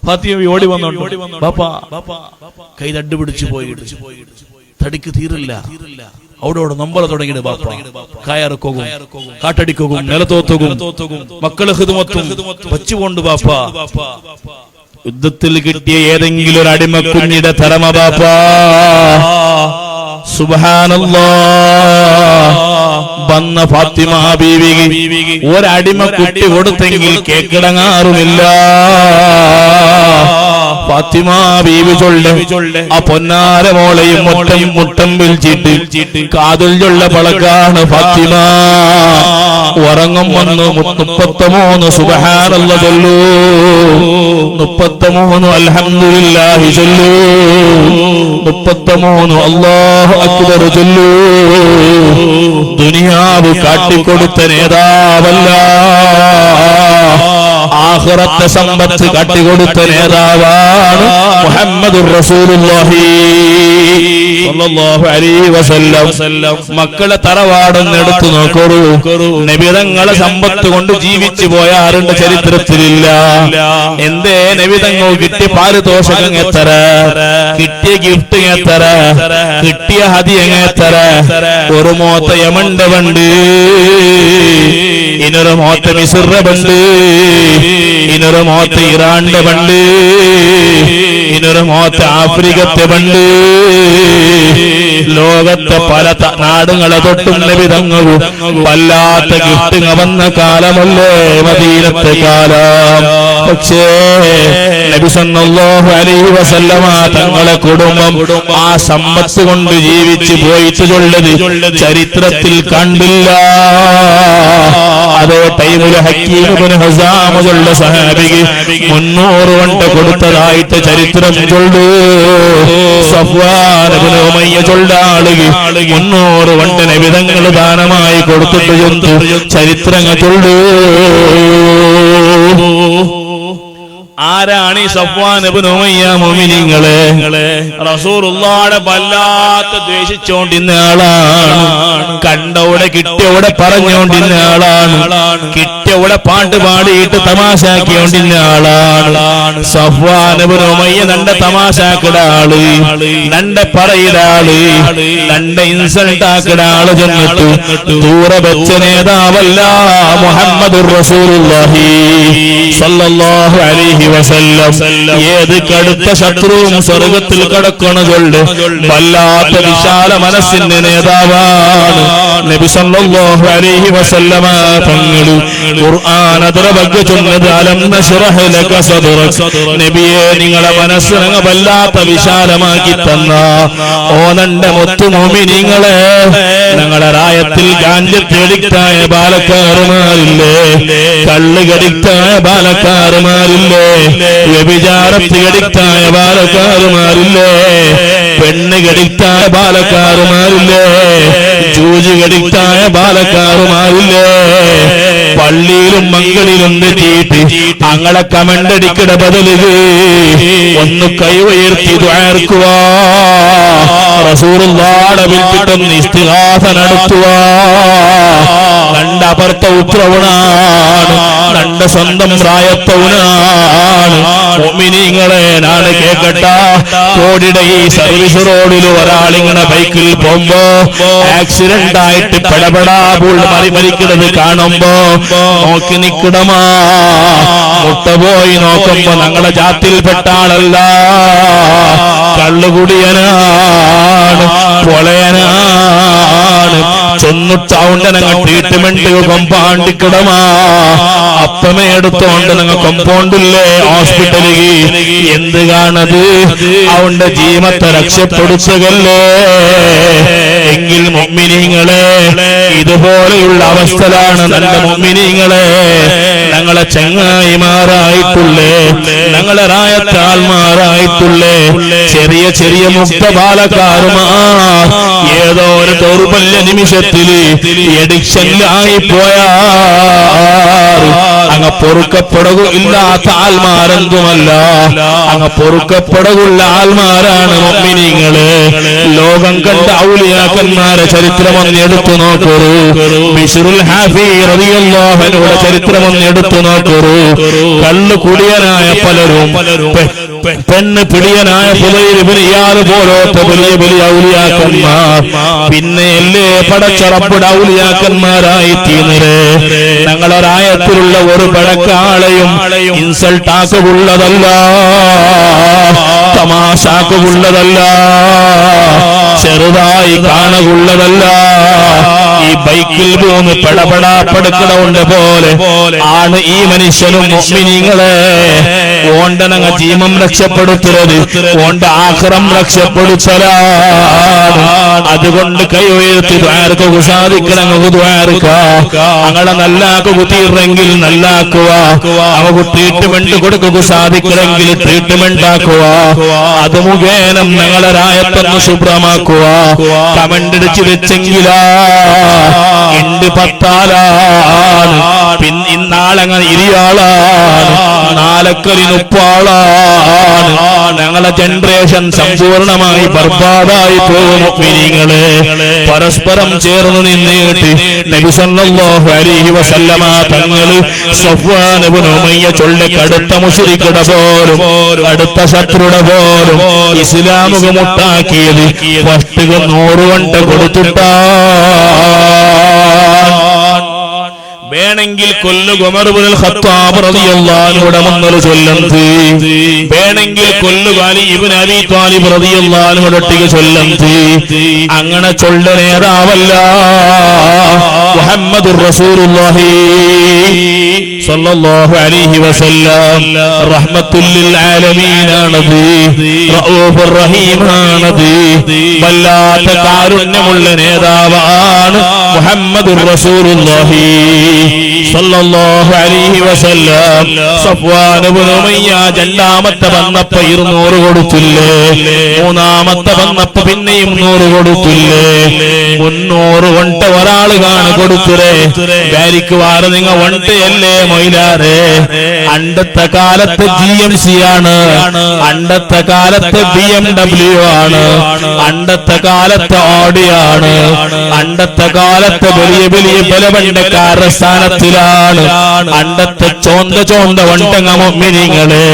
ഫാത്തിമ ഓടി വന്നോണ്ട് ബാപ്പാ കൈ തട്ടുപിടിച്ചു പോയി. തടിക്ക് തീരില്ല. അവിടെ നമ്പർ തുടങ്ങിയിട്ട് ബാപ്പ കയറക്കും, കാട്ടടിക്കും, നിലത്തോത്തും, മക്കള് ഹിദ്മത്തും വച്ചുകൊണ്ട് ബാപ്പ യുദ്ധത്തിൽ കിട്ടിയ ഏതെങ്കിലും ഒരു അടിമ കുഞ്ഞിയുടെ തരമ ബാപ്പ. സുബ്ഹാനല്ലാഹ്. വന്ന ഫാത്തിമ ബീവിക്ക് ഒരടിമ കുട്ടി കൊടുത്തെങ്കിൽ കേക്കിടങ്ങാറുമില്ല. ഫാത്തിമ ബീവി ചൊല്ല് ആ പൊന്നാര മോളെയും മുട്ടം വിളിച്ചിട്ട് കാതിൽ ചൊല്ല പളക്കാണ് ഫാത്തിമ. ഉറങ്ങും വന്നു 33 സുബ്ഹാനല്ലാഹ് ചൊല്ലൂ, 33 അൽഹംദുലില്ലാഹി ചൊല്ലൂ, 33 അല്ലാഹു അക്ബർ ചൊല്ലൂ. ദുനിയാവ് കാട്ടിക്കൊടുത്ത നേതാവല്ല, ആഖിറത്തെ സമ്പത്ത് കാട്ടിക്കൊടുത്ത നേതാവാണ് മുഹമ്മദുർ റസൂലുള്ളാഹി സ്വല്ലല്ലാഹു അലൈഹി വസല്ലം. മക്കളെ തറവാടൊന്ന് എടുത്തു നോക്കൂ. നബിതങ്ങളെ സമ്പത്ത് കൊണ്ട് ജീവിച്ചു പോയ ആരുടെ ചരിത്രത്തിലില്ല. എന്തേ നബിതങ്ങൾ കിട്ടിയ പാരിതോഷകം എത്ര, കിട്ടിയ ഗിഫ്റ്റ് എത്ര, കിട്ടിയ ഹദിയ എത്ര. ഒരു മോത്ത യമന്റെ ബണ്ട്, ഇനൊരു മോത്ത മിസ്റിന്റെ ബണ്ട്, ഇനൊരു മോത്ത ഇറാന്റെ ബണ്ട്, ഇനൊരു മോത്ത ആഫ്രിക്കത്തെ ബണ്ട്. ലോകത്തെ പല നാടുകളെ തൊട്ടും നബിതങ്ങളും വല്ലാത്ത ഗിഫ്റ്റ് വന്ന കാലമല്ലേ മദീനത്തെ കാലം. പക്ഷേ നബി സല്ലല്ലാഹു അലൈഹി വസല്ലമ തങ്ങളെ കുടുംബം ആ സമ്പത്ത് കൊണ്ട് ജീവിച്ചു പോയിട്ട് ചൊല്ലത് ചരിത്രത്തിൽ കണ്ടില്ല. അതേ ടൈമിൽ ഹക്കീം ഇബ്നു ഹിസാം ചൊല്ല സഹാബിക്ക് 300 വണ്ട് കൊടുത്തതായിട്ട് ചരിത്രം ചൊല്ലു. സഫ്വാൻ ഇബ്നു ഉമയ്യ ചൊല്ല ആളുകൾ 300 വണ്ട് നബിതങ്ങൾ ദാനമായി കൊടുത്തിട്ട് ചരിത്രങ്ങൾ ചൊല്ലു. ആരാണ് ഈ സഫ്വാൻ ഇബ്നു ഉമയ്യ? മുഅ്മിനീങ്ങളെ, റസൂലുള്ളാഹിയെ വല്ലാത്ത ദ്വേഷിച്ചോണ്ടിരുന്ന ആളാണ്. കണ്ടവിടെ കിട്ടിയവിടെ പറഞ്ഞോണ്ടിരുന്ന ആളാണ്. കിട്ടിയവിടെ പാട്ട് പാടിയിട്ട് തമാശാക്കിയോണ്ടിരുന്ന ആളാണ്. സഫ്വാൻ ഇബ്നു ഉമയ്യ നണ്ട തമാശാക്കിട ആള്, നണ്ട പറയിട ആള്, നണ്ട ഇൻസൾട്ട് ആക്കിട ആള് ചെന്നിട്ട് ദൂരെ വെച്ച നേതാവല്ല മുഹമ്മദുർ റസൂലുള്ളാഹി സ്വല്ലല്ലാഹു അലൈഹി വസല്ലം. ഏത് കടുത്ത ശത്രുവും സ്വർഗത്തിൽ കടക്കണതുകൊണ്ട് വല്ലാത്ത വിശാല മനസ്സിന്റെ നേതാവാണ് നബി സല്ലല്ലാഹു അലൈഹി വസല്ലമ തങ്ങൾ. ഖുർആൻ അതിനെ ಬಗ್ಗೆ ചൊന്നത് അലം നശ്റഹ് ലക സദ്റക. നബിയെ, നിങ്ങളെ മനസ്സിനെ വല്ലാത്ത വിശാലമാക്കി തന്ന ഓ നന്റെ മുത്തു മുഅ്മിനീങ്ങളെ, ഞങ്ങളെ റായത്തിൽ ഗാഞ്ചത്ത് അഡിക്റ്റായ ബാലക്കാരന്മാരില്ലേ, കള്ള് അഡിക്റ്റായ ബാലക്കാരന്മാരില്ലേ, വ്യഭിചാരത്തിൽ അഡിക്റ്റായ ബാലക്കാരന്മാരില്ലേ, പെണ്ണ് അഡിക്റ്റായ ബാലക്കാരന്മാരില്ലേ, ജൂജ് അഡിക്റ്റായ ബാലക്കാരന്മാരില്ലേ, പള്ളിയിലും മംഗളിലും തെറ്റിയിട്ട് അങ്ങളെ കമന്റ് അടിക്കട ബദലുക ഒന്ന് കൈ ഉയർത്തി ദുആർക്കുക, റസൂലുള്ളാഹിയെ വിളിച്ചിട്ടൊന്ന് ഇസ്തിഗാസ നടത്തുക. രണ്ടപർത്ത ഉത്രവണാണ്, രണ്ട് സ്വന്തം പ്രായത്തവനാണ്. മുഅ്മിനീങ്ങളെ, നാളെ കേക്കട്ട, കോടിയുടെ ഈ സർവീസ് റോഡിൽ ഒരാളിങ്ങനെ ബൈക്കിൽ പോകുമ്പോ ആക്സിഡന്റ് ആയിട്ട് പെടപെടാ മരിക്കുന്നത് കാണുമ്പോ നോക്കി നിക്കണമാ. മുട്ട പോയി നോക്കുമ്പോ ഞങ്ങളുടെ ജാത്തിൽപ്പെട്ട ആളല്ല, കള്ളുകുടിയനാണ്, പൊളയനാണ്. ചൊന്നിട്ടാവുണ്ട് ഞങ്ങൾ ട്രീറ്റ്മെന്റ് കൊമ്പാണ്ടിക്കിടമാ അപ്പമേ എടുത്തോണ്ട് ഞങ്ങൾ കൊമ്പോണ്ടില്ലേ ഹോസ്പിറ്റലിൽ. എന്ത് കാണത് അവന്റെ ജീവത്തെ രക്ഷപ്പെടുത്തുകല്ലേ. എങ്കിൽ മുഅ്മിനീങ്ങളെ, ഇതുപോലെയുള്ള അവസ്ഥയിലാണ് നല്ല മുഅ്മിനീങ്ങളെ ഞങ്ങളെ ചങ്ങായിമാരായിട്ടുള്ളേ, ഞങ്ങളെ റായത്താൽമാരായിട്ടുള്ളേ ചെറിയ ചെറിയ മുക്തബാലക്കാരുമാർ ഏതോ ഒരു ദൗർബല്യ നിമിഷത്തിൽ എഡിക്ഷനിലായി പോയാ അങ്ങ് പൊറുക്കപ്പെടുകയില്ലാത്ത ആൽമാരെന്തുമല്ല, അങ്ങ് പൊറുക്കപ്പെടുകയുള്ള ആൽമാരാണ് മുഅ്മിനീങ്ങളെ. ലോകം കണ്ട ഔലിയാക്കന്മാരെ ചരിത്രമൊന്ന് എടുത്തു നോക്കൂ. ബിശ്റുൽ ഹാഫി റളിയല്ലാഹു അൻഹുവിന്റെ ചരിത്രമൊന്ന് എടുത്തു നോക്കൂ. കള്ളു കുടിയനായ പലരും, പെണ്ണ് പിടിയനായ ഫുദൈൽ ഇബ്നു ഇയാദ് പോലത്തെ വലിയ വലിയ ഔലിയാക്കന്മാർ പിന്നെയല്ലേ പടച്ച റബ്ബുടെ ഔലിയാക്കന്മാരായി തീർന്നേ. ഞങ്ങളൊരായത്തിലുള്ള ഒരു പടക്കാളെയും ഇൻസൾട്ടാക്കുള്ളതല്ല, തമാശാക്കുള്ളതല്ല, ചെറുതായി കാണുള്ളതല്ല. ഈ ബൈക്കിൽ പോന്ന് പെടപെടാപ്പെടുക്കണ പോലെ ആണ് ഈ മനുഷ്യനും മുഅ്മിനീങ്ങളെ. ഓണ്ടനങ്ങ ജീവം രക്ഷപ്പെടുത്തരുത്, ഓണ്ട ആഖിറം രക്ഷപ്പെടുത്തലാണ്. അതുകൊണ്ട് കൈ ഉയർത്തി ദ്വാരക്ക് സാധിക്കണം. അങ്ങനെ നല്ലാക്കുക തീർന്നെങ്കിൽ നല്ലാക്കുക, അവക്ക് ട്രീറ്റ്മെന്റ് കൊടുക്കുക സാധിക്കണമെങ്കിൽ ട്രീറ്റ്മെന്റ് ആക്കുക. അത് മുഖേന ഞങ്ങളെ രായത്തൊന്ന് ശുഭ്രമാക്കുക. കമന്റ് അടിച്ച് വെച്ചെങ്കിലാ ഇണ്ട് പത്താലാണ്, ഇന്നാളങ്ങനെ ഇരിയാളാണ്, നാലക്കലിനുപ്പാളാണ്. ഞങ്ങളെ ജനറേഷൻ സമ്പൂർണമായി ബർബാദായി പോകും. മുഅ്മിനീങ്ങളെ, പരസ്പരം ചേർന്ന് നിന്നിട്ട് നബി സല്ലല്ലാഹു അലൈഹി വസല്ലമ തങ്ങള് സഫ്വാൻ ഇബ്നു ഉമയ്യ ചൊല്ലെ കടുത്ത മുശ്രിക്കുടെ പോലും അടുത്ത ശത്രുടെ പോലും ഇസ്ലാമുക മുട്ടാക്കിയത് ഫസ്റ്റ് 100 വണ്ട കൊടുത്തിട്ടാ. വേണമെങ്കിൽ കൊല്ലുക ഉമർ ഇബ്നുൽ ഖത്താബ് റളിയല്ലാഹു അൻഹുടെ മുന്നിൽ ചൊല്ലന്ത്, വേണമെങ്കിൽ കൊല്ലുക അലി ഇബ്നു അബീ ത്വാലിബ് റളിയല്ലാഹു അൻഹുടെ ഒട്ടിക്ക് ചൊല്ലന്ത്. അങ്ങനെ ചൊല്ല നേതാവല്ല മുഹമ്മദുർ റസൂലുള്ളാഹി സ്വല്ലല്ലാഹു അലൈഹി വസല്ലം. റഹ്മത്തുൽ ലിൽ ആലമീനാണത്, റഊഫുർ റഹീമാണത്, വല്ലാത്ത കാരുണ്യമുള്ള നേതാവാണ് മുഹമ്മദുർ റസൂലുള്ളാഹി സ്വല്ലല്ലാഹു അലൈഹി വസല്ലം. സഫ്വാൻ ഇബ്നു ഉമയ്യ രണ്ടാമത്തെ വന്നപ്പോ 200 കൊടുത്തില്ലേ, മൂന്നാമത്തെ വന്നപ്പോ പിന്നെയും 100 കൊടുത്തില്ലേ, 300 വണ്ട ഒരാള് കാണു കൊടുത്തിരേ. ഗാരിക്ക് വാറ നിങ്ങ വണ്ടയല്ലേ മൊയിലാറേ. അണ്ടത്തെ കാലത്ത് GMC ആണ്, അണ്ടത്തെ കാലത്ത് BMW ആണ്, അണ്ടത്തെ കാലത്ത് ഓഡി ആണ്, അണ്ടത്തെ കാലത്ത് വലിയ വലിയ ബലവണ്ടക്കാരുടെ സ്ഥാനത്തിലാണ്. അണ്ടത്തെ ചോന്ത വണ്ടങ്ങ മുഅ്മിനീങ്ങളെ.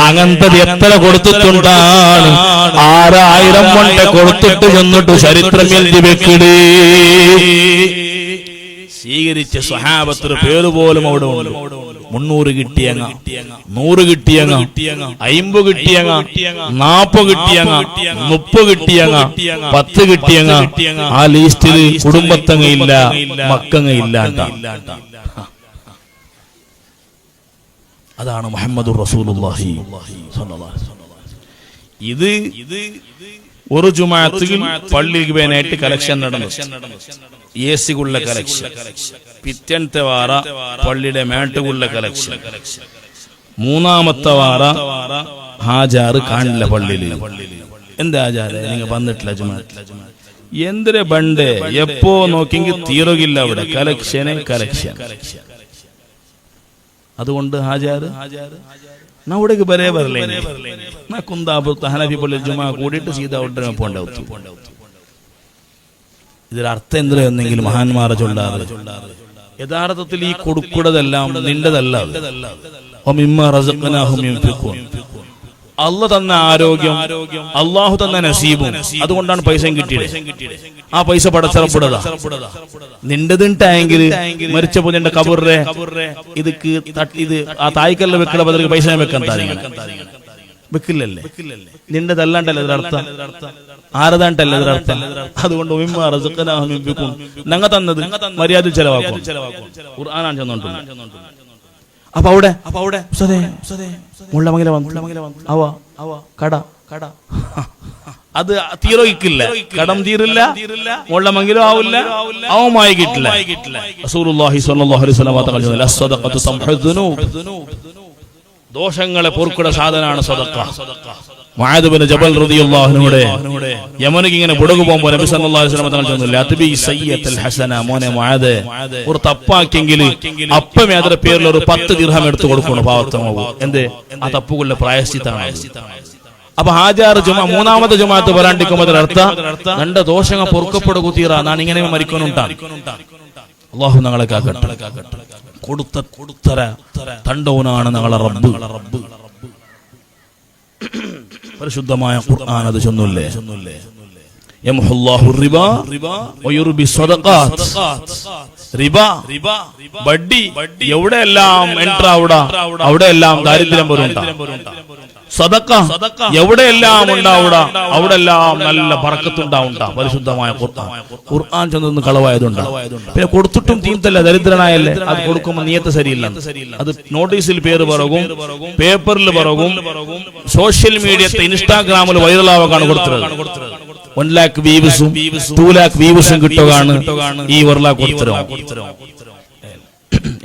അങ്ങനത്തത് എത്ര കൊടുത്തിട്ടുണ്ടാണ്? 6000 വണ്ട കൊടുത്തിട്ട് ചെന്നിട്ട് ചരിത്രം എഴുതി വെക്കിടേ. സ്വീകരിച്ച സ്വഹാബത്തിന് പേര് പോലും അവിടെ ഉണ്ട്. 300 കിട്ടിയങ്ങ, 100 കിട്ടിയങ്ങ, 50 കിട്ടിയങ്ങ, 40 കിട്ടിയങ്ങ, 30 കിട്ടിയങ്ങ, 10 കിട്ടിയങ്ങ. ആ ലിസ്റ്റിൽ കുടുംബത്തങ്ങ ഇല്ല, മക്കങ്ങ ഇല്ലാണ്ട. അതാണ് മുഹമ്മദുർ റസൂലുള്ളാഹി സ്വല്ലല്ലാഹു അലൈഹി വസല്ലം. ഇത് ഒരു ജുമാഅത്തിൽ പള്ളിക്ക് വേനായിട്ട് കളക്ഷൻ നടന്നു. ഏസിക്കുള്ള കളക്ഷൻ, പിറ്റത്തെ വാറ പള്ളിയുടെ മേട്ടുകുള്ള കളക്ഷൻ, മൂന്നാമത്തെ വാറ ഹാജാറ് കാണില്ല പള്ളിയിൽ. എന്താ ഹാജാറ് നിങ്ങൾ വന്നിട്ടില്ല ജുമാഅത്തിൽ? എന്തിരെ ബണ്ട് എപ്പോ നോക്കിയെങ്കിൽ തീരുകില്ല അവിടെ കളക്ഷനെ കളക്ഷൻ. അതുകൊണ്ട് ഹാജാറ് നവിടേക്ക് ബരേ ബരലേ നാ കുന്താപുരത്ത് ഹനഫി പള്ളി ജുമാ കൂടിയിട്ട് സീതാ ഉടനെ പോണ്ടാവും. ഇതിൽ അർത്ഥം എന്തിനാ എന്നെങ്കിലും മഹാന്മാരെ ചൊല്ലാറ്. യഥാർത്ഥത്തിൽ ഈ കൊടുക്കുന്നതെല്ലാം നിന്റെതല്ല. അള്ളാഹു തന്ന ആരോഗ്യം, അള്ളാഹു തന്ന നസീബും, അതുകൊണ്ടാണ് പൈസയും കിട്ടിയത്. ആ പൈസ പടച്ചറപ്പെടുക നിന്റെതിണ്ടായെങ്കിൽ മരിച്ചപ്പോ നിന്റെ കബറിലെ ഇത് ആ തായ്ക്കല്ല വെക്കണ ബദൽ പൈസ വെക്കാൻ വെക്കില്ലല്ലേ? നിന്റെതല്ലാണ്ടല്ലേ ഇതിനർത്ഥം, ആരതാണ്ടല്ലേ ഇതിനർത്ഥം. അതുകൊണ്ട് ഞങ്ങൾ തന്നത് മര്യാദ ചെലവാക്കും. ഖുർആനാണ് ചെന്നോണ്ട്. അപ്പൊ അവിടെ കട അത് തീരോയിക്കില്ല, കടം തീരില്ല, മുള്ളമെങ്കിലും ആവില്ല, അവമായി കിട്ടില്ല. റസൂലുള്ളാഹി സ്വല്ലല്ലാഹു അലൈഹി വസല്ലം പറഞ്ഞു, അസ്സദഖത്തു തംഹു ദുനൂബ്, ദോഷങ്ങളെ പൊറുക്കുന്ന സാധനമാണ് സദഖ. മുആദ് ഇബ്നു ജബൽ റളിയല്ലാഹു അൻഹുടെ യമനിക്ക് ഇങ്ങനെ പുറകു പോകുമ്പോൾ നബി സല്ലല്ലാഹു അലൈഹി വസല്ലം തങ്ങൾ പറഞ്ഞു, ലത്ബി സയ്യത്തുൽ ഹസന, മോനെ മുആദ് ഒരു തപ്പാക്കിയെങ്കിൽ അപ്പമേ അതിന്റെ പേരിൽ ഒരു 10 ദിർഹം എടുത്തു കൊടുക്കണം പാവത്തമാവും. എന്ത്? ആ തപ്പുകളുടെ പ്രായശ്ചിത്തമാണ്. അപ്പൊ ഹാജാർ ജുമാ മൂന്നാമത്തെ ജുമാഅത്ത് വരാണ്ടിരിക്കുമ്പോൾ അതിനർത്ഥം രണ്ട് ദോഷങ്ങൾ പൊറുക്കപ്പെടുക തീരാ നാണ് ഇങ്ങനെ മരിക്കാനുണ്ടാണ്. അല്ലാഹു ഞങ്ങളെ കാക്കട്ടെ. കൊടുത്തര തണ്ടവനാണ് ഞങ്ങളെ റബ്ബ്. പരിശുദ്ധമായ ഖുർആൻ അത് ചൊല്ലുല്ലേ, യംഹുല്ലാഹു റിബാ വയുർബി സ്വദഖാത്ത്. റിബ, ബഡ്ഡി എവിടെയെല്ലാം എൻട്ര അവിടെയെല്ലാം ദാരിദ്ര്യം വരുന്നുണ്ട്. സദഖ എവിടെയെല്ലാം ഉണ്ടാവുക അവിടെല്ലാം നല്ല ബർക്കത്തുണ്ടാവുണ്ട. പരിശുദ്ധമായ ഖുർആൻ ചെന്ന് കളവായതുണ്ട്. പിന്നെ കൊടുത്തിട്ടും തീന്തല്ല, ദരിദ്രനായല്ലേ, അത് കൊടുക്കുമ്പോൾ നിയത്ത് ശരിയില്ല. അത് നോട്ടീസിൽ പേര് പറകും, പേപ്പറിൽ പറകും, സോഷ്യൽ മീഡിയത്തെ ഇൻസ്റ്റാഗ്രാമിൽ വൈറലാവാണ് കൊടുത്തത്. 1 lakh വ്യൂസും 2 lakh വ്യൂസും കിട്ടുകയാണ് ഈ വറലാ കൊടുത്തത്.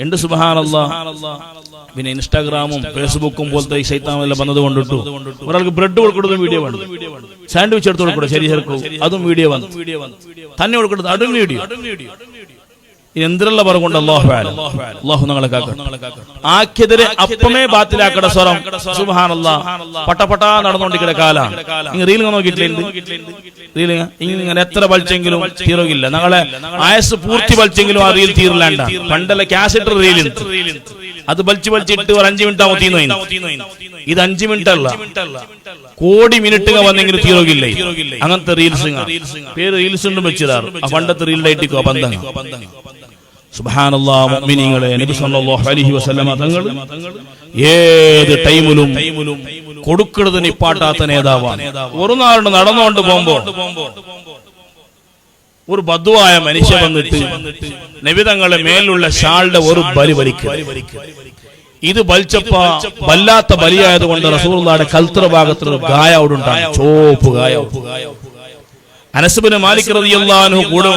എന്റെ സുബ്ഹാനല്ലാഹ്. പിന്നെ ഇൻസ്റ്റാഗ്രാമും ഫേസ്ബുക്കും പോലത്തെ ശൈത്താനെല്ലാം വന്നത് കൊണ്ടിട്ടു ഒരാൾക്ക് ബ്രെഡ് കൊടുക്കുന്നത് വീഡിയോ വന്നു, സാൻഡ്വിച്ച് എടുത്ത് കൊടുക്കണം ശരി ചേർക്കും, അതും വീഡിയോ വന്നു, തന്നെ കൊടുക്കുന്നത് അതും വീഡിയോ. എന്തിനുള്ള പറഞ്ഞുകൊണ്ട് അല്ലാഹു ഞങ്ങളെ ആക്കിയതിരെ അപ്പമേ ബാത്തിലാക്കട സ്വരം. സുബ്ഹാനല്ലാഹ്. പട്ടപട്ടാ നടന്നുകൊണ്ടിരിക്കുന്ന കാലാണ്. റീൽ നോക്കിയിട്ടില്ല, റീൽ ഇങ്ങനെ എത്ര വലിച്ചെങ്കിലും തീരുകയില്ല. ഞങ്ങളെ ആയസ് പൂർത്തി വലിച്ചെങ്കിലും ആ റീൽ തീരില്ലാണ്ട. പണ്ടല്ല കാസറ്റ് റീൽ, അത് വലിച്ചിട്ട് ഒരു 5 മിനിറ്റ് ആവും തീർന്നു. ഇത് 5 മിനിറ്റ് അല്ല, കോടി മിനിറ്റുകൾ വന്നെങ്കിലും തീരുകയില്ല. അങ്ങനത്തെ റീൽസ് പേര് റീൽസ് ഉണ്ടും വെച്ചിടാറ്. ആ പണ്ടത്തെ റീലിലായിട്ടിക്കോ ബന്ധങ്ങൾ. സുബ്ഹാനല്ലാഹ്. മുഅ്മിനീങ്ങളെ, നബി സല്ലല്ലാഹു അലൈഹി വസല്ലമ തങ്ങൾ ഏത് ടൈമിലും കൊടുക്കുന്നതിന് ഇപ്പാട്ടാത്ത നേതാവാണ്. ഒരു നാളിന് നടന്നുകൊണ്ട് പോകുമ്പോൾ ഒരു ബദ്വായ മനുഷ്യ വന്നിട്ട് നബി തങ്ങളുടെ മേലുള്ള ഷാളുടെ ഒരു ബലി വലിക്കുക. ഇത് വലിച്ചപ്പ വല്ലാത്ത ബലിയായതുകൊണ്ട് റസൂലുള്ളാഹിയുടെ കൽത്ര ഭാഗത്തിൽ ഒരു ഗായ അവിടെ ഉണ്ടായി, ചോപ്പ് ഗായ. അനസ് ഇബ്നു മാലിക് റളിയല്ലാഹു അൻഹു കൂടെ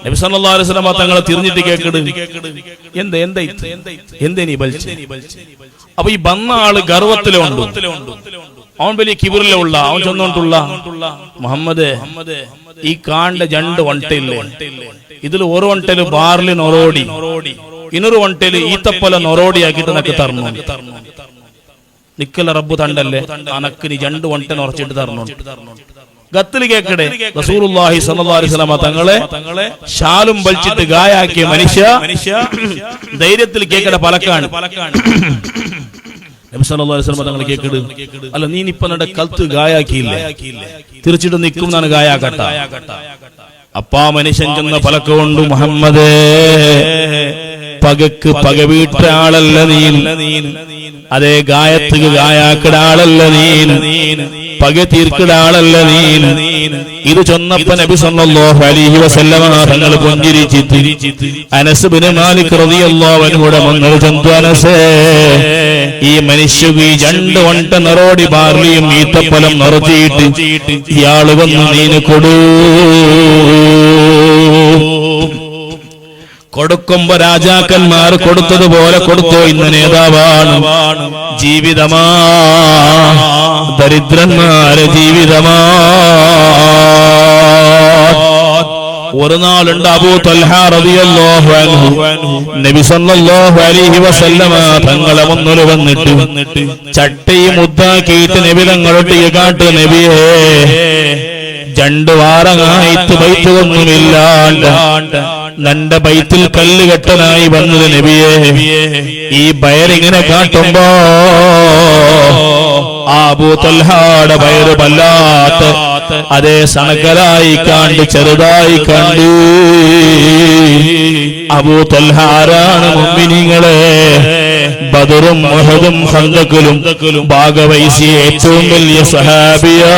നബി സല്ലല്ലാഹു അലൈഹി വസല്ലം തങ്ങളെ തിരിഞ്ഞിട്ട് കേൾക്കട്, എന്തേ നീ വലിച്ചേ? അപ്പൊ ഈ വന്ന ആള് ഗർവത്തിലുണ്ട്, അവൻ വലിയ കിബിറിലുള്ള, അവൻ ചെന്നോണ്ടുള്ള മുഹമ്മദ് ഈ കാണ്ട 2 ഒണ്ടയില്ലേ, ഇതിൽ ഒരു ഒണ്ടയില് ബാർലി നൊറോടി, ഇന്നൊരു ഒണ്ടയില് ഈത്തപ്പല നൊറോടി ആക്കിയിട്ട് നക്ക് തരണു. നിക്കല റബ്ബ് തണ്ടല്ലേ, അനക്ക് നീ 2 ഒണ്ട ഉറച്ചിട്ട് തരണു. ഗത്തില് കേക്കടെ റസൂലുള്ളാഹി സ്വല്ലല്ലാഹു അലൈഹി വസല്ലം തങ്ങളെ ഷാലും വലിച്ചിട്ട് ഗായാക്കിയ മനുഷ്യ ധൈര്യത്തിൽ കേക്കടെ പലക്കാണ്. നബി സല്ലല്ലാഹു അലൈഹി വസല്ലം തങ്ങൾ കേക്കട്, അല്ല നീ ഇപ്പൊ നിന്റെ കൽത്ത് ഗായാക്കിയില്ലേ, തിരിച്ചിട്ട് നിൽക്കും എന്നാണ് ഗായാക്കട്ട. അപ്പാ മനുഷ്യൻ ചെന്ന പലക്കൊണ്ട്, മുഹമ്മദേ പകക്ക് പക വീട്ട ആളല്ല നീൻ, അതേ ഗായത്തുക്ക് ഗായാക്കട ആളല്ല നീൻ, പക തീർക്കട ആളല്ല നീൻ. ഇത് ചൊന്നപ്പ നബി സല്ലല്ലാഹു അലൈഹി വസല്ലമ തങ്ങൾ പുഞ്ചിരിച്ചിട്ട് അനസ് ഇബ്നു മാലിക് റളിയല്ലാഹു അൻഹുടെ മങ്ങൾ ചന്തു, അനസേ ഈ മനുഷ്യക്ക് 2 ഒണ്ട നറോടി ബാർലിയും ഈത്തപ്പലം നിറച്ചിട്ട് ഇയാള് വന്ന് നീന് കൊടുക്കുമ്പോ രാജാക്കന്മാർ കൊടുത്തതുപോലെ കൊടുത്തോ. ഇന്ന് നേതാവാണ്, ജീവിതമാ ദരിദ്രന്മാരെ ജീവിതമാ. ഒരു നാളുണ്ട് അബൂ തൽഹ റളിയല്ലാഹു അൻഹു നബി സല്ലല്ലാഹു അലൈഹി വസല്ലമ തങ്ങളെ മുന്നിൽ വന്നിട്ട് ചട്ടയും മുദ്ദാക്കിയിട്ട് നബി തങ്ങളോട്ട് കാട്ട്, നബിയേ 2 വാരമായിട്ട് ബൈത്തൊന്നുമില്ലാണ്ട് നന്റെ ബൈത്തിൽ കല്ല് കെട്ടനായി വന്നത് നബിയേ, ഈ ബയറിങ്ങനെ കാട്ടുമ്പോ ആ അബൂ തൽഹാടെ വയറ് വല്ലാത്ത അതേ സണകലായി കണ്ട് ചെറുതായി കണ്ട്. അബൂ തൽഹ ആരാണ് മുഅ്മിനീങ്ങളെ? ബദറും ഉഹദും ഖന്ദഖിലും ഭാഗവഹിച്ച ഏറ്റവും വലിയ സഹാബിയാ.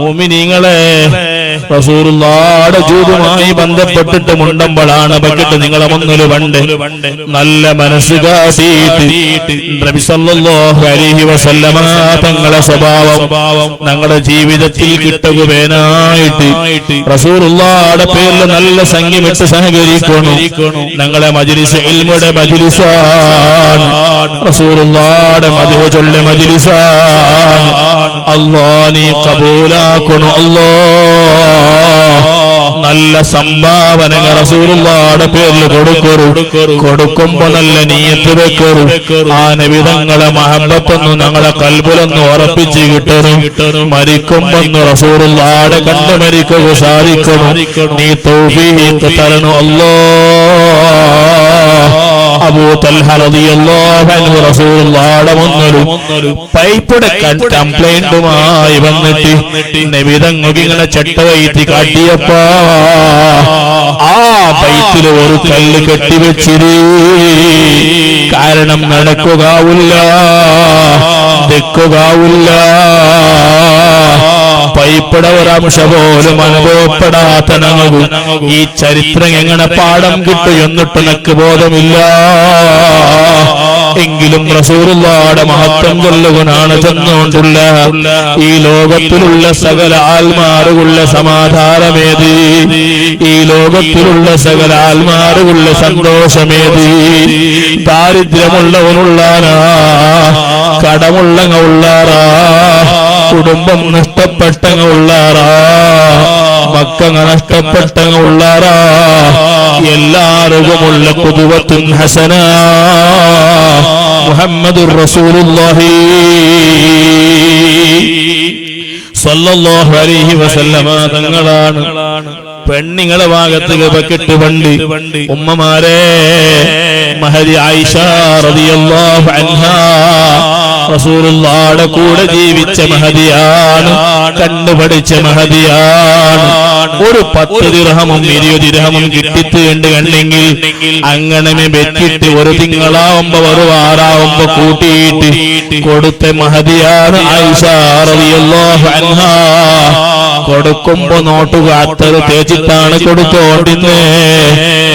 മുഅ്മിനീങ്ങളെ, റസൂലുള്ളാഹിയുടെ ജൂദുമായി ബന്ധപ്പെട്ടിട്ട് മുണ്ടമ്പളാണ് ബക്കറ്റ് നിങ്ങളെ മുന്നിൽ വണ്ട് നല്ല മനസ്സ് കാട്ടിയിട്ട് നബി സല്ലല്ലാഹു അലൈഹി വസല്ലമ തങ്ങളെ സ്വഭാവം ഞങ്ങളുടെ ജീവിതത്തിൽ കിട്ടുകയായിട്ട് റസൂലുള്ളാഹിയുടെ പേരിൽ നല്ല സംഗീതമിട്ട് സഹകരിക്കണം. ഞങ്ങളെ മജ്ലിസ് ഇൽമുടെ മജ്ലിസാണ്. റസൂലുള്ളാഹിയുടെ മദ്ഹ് ചൊല്ലെ മജ്ലിസാണ്. അല്ലാഹ് നീ കബൂലാക്കണം. അല്ലാഹ് നല്ല സംഭാവനകൾ റസൂലുള്ളാഹിയുടെ പേരിൽ കൊടുക്കുമ്പോ നല്ല നിയ്യത്ത് വെക്കരു. ആ നബിതങ്ങളെ മഹബത്തൊന്നും ഞങ്ങളെ കൽബിലൊന്നും ഉറപ്പിച്ച് കിട്ടണം. മരിക്കുമ്പോ റസൂലുള്ളാഹിയെ കണ്ട് മരിക്കുക സാധിക്കണം. നീ തൗഫീഖ് തരണം അല്ലാഹ്. അബൂ തൽഹ റളിയല്ലാഹു അൻഹു റസൂലുള്ളാഹിയുടെ മുന്നിൽ പൈപ്പിടെ കംപ്ലൈന്റുമായി വന്നിട്ട് നബിതങ്ങൾക്ക് ഇങ്ങനെ ചട്ടവൈത്തി കാട്ടിയപ്പോ ആ പൈപ്പില് ഒരു കല്ല് കെട്ടിവെച്ചിരി. കാരണം നടക്കുകയില്ല, ദിക്കുകയില്ല. പൈപ്പിട ഒരംശ പോലും അനുഭവപ്പെടാത്ത ഞങ്ങൾക്ക് ഈ ചരിത്രം എങ്ങനെ പാഠം കിട്ടും എന്നിട്ട് എനിക്ക് ബോധമില്ല. എങ്കിലും റസൂലുള്ളാഹിയുടെ മഹത്വം കൊല്ലുവാനാണ് ചെന്നുകൊണ്ടുള്ള ഈ ലോകത്തിലുള്ള സകല ആത്മാറുകളുടെ സമാധാനമേത്, ഈ ലോകത്തിലുള്ള സകല ആത്മാറുകളുടെ സന്തോഷമേത്. ദാരിദ്ര്യമുള്ളവനുള്ളാനാ, കടമുള്ളങ്ങ ഉള്ളാറാ, കുടുംബം നഷ്ടപ്പെട്ടങ്ങ ഉള്ളാറാ, മക്കങ്ങ നഷ്ടപ്പെട്ടങ്ങ ഉള്ളാറാ, എല്ലാവർക്കുമുള്ള ഖുദുവത്തുൻ ഹസന മുഹമ്മദുർ റസൂലുള്ളാഹി സ്വല്ലല്ലാഹു അലൈഹി വസല്ലമ തങ്ങളാണ്. പെണ്ണിങ്ങളെ ഭാഗത്ത് ബക്കറ്റ് വണ്ടി ഉമ്മമാരെ മഹദി ആയിഷ റളിയല്ലാഹു അൻഹാ റസൂലുള്ളാഹിയുടെ കൂടെ ജീവിച്ച മഹദിയാണ്, കണ്ടുപഠിച്ച മഹദിയാണ്. ഒരു 10 ദിർഹമും 20 ദിർഹമും കിട്ടിയിട്ട് കണ്ടെങ്കിൽ അങ്ങനെ വെച്ചിട്ട് ഒരു തിങ്കളാവുമ്പോ ഒരു വാറാവുമ്പോ കൂട്ടിയിട്ട് കൊടുത്ത മഹദിയാണ് ആയിഷ റളിയല്ലാഹു അൻഹാ. കൊടുക്കുമ്പോ നോട്ടുക അത്തറ് തേച്ചിട്ടാണ് കൊടുത്തോണ്ടിരുന്നേ.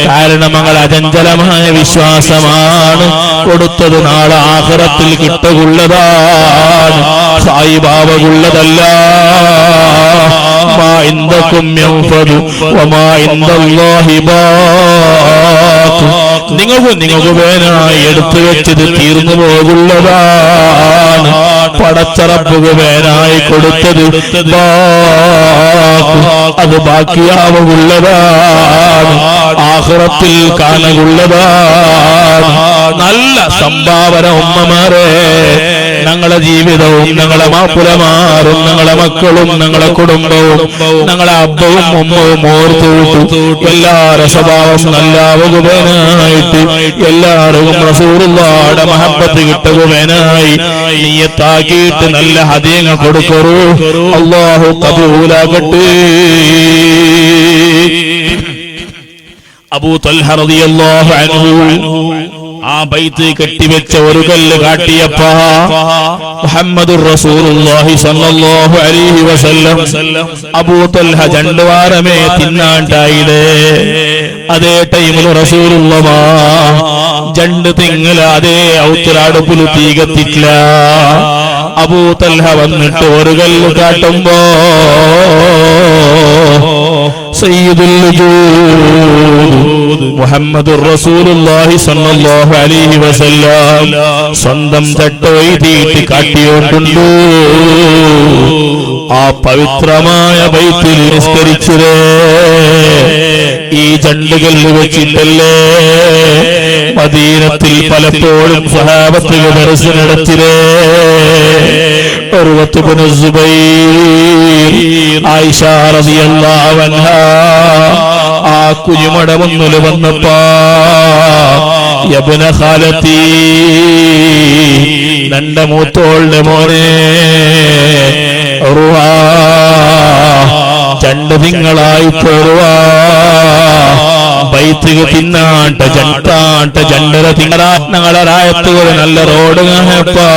കാരണം ഞങ്ങൾ അചഞ്ചലമായ വിശ്വാസമാണ് കൊടുത്തത് നാളെ ആഖിറത്തിൽ കിട്ടുകയുള്ളതാണ്, സായിബാബുള്ളതല്ല. മാ ഇൻദകും യൻഫദു വമാ ഇൻദല്ലാഹി ബാഖ്. നിങ്ങൾക്ക് വേനായി എടുത്തു വെച്ചത് തീർന്നു പോകുള്ളതാണ്. പടച്ചറപ്പുക വേനായി കൊടുത്തത് അത് ബാക്കിയാവുള്ളതാണ്, ആഖിറത്തിൽ കാണുള്ളതാണ്. നല്ല സംഭാവന ഉമ്മമാരെ. ഞങ്ങളെ ജീവിതവും ഞങ്ങളെ മാപ്പുലമാരും ഞങ്ങളെ മക്കളും ഞങ്ങളെ കുടുംബവും ഞങ്ങളെ അബ്ബവും ഉമ്മവും ഓർത്തുവിട്ടു എല്ലാവരുടെ സ്വഭാവം നല്ലാവുകയായിട്ട് എല്ലാവർക്കും റസൂലുള്ളാഹിയുടെ മഹബ്ബത്ത് കിട്ടുകയായി നിയ്യത്താക്കിയിട്ട് നല്ല ഹദിയങ്ങൾ കൊടുക്കൂ. അല്ലാഹു ഖബൂലാകട്ടെ. അബൂ തൽഹ റളിയല്ലാഹു അൻഹു ആ ബൈത്ത് കെട്ടിവെച്ച ഒരു കല്ല് കാട്ടിയപ്പോ മുഹമ്മദുർ റസൂലുള്ളാഹി സ്വല്ലല്ലാഹു അലൈഹി വസല്ലം അബൂ തൽഹ ജണ്ടുവാരമേ തിന്നാണ്ടായില്ലേ. അതേ ടൈമിൽ റസൂലുള്ളാഹ് ജണ്ട് തിങ്ങല അതേ ഔത്തറാടുപ്പിൽ തീ കത്തില്ല. അബൂ തൽഹ വന്നിട്ട് ഒരു കല്ല് കാട്ടുമ്പോ സയ്യിദുൽ വജൂദ് മുഹമ്മദുർ റസൂലുള്ളാഹി സ്വല്ലല്ലാഹു അലൈഹി വസല്ലം സ്വന്തം തട്ടോയിതീട്ട് കാട്ടിയോണ്ടുണ്ടു. ആ പവിത്രമായ ബൈത്തിൽ നിസ്കരിച്ചിരേ. ഈ ജണ്ടുകല്ല് വെച്ചിട്ടല്ലേ മദീനത്തിൽ പലപ്പോഴും സ്വഹാബത്തുകൾ ദർസ് നടത്തിരേ. ഉർവത്ത് ഇബ്നു സുബൈർ, ആയിഷ റളിയല്ലാഹു അൻഹാ ആ കുഞ്ഞുമട മുന്നിൽ വന്നപ്പോ യബ്ന ഖാലത്തി, നന്റെ മൂത്തോളുടെ മോനെ ഉർവാ, രണ്ട് തിങ്കളായി പോരുവാ, ബൈത്തിക തിന്നാട്ട ജണ്ടാട്ട ജണ്ടര തിങ്ങളാത്മകളായത്തുകൾ നല്ല റോഡ് കാണപ്പാ.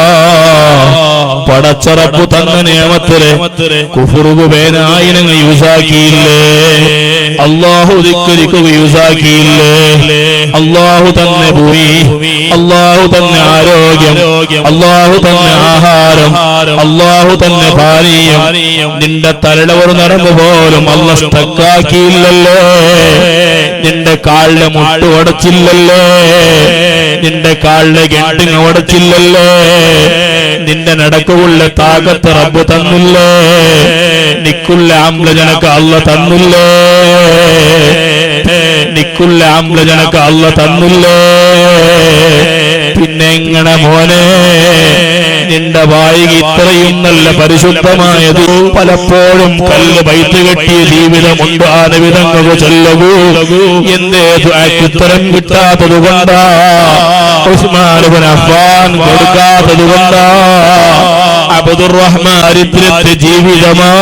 പടച്ചറപ്പു തന്ന നിയമത്തില് കുഫുറുകു പേനായിനങ്ങൾ യൂസാക്കിയില്ലേ, അള്ളാഹു ദിക്കരിക്കു യൂസാക്കിയില്ലേ, അള്ളാഹു തന്നെ ഭൂമി, അള്ളാഹു തന്നെ ആരോഗ്യം, അള്ളാഹു തന്നെ ആഹാരം, അള്ളാഹു തന്നെ പാനീയം, നിന്റെ തലടവർ നടന്നു പോലും അല്ല സ്റ്റക്കാക്കിയില്ലല്ലേ, നിന്റെ കാലിലെ മുട്ട് ഉടച്ചില്ലല്ലേ, നിന്റെ കാലിലെ ഗണ്ടിങ് ഉടച്ചില്ലല്ലേ, നിന്റെ നടക്കുള്ള താകത്ത് റബ്ബ് തന്നില്ലേ, നിക്കുള്ള ആംബ്ലജനക്ക് അല്ല തന്നില്ലേ, നിക്കുള്ള ആംബ്ലജനക്ക് അല്ല തന്നില്ലേ. പിന്നെ എങ്ങനെ മോനെ നിന്റെ വായിക്ക് ഇത്രയും നല്ല പരിശുദ്ധമായത്? പലപ്പോഴും കല്ല് ബൈത്ത് കെട്ടിയ ജീവിതമുണ്ട് ആനവിധങ്ങൾക്ക് ചൊല്ലകൂ. എന്തേ ഉത്തരം കിട്ടാത്തത് കൊണ്ടാ, ഉസ്മാൻ ഇബ്നു അഫ്ഫാൻ കൊടുക്കാത്തത് കൊണ്ടാ, അബ്ദുറഹ്മാൻ ദരിദ്രത്തെ ജീവിതമാ.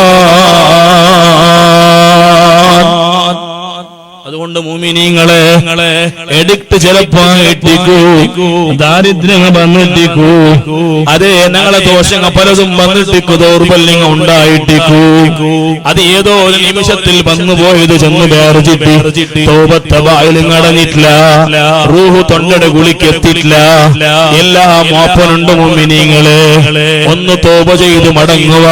അതുകൊണ്ട് മുഅ്മിനീങ്ങളെ എഡിക്റ്റ് ചിലപ്പോ ഇട്ടിക്കൂ, ദാരിദ്ര്യം വന്നിട്ടിക്കൂ, അതേ ഞങ്ങളെ ദോഷങ്ങൾ പലതും വന്നിട്ടിക്കൂ, ദൗർബല്യങ്ങൾ ഉണ്ടായിട്ടിക്കൂ. അത് ഏതോ ഒരു നിമിഷത്തിൽ വന്നുപോയത് ചെന്ന് വേർചിട്ടി തൗബത്ത് വായിലും അടഞ്ഞിട്ടില്ല, റൂഹ് തൊണ്ടയുടെ ഗുളിക്കെത്തിയിട്ടില്ല. എല്ലാം ഓപ്പനുണ്ട് മുഅ്മിനീങ്ങളെ. ഒന്ന് തൗബ ചെയ്ത് മടങ്ങുക,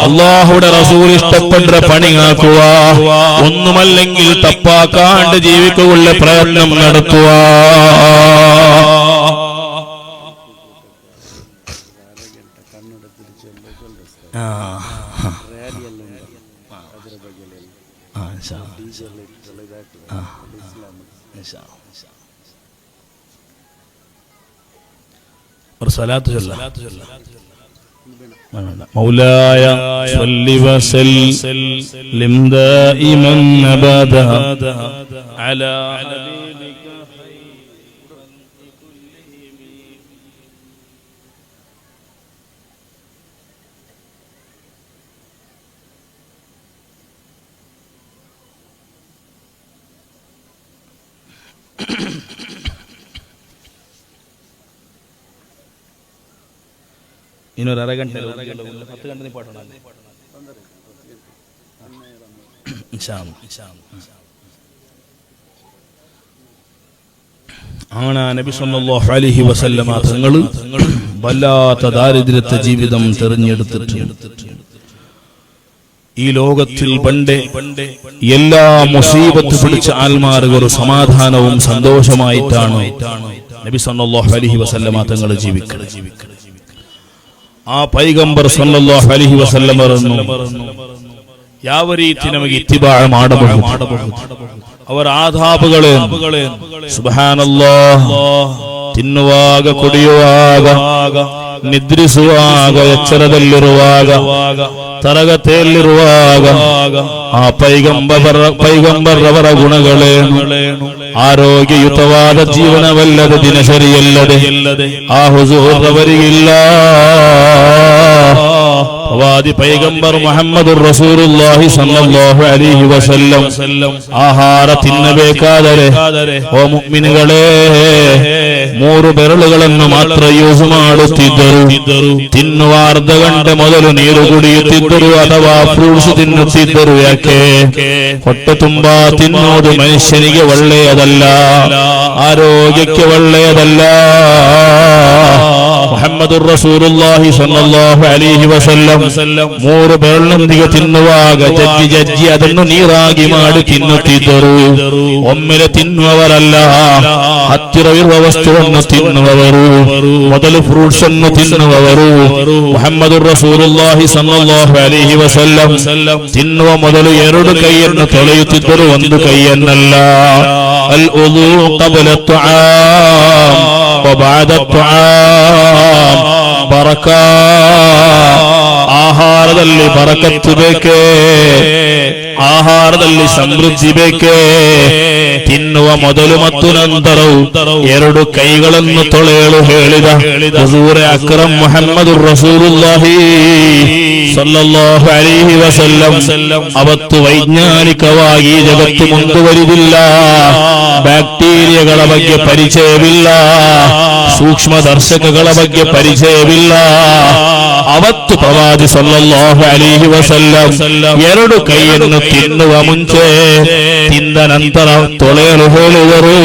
അല്ലാഹുവിന്റെ റസൂൽ ഇഷ്ടപ്പെട്ട പണി ആക്കുക, ഒന്നുമല്ലെങ്കിൽ തപ്പാക്കാണ്ട് ജീവിക്കുള്ള പ്രയത്നം നടത്തുക. ഒരു സലാത്ത് مولاي صل وسلم دائما أبدا على حبيبك ഇനൊരു അരഗണ്ട 10 ഗണ്ട നീ പാടണം. ആണ് നബി സല്ലല്ലാഹു അലൈഹി വസല്ലമ തങ്ങൾ വല്ലാത്ത ദാരിദ്ര്യത്തെ ജീവിതം തിരഞ്ഞെടുത്തിട്ട് ഈ ലോകത്തിൽ പണ്ടേ എല്ലാ മുസീബത്ത് പിടിച്ച ആൽമാറുകൾ സമാധാനവും സന്തോഷമായിട്ടാണ് നബി സല്ലല്ലാഹു അലൈഹി വസല്ലമ തങ്ങൾ ജീവിക്കുന്നത്. ആ പൈഗംബർ സല്ലല്ലാഹു അലൈഹി വസല്ലം പറഞ്ഞു, ಯಾವ ರೀತಿ ನಮಗೆ ಇತ್ತಿಬಾ ಮಾಡಬಹುದು ಅವರ ಆದಾಬುಗಳೇ. ಸುಬ್ಹಾನಲ್ಲಾಹ್, ತಿನ್ನುವಾಗ, ಕುಡಿಯುವಾಗ, ನಿದ್ರಿಸುವಾಗ, ಎಚ್ಚರದಲ್ಲಿರುವಾಗ, ತರಗತಿಯಲ್ಲಿರುವಾಗ ಆ ಪೈಗಂಬರವರ ಗುಣಗಳೇನು? ಆರೋಗ್ಯಯುತವಾದ ಜೀವನವಲ್ಲದೆ, ದಿನಚರಿಯಲ್ಲದೆ ಆ ಹುಜೂರವರಿಗಿಲ್ಲ. പ്രവാദി പൈഗംബർ മുഹമ്മദുർ റസൂലുള്ളാഹി സ്വല്ലല്ലാഹു അലൈഹി വസല്ലം ആഹാര തിന്നಬೇಕಾದರೆ ಓ ಮುഅ್ಮಿನುಗಳೇ 3 ಬೆರಳುಗಳನ್ನು ಮಾತ್ರ ಯೂಸ್ ಮಾಡುತ್ತಿದ್ದರು. ತಿನ್ನುವ ಅರ್ಧ ಗಂಟೆ ಮೊದಲು ನೀರು ಕುಡಿಯುತ್ತಿದ್ದರು ಅಥವಾ ಫ್ರೂಟ್ಸ್ ತಿನ್ನುತ್ತಿದ್ದರು. ಯಾಕೆ? ಹೊಟ್ಟೆ ತುಂಬಾ ತಿನ್ನುವುದು ಮನುಷ್ಯನಿಗೆ ಒಳ್ಳೆಯದಲ್ಲ, ಆರೋಗ್ಯಕ್ಕೆ ಒಳ್ಳೆಯದಲ್ಲ. മുഹമ്മദുർ റസൂലുള്ളാഹി സ്വല്ലല്ലാഹു അലൈഹി വസല്ലം 3 ಬೆರಳಿನೊಂದಿಗೆ ತಿನ್ನುವಾಗ ಜಜ್ಜಿ ಅದನ್ನು ನೀರಾಗಿ ಮಾಡಿ ತಿನ್ನುತ್ತಿದ್ದರು. ಒಮ್ಮೆಲೆ ತಿನ್ನುವವರಲ್ಲ, ಹತ್ತಿರವಿರುವ ವಸ್ತುವನ್ನು ತಿನ್ನುವವರು, ಮೊದಲು ಫ್ರೂಟ್ಸ್ ಅನ್ನು ತಿನ್ನುವವರು. ಮುಹಮ್ಮದುರ್ ರಸೂಲುಲ್ಲಾಹಿ ಸ್ವಲ್ಲಲ್ಲಾಹು ಅಲೈಹಿ ವಸಲ್ಲಂ ತಿನ್ನುವ ಮೊದಲು 2 ಕೈಯನ್ನು ತೊಳೆಯುತ್ತಿದ್ದರು, 1 ಕೈಯನ್ನಲ್ಲ. ಅಲ್ ಉದು قبل الطعام وبعد الطعام. ಬರಕ ಆಹಾರ ಆಹಾರದಲ್ಲಿ ಬರಕತ್ತು ಬೇಕೇ, ಆಹಾರದಲ್ಲಿ ಸಮೃದ್ಧಿ ಬೇಕೇ. ತಿನ್ನುವ ಮೊದಲು ಮತ್ತು ನಂತರವು 2 ಕೈಗಳನ್ನು ತೊಳೆಯಲು ಹೇಳಿದ ಹುಜೂರ್ ಅಕ್ರಮ್ ಮುಹಮ್ಮದುರ್ ರಸೂಲುಲ್ಲಾಹಿ ಸಲ್ಲಲ್ಲಾಹು ಅಲೈಹಿ ವಸಲ್ಲಂ. ಅವತ್ತು ವೈಜ್ಞಾನಿಕವಾಗಿ ಜಗತ್ತು ಮುಂದುವರಿದಿಲ್ಲ, ಬ್ಯಾಕ್ಟೀರಿಯಾಗಳ ಬಗ್ಗೆ ಪರಿಚಯವಿಲ್ಲ, ಸೂಕ್ಷ್ಮ ದರ್ಶಕಗಳ ಬಗ್ಗೆ ಪರಿಚಯವಿಲ್ಲ. ಅವತ್ತು ಪ್ರವಾದಿ ಸಲ್ಲಲ್ಲಾಹು ಅಲೈಹಿ ವಸಲ್ಲಂ 2 ಕೈಯನ್ನು ತಿನ್ನುವ ಮುಂಚೆ ತಿಂದ ನಂತರ ತೊಳೆಯಲು ಹೇಳಿದರು.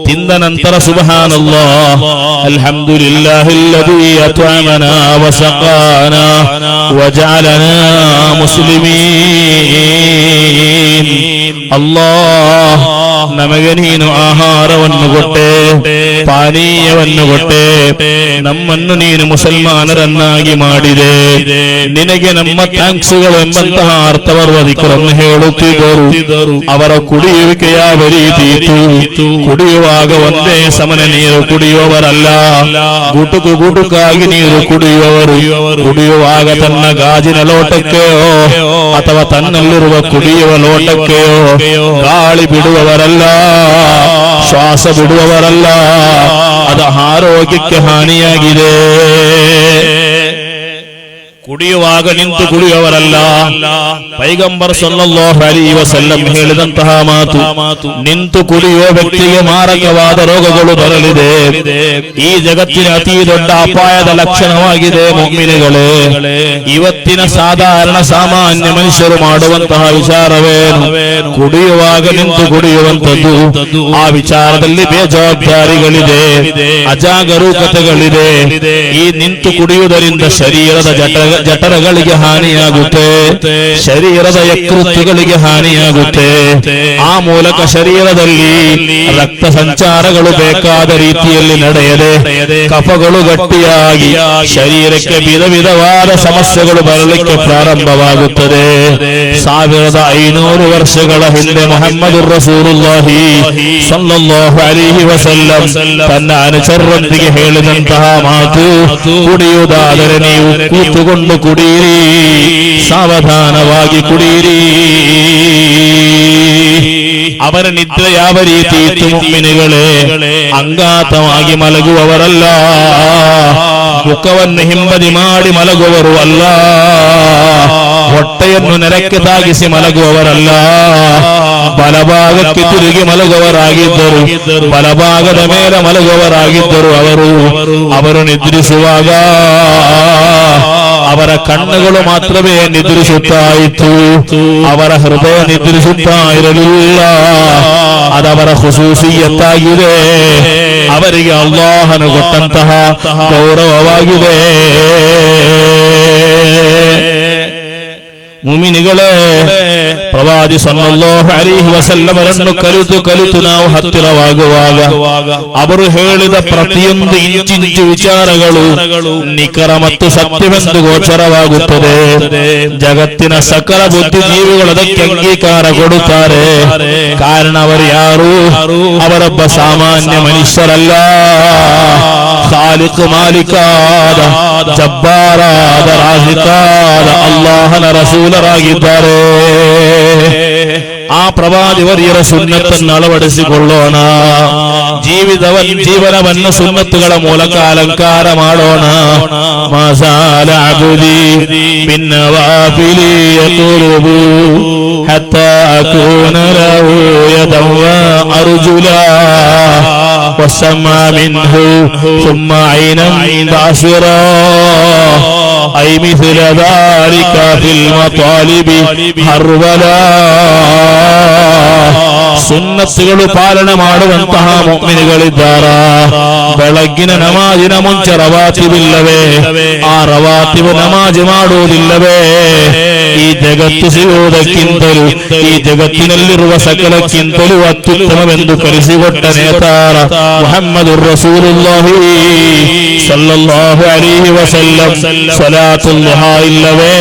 ತಿಂದ ನಂತರ ಸುಬ್ಹಾನಲ್ಲಾಹ್ ಅಲ್ಹಮ್ದುಲಿಲ್ಲಾಹಿಲ್ಲದೀ ಅತ್ಅಮನಾ ವಸಕಾನಾ ವಜಅಲನಾ ಮುಸ್ಲಿಮೀನ್. ಅಲ್ಲಾಹ್, ನಮಗೆ ನೀನು ಆಹಾರವನ್ನು ಕೊಟ್ಟೆ, ಪಾನೀಯವನ್ನು ಕೊಟ್ಟೆ, ನಮ್ಮನ್ನು ನೀನು ಮುಸಲ್ಮಾನರನ್ನಾಗಿ ಮಾಡಿದೆ, ನಿನಗೆ ನಮ್ಮ ಥ್ಯಾಂಕ್ಸ್ಗಳು ಎಂಬಂತಹ ಅರ್ಥವರುವ ದಿಕ್ರನ್ನು ಹೇಳುತ್ತಿದ್ದರು. ಅವರ ಕುಡಿಯುವಿಕೆ ಯಾವ ರೀತಿ ಇತ್ತು? ಕುಡಿಯುವಾಗ ಒಂದೇ ಸಮನೆ ನೀರು ಕುಡಿಯುವವರಲ್ಲ, ಗುಟುಕು ಗುಟುಕಾಗಿ ನೀರು ಕುಡಿಯುವವರು. ಕುಡಿಯುವಾಗ ತನ್ನ ಗಾಜಿನ ಲೋಟಕ್ಕೆಯೋ ಅಥವಾ ತನ್ನಲ್ಲಿರುವ ಕುಡಿಯುವ ಲೋಟಕ್ಕೆಯೋ ಗಾಳಿ ಬಿಡುವವರಲ್ಲ, ಶ್ವಾಸ ಬಿಡುವವರಲ್ಲ. ಅದು ಆರೋಗ್ಯಕ್ಕೆ ಹಾನಿಯಾಗಿದೆ. ಕುಡಿಯುವಾಗ ನಿಂತು ಕುಡಿಯುವವರಲ್ಲ. ಪೈಗಂಬರ್ ಸಲ್ಲಲ್ಲಾಹು ಅಲೈಹಿ ವಸಲ್ಲಂ ಹೇಳಿದಂತಹ ಮಾತು, ನಿಂತು ಕುಡಿಯುವ ವ್ಯಕ್ತಿಗೆ ಮಾರಕವಾದ ರೋಗಗಳು ಬರಲಿದೆ. ಈ ಜಗತ್ತಿನ ಅತಿ ದೊಡ್ಡ ಅಪಾಯದ ಲಕ್ಷಣವಾಗಿದೆ ಮುಅ್ಮಿನೀಗಳೇ. ಇವತ್ತಿನ ಸಾಧಾರಣ ಸಾಮಾನ್ಯ ಮನುಷ್ಯರು ಮಾಡುವಂತಹ ವಿಚಾರವೇನು? ಕುಡಿಯುವಾಗ ನಿಂತು ಕುಡಿಯುವಂಥದ್ದು. ಆ ವಿಚಾರದಲ್ಲಿ ಬೇಜವಾಬ್ದಾರಿಗಳಿದೆ, ಅಜಾಗರೂಕತೆಗಳಿದೆ. ಈ ನಿಂತು ಕುಡಿಯುವುದರಿಂದ ಶರೀರದ ಜಠರಗಳಿಗೆ ಹಾನಿಯಾಗುತ್ತೆ, ಶರೀರದ ಯಕೃತ್ತುಗಳಿಗೆ ಹಾನಿಯಾಗುತ್ತೆ. ಆ ಮೂಲಕ ಶರೀರದಲ್ಲಿ ರಕ್ತ ಸಂಚಾರಗಳು ಬೇಕಾದ ರೀತಿಯಲ್ಲಿ ನಡೆಯದೆ ಕಫಗಳು ಗಟ್ಟಿಯಾಗಿ ಶರೀರಕ್ಕೆ ವಿಧ ವಿಧವಾದ ಸಮಸ್ಯೆಗಳು ಬರಲಿಕ್ಕೆ ಪ್ರಾರಂಭವಾಗುತ್ತದೆ. 1500 ವರ್ಷಗಳ ಹಿಂದೆ ಮುಹಮ್ಮದುರ್ ರಸೂಲುಲ್ಲಾಹಿ ಸಲ್ಲಲ್ಲಾಹು ಅಲೈಹಿ ವಸಲ್ಲಂ ತನ್ನ ಅನುಚರರೊಂದಿಗೆ ಹೇಳಿದಂತಹ ಮಾತು, ಕುಡಿಯುವುದಾದರೆ ನೀವು ಕೂತುಕೊಂಡು ಕುಡಿಯಿರಿ, ಸಾವಧಾನವಾಗಿ ಕುಡಿಯಿರಿ. ಅವರ ನಿದ್ರೆ ಯಾವ ರೀತಿ ಇತ್ತು ಮುಅ್ಮಿನೀಗಳೇ? ಅಂಗಾತವಾಗಿ ಮಲಗುವವರಲ್ಲ, ಮುಖವನ್ನು ಹಿಂಬದಿ ಮಾಡಿ ಮಲಗುವವರು ಅಲ್ಲ, ಹೊಟ್ಟೆಯನ್ನು ನೆಲಕ್ಕೆ ತಾಗಿಸಿ ಮಲಗುವವರಲ್ಲ, ಬಲಭಾಗಕ್ಕೆ ತಿರುಗಿ ಮಲಗುವವರಾಗಿದ್ದರು, ಬಲಭಾಗದ ಮೇಲೆ ಮಲಗುವವರಾಗಿದ್ದರು. ಅವರು ನಿದ್ರಿಸುವಾಗ ಅವರ ಕಣ್ಣುಗಳು ಮಾತ್ರವೇ ನಿದ್ರಿಸುತ್ತಾ ಇತ್ತು, ಅವರ ಹೃದಯ ನಿದ್ರಿಸುತ್ತಾ ಇರಲಿಲ್ಲ. ಅದವರ ಖುಸೂಸಿಯತ್ತಾಗಿದೆ, ಅವರಿಗೆ ಅಲ್ಲಾಹನು ಕೊಟ್ಟಂತಹ ಗೌರವವಾಗಿದೆ. ಮುಮಿನಿಗಳೇ, ಪ್ರವಾದಿ ಸಲ್ಲಲ್ಲಾಹು ಅಲೈಹಿ ವಸಲ್ಲಮರನ್ನು ಕಲಿತು ನಾವು ಹತ್ತಿರವಾಗುವಾಗ ಅವರು ಹೇಳಿದ ಪ್ರತಿಯೊಂದು ಇಂಚಿಂಚು ವಿಚಾರಗಳು ನಿಖರ ಮತ್ತು ಸತ್ಯವೆಂದು ಗೋಚರವಾಗುತ್ತದೆ. ಜಗತ್ತಿನ ಸಕಲ ಬುದ್ಧಿಜೀವಿಗಳು ಅದಕ್ಕೆ ಅಂಗೀಕಾರ ಕೊಡುತ್ತಾರೆ. ಕಾರಣ ಅವರು ಯಾರು? ಅವರೊಬ್ಬ ಸಾಮಾನ್ಯ ಮನುಷ್ಯರಲ್ಲ, ಖಾಲಿಕ್ ಮಾಲಿಕಾದ ಜಬ್ಬಾರಾದ ರಾಜಿಕಾದ ಅಲ್ಲಾಹನ ರಸೂಲರಾಗಿದ್ದಾರೆ. ಆ ಪ್ರವಾದಿ ವರಿಯರ ಸುನ್ನತನ್ನು ಅಳವಡಿಸಿಕೊಳ್ಳೋಣ. ಜೀವನವನ್ನು ಸುನ್ನತ್ತುಗಳ ಮೂಲಕ ಅಲಂಕಾರ ಮಾಡೋಣ. ಮಾಸಾಲ ಅಬುದಿ ಬಿನ್ನವಾಫಿಲಿ ಯತುರುಬು ಹತ್ತಾ ಅಕೂನ ಲಹು ಯದಂ ವ ಅರ್ಜುಲಾ ವಸಮಾ ಮಿನ್ಹು ಥುಮ್ಮ ಐನನ್ ಬಾಶಿರಾ ಐ ಮಿಸ್ಲ ذلك ಫಿಲ್ ಮತಾಲಿಬಿ ಹರ್ವಲಾ. ಸುನ್ನತ್ತುಗಳು ಪಾಲನೆ ಮಾಡುವಂತಹ ಮುಅ್ಮಿನೀಗಳಿದ್ದಾರಾ? ಬೆಳಗ್ಗಿನ ನಮಾಜಿನ ಮುಂಚೆ ರವಾತಿಬಿಲ್ಲವೇ? ಆ ರವಾತಿಬು ನಮಾಜ್ ಮಾಡುವುದಿಲ್ಲವೇ? ಈ ಜಗತ್ತು ಸಿಗುವುದಕ್ಕಿಂತಲೂ ಈ ಜಗತ್ತಿನಲ್ಲಿರುವ ಸಕಲಕ್ಕಿಂತಲೂ ಅತ್ಯುತ್ತಮವೆಂದು ಕರೆಸಿಕೊಟ್ಟ ನೇತಾರ ಮುಹಮ್ಮದುರ್ ರಸೂಲುಲ್ಲಾಹಿ ಸಲ್ಲಲ್ಲಾಹು ಅಲೈಹಿ ವಸಲ್ಲಂ. ಸಲಾತುಲ್ ದುಹಾ ಇಲ್ಲವೇ